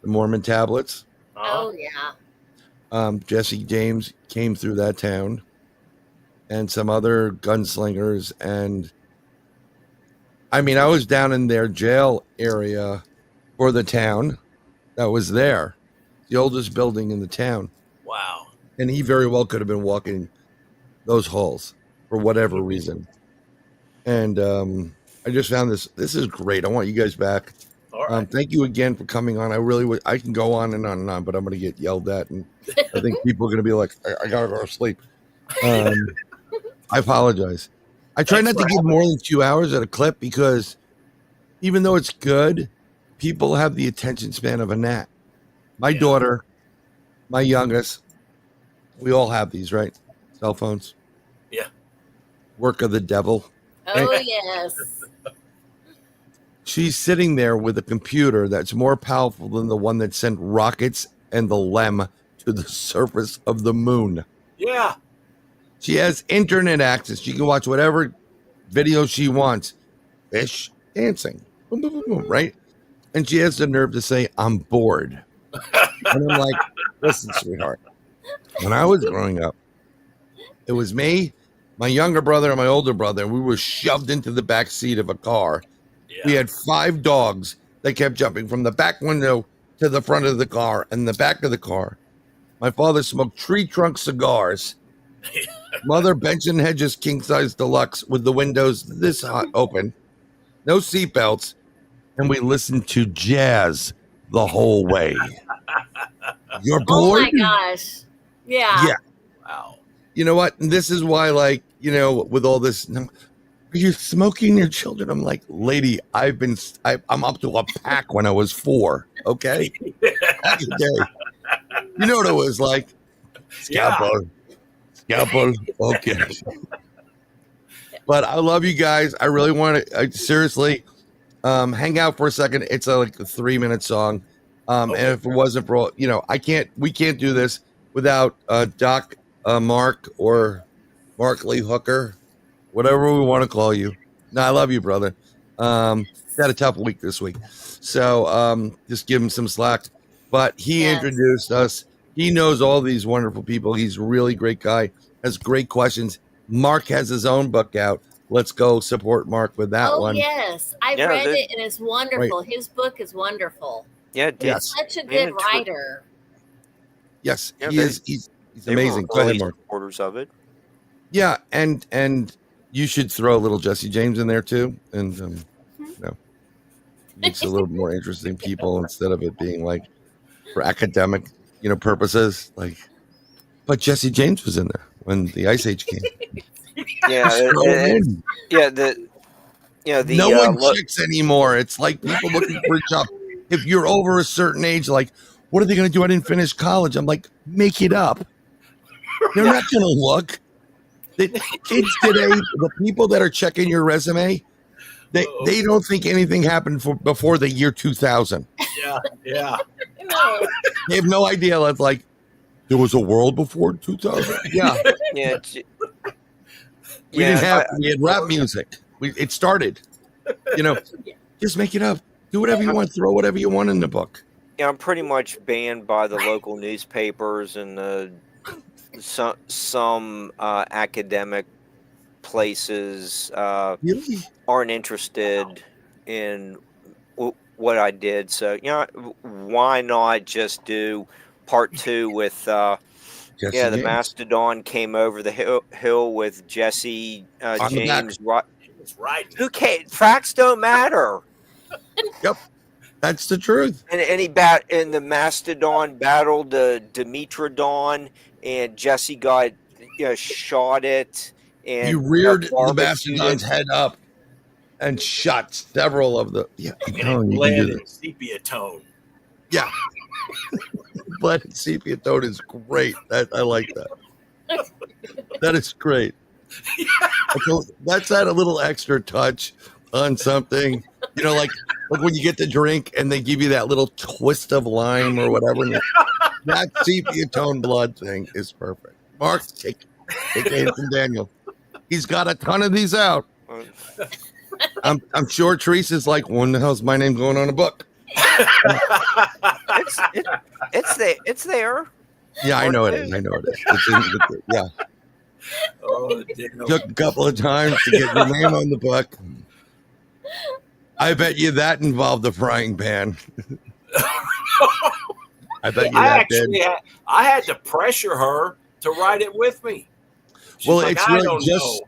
the Mormon tablets. Oh yeah. Jesse James came through that town, and some other gunslingers. And I mean, I was down in their jail area for the town that was there, the oldest building in the town. Wow. And he very well could have been walking those halls for whatever reason. And I just found this is great. I want you guys back. All right. Thank you again for coming on. I can go on and on and on, but I'm going to get yelled at, and I think people are going to be like, I got to go to sleep. I apologize. I try not to give more than 2 hours at a clip, because even though it's good, people have the attention span of a gnat. My daughter, my youngest, we all have these, right? Cell phones. Yeah. Work of the devil. Oh yes. She's sitting there with a computer that's more powerful than the one that sent rockets and the LEM to the surface of the moon. Yeah. She has internet access. She can watch whatever video she wants. Fish dancing. Boom, boom, boom, boom, right? And she has the nerve to say, I'm bored. And I'm like, listen, sweetheart. When I was growing up, it was me, my younger brother, and my older brother. We were shoved into the back seat of a car. Yeah. We had 5 dogs that kept jumping from the back window to the front of the car and the back of the car. My father smoked tree trunk cigars. Mother Benson Hedges king size deluxe with the windows this hot open, no seatbelts, and we listened to jazz the whole way. You're bored? Oh my gosh. Yeah. Yeah. Wow. You know what? And this is why, like, with all this, are you smoking your children? I'm like, lady, I'm up to a pack when I was 4. Okay. Back in the day. You know what it was like? Scalpel. Okay. But I love you guys. I really want to seriously hang out for a second. It's like a 3-minute song. And if it wasn't for, we can't do this without Doc Mark or Mark Lee Hooker, whatever we want to call you. No, I love you, brother. Had a tough week this week. So just give him some slack. But he introduced us. He knows all these wonderful people. He's a really great guy. Has great questions. Mark has his own book out. Let's go support Mark with that one. Oh, yes. I read it, and it's wonderful. Right. His book is wonderful. Yeah, he's such a good writer. Yes, he is. He's amazing. Go ahead, Mark. Supporters of it. Yeah, and you should throw a little Jesse James in there too, and makes it a little more interesting people instead of it being like for academic, purposes. Like, but Jesse James was in there when the Ice Age came. No one checks anymore. It's like people looking for a job. If you're over a certain age, like, what are they going to do? I didn't finish college. I'm like, make it up. You're not going to look. The kids today, the people that are checking your resume, they don't think anything happened before the year 2000. Yeah. They have no idea. That's like, there was a world before 2000. Yeah. We had rap music. It started. Just make it up. Do whatever you want. Throw whatever you want in the book. Yeah, I'm pretty much banned by the local newspapers and some academic places really? Aren't interested in what I did. So, why not just do part 2 with the Mastodon came over the hill with Jesse James. Right. Who cares? Facts don't matter. Yep, that's the truth. And the Mastodon battled the Dimitrodon, and Jesse got shot it. And he reared the Mastodon's head up and shot several of the. Yeah, and bled in sepia tone. Yeah, bled in sepia tone is great. I like that. That is great. So that's that a little extra touch on something, like when you get the drink and they give you that little twist of lime or whatever. That sepia tone blood thing is perfect. Mark, take it from Daniel. He's got a ton of these out. I'm sure Teresa's like, when the hell's my name going on a book? It's there. Yeah, I know it is. It's yeah. Oh, Took a couple of times to get your name on the book. I bet you that involved a frying pan. I bet you that did. I had to pressure her to write it with me. She's well, like, it's really just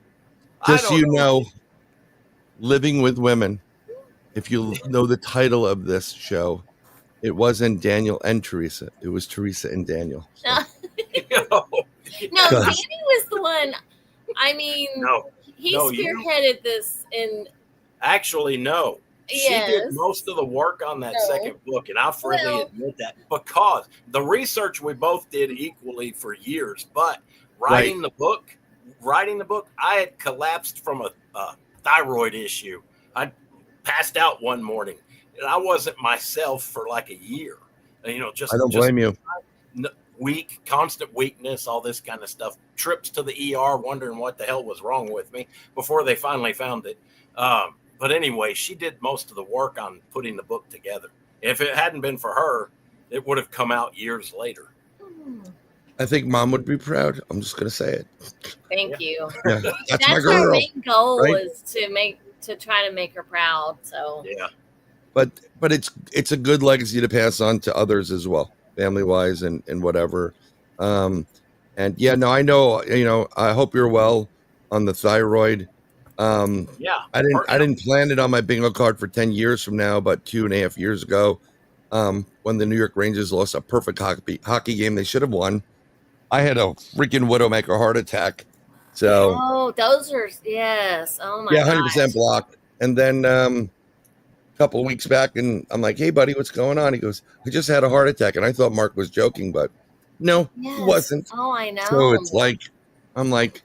so you know, Living with Women. If you know the title of this show, it wasn't Daniel and Teresa. It was Teresa and Daniel. So. No, Danny was the one. I mean, he spearheaded this. Actually, no. She did most of the work on that second book, and I'll freely admit that, because the research we both did equally for years. But writing the book, I had collapsed from a thyroid issue. I passed out one morning, and I wasn't myself for like a year. I don't blame you. Weak, constant weakness, all this kind of stuff. Trips to the ER, wondering what the hell was wrong with me before they finally found it. But anyway, she did most of the work on putting the book together. If it hadn't been for her, it would have come out years later. I think Mom would be proud. I'm just going to say it. Thank you. Yeah, that's my our girl. main goal was to try to make her proud. So yeah, but it's a good legacy to pass on to others as well, family wise and whatever. And yeah, no, I know. I hope you're well on the thyroid. I didn't plan it on my bingo card for 10 years from now, but 2.5 years ago, when the New York Rangers lost a perfect hockey game they should have won, I had a freaking widowmaker heart attack. So those are yes. Oh my 100% blocked. And then a couple of weeks back, and I'm like, "Hey, buddy, what's going on?" He goes, "I just had a heart attack," and I thought Mark was joking, but no, he wasn't. Oh, I know. So it's like, I'm like,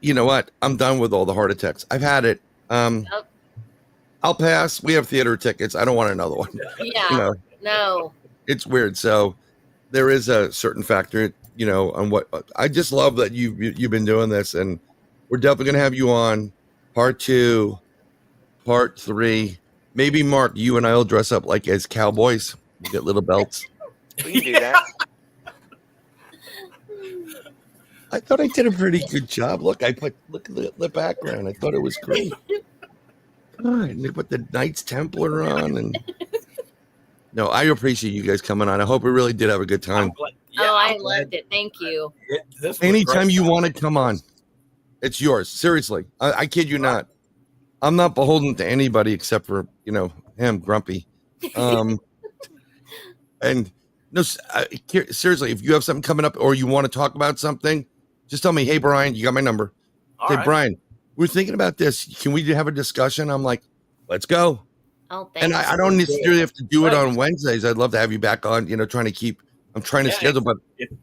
you know what? I'm done with all the heart attacks. I've had it. I'll pass. We have theater tickets. I don't want another one. Yeah. No. It's weird. So there is a certain factor, on what I just love that you've been doing this, and we're definitely going to have you on part 2, part 3. Maybe Mark, you and I'll dress up like as cowboys. We'll get little belts. We can do that. I thought I did a pretty good job. Look at the background. I thought it was great. God, and they put the Knights Templar on, and no, I appreciate you guys coming on. I hope we really did have a good time. I loved it. Thank you. Anytime you want to come on, it's yours. Seriously, I kid you not. I'm not beholden to anybody except for him, Grumpy. And no, seriously, if you have something coming up or you want to talk about something, just tell me, "Hey, Bryan, you got my number." All right. Bryan, we're thinking about this. Can we have a discussion? I'm like, let's go. Oh, thanks. And I don't necessarily have to do it on Wednesdays. I'd love to have you back on, I'm trying to schedule, but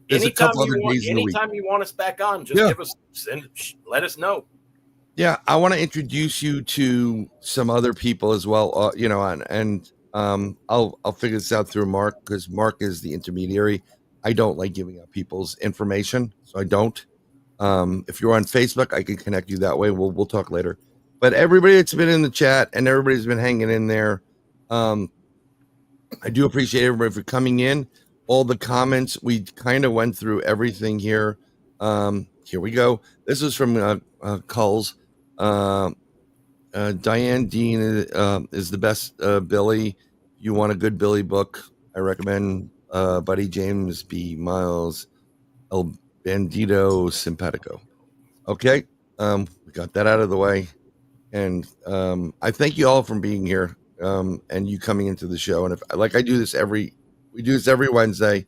there's a couple other days in the week. Anytime you want us back on, just let us know. Yeah, I want to introduce you to some other people as well, and I'll figure this out through Mark, because Mark is the intermediary. I don't like giving out people's information, so I don't. If you're on Facebook, I can connect you that way. We'll talk later. But everybody that's been in the chat and everybody's been hanging in there, I do appreciate everybody for coming in. All the comments, we kind of went through everything here. Here we go. This is from Culls. Diane Dean is the best Billy. You want a good Billy book, I recommend Buddy James B. Miles, El Bandito Simpatico. Okay, we got that out of the way. And I thank you all for being here and you coming into the show. And if I do this we do this every Wednesday,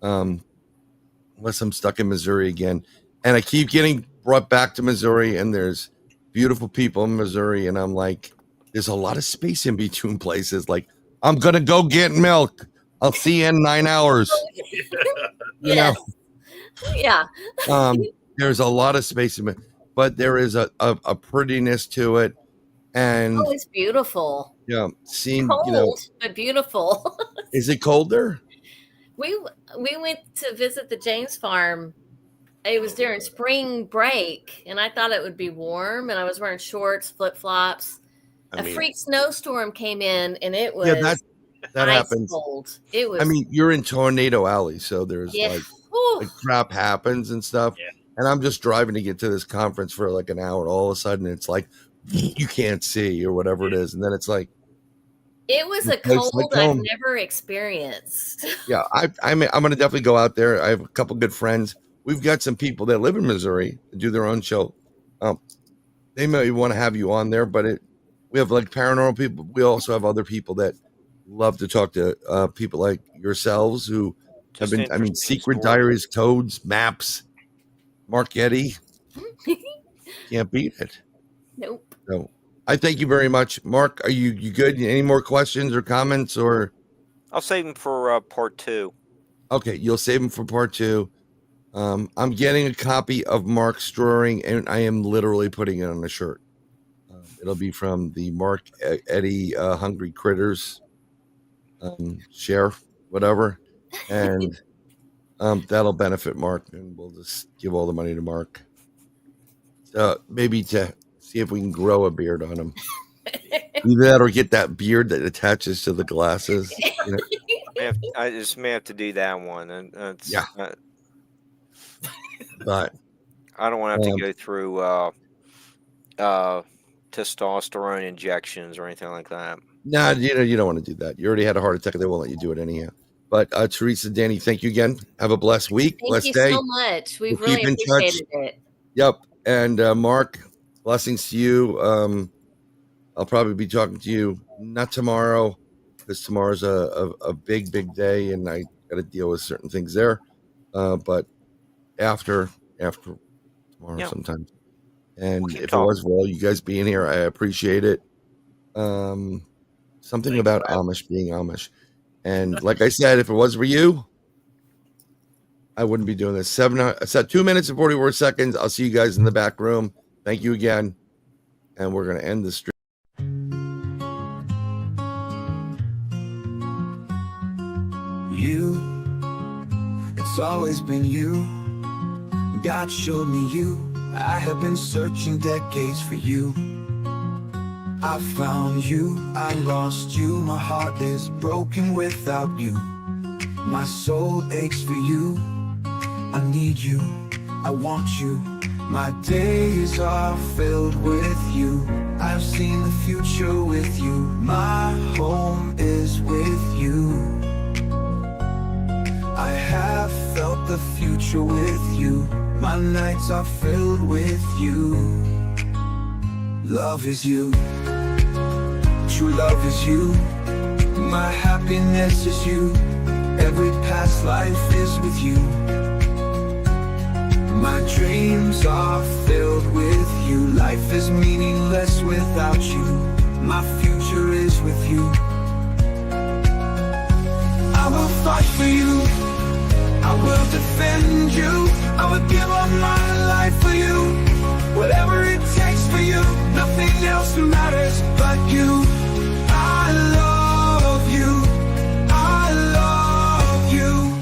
unless I'm stuck in Missouri again. And I keep getting brought back to Missouri, and there's beautiful people in Missouri. And I'm like, there's a lot of space in between places. Like, I'm going to go get milk. I'll see you in 9 hours. Yes. Yeah. There's a lot of space in it, but there is a prettiness to it. And oh, it's beautiful. Yeah, Cold, but beautiful. Is it colder? We went to visit the James farm. It was during spring break, and I thought it would be warm, and I was wearing shorts, flip-flops. A freak snowstorm came in, and it was that happens. Cold. It was. I mean, you're in Tornado Alley, so there's like crap happens and stuff. Yeah. And I'm just driving to get to this conference for like an hour. All of a sudden, it's like you can't see or whatever it is, and then it's like it was a cold like I've never experienced. Yeah, I'm going to definitely go out there. I have a couple good friends. We've got some people that live in Missouri that do their own show. They may want to have you on there, but we have like paranormal people. We also have other people that love to talk to people like yourselves who have been, secret diaries, codes, maps, Mark Eddy. Can't beat it. Nope. So I thank you very much. Mark, are you good? Any more questions or comments? Or I'll save them for part 2. Okay, you'll save them for part 2. I'm getting a copy of Mark's drawing, and I am literally putting it on a shirt. It'll be from the Mark Eddy Hungry Critters share, whatever. And that'll benefit Mark, and we'll just give all the money to Mark. Maybe to see if we can grow a beard on him. Either that or get that beard that attaches to the glasses. You know? I just may have to do that one. And but I don't want to have to go through testosterone injections or anything like that. No, you don't want to do that. You already had a heart attack. They won't let you do it anyhow. But Teresa, Danny, thank you again. Have a blessed week. Thank you so much. We've really appreciated it. Yep. And Mark, blessings to you. I'll probably be talking to you not tomorrow, because tomorrow's a big day, and I got to deal with certain things there. But after tomorrow sometime. And if it was for all you guys being here, I appreciate it. Something about Amish being Amish. And like I said, if it was for you, I wouldn't be doing this. 2 minutes and 44 seconds. I'll see you guys in the back room. Thank you again. And we're going to end the stream. You, it's always been you. God showed me you. I have been searching decades for you. I found you, I lost you. My heart is broken without you. My soul aches for you. I need you, I want you. My days are filled with you. I've seen the future with you. My home is with you. I have felt the future with you. My nights are filled with you. Love is you. True love is you. My happiness is you. Every past life is with you. My dreams are filled with you. Life is meaningless without you. My future is with you. I will fight for you. I will defend you. I will give up my life for you. Whatever it takes for you. Nothing else matters but you. I love you. I love you.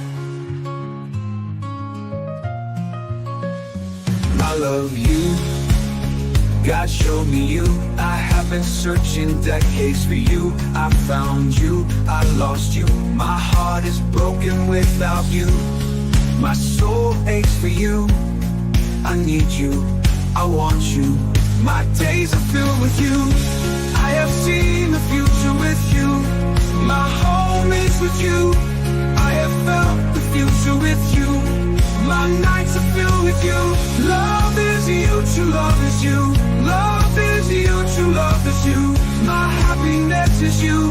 I love you. God showed me you. I have been searching decades for you. I found you, I lost you. My heart is broken without you. My soul aches for you. I need you, I want you. My days are filled with you. I have seen the future with you. My home is with you. I have felt the future with you. My nights are filled with you. Love is you, true love is you. Love is you, true love is you. My happiness is you.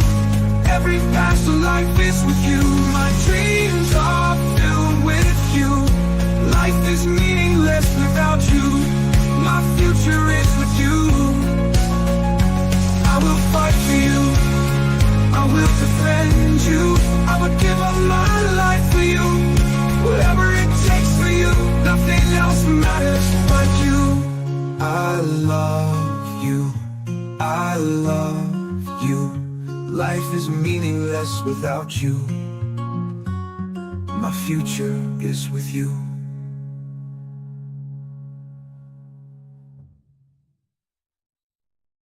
Every past life is with you. My dreams are filled with you. Life is meaningless without you. My future is with you. I will fight for you. I will defend you. I would give up my life for you. Whatever it takes for you. Nothing else matters Life is meaningless without you. My future is with you.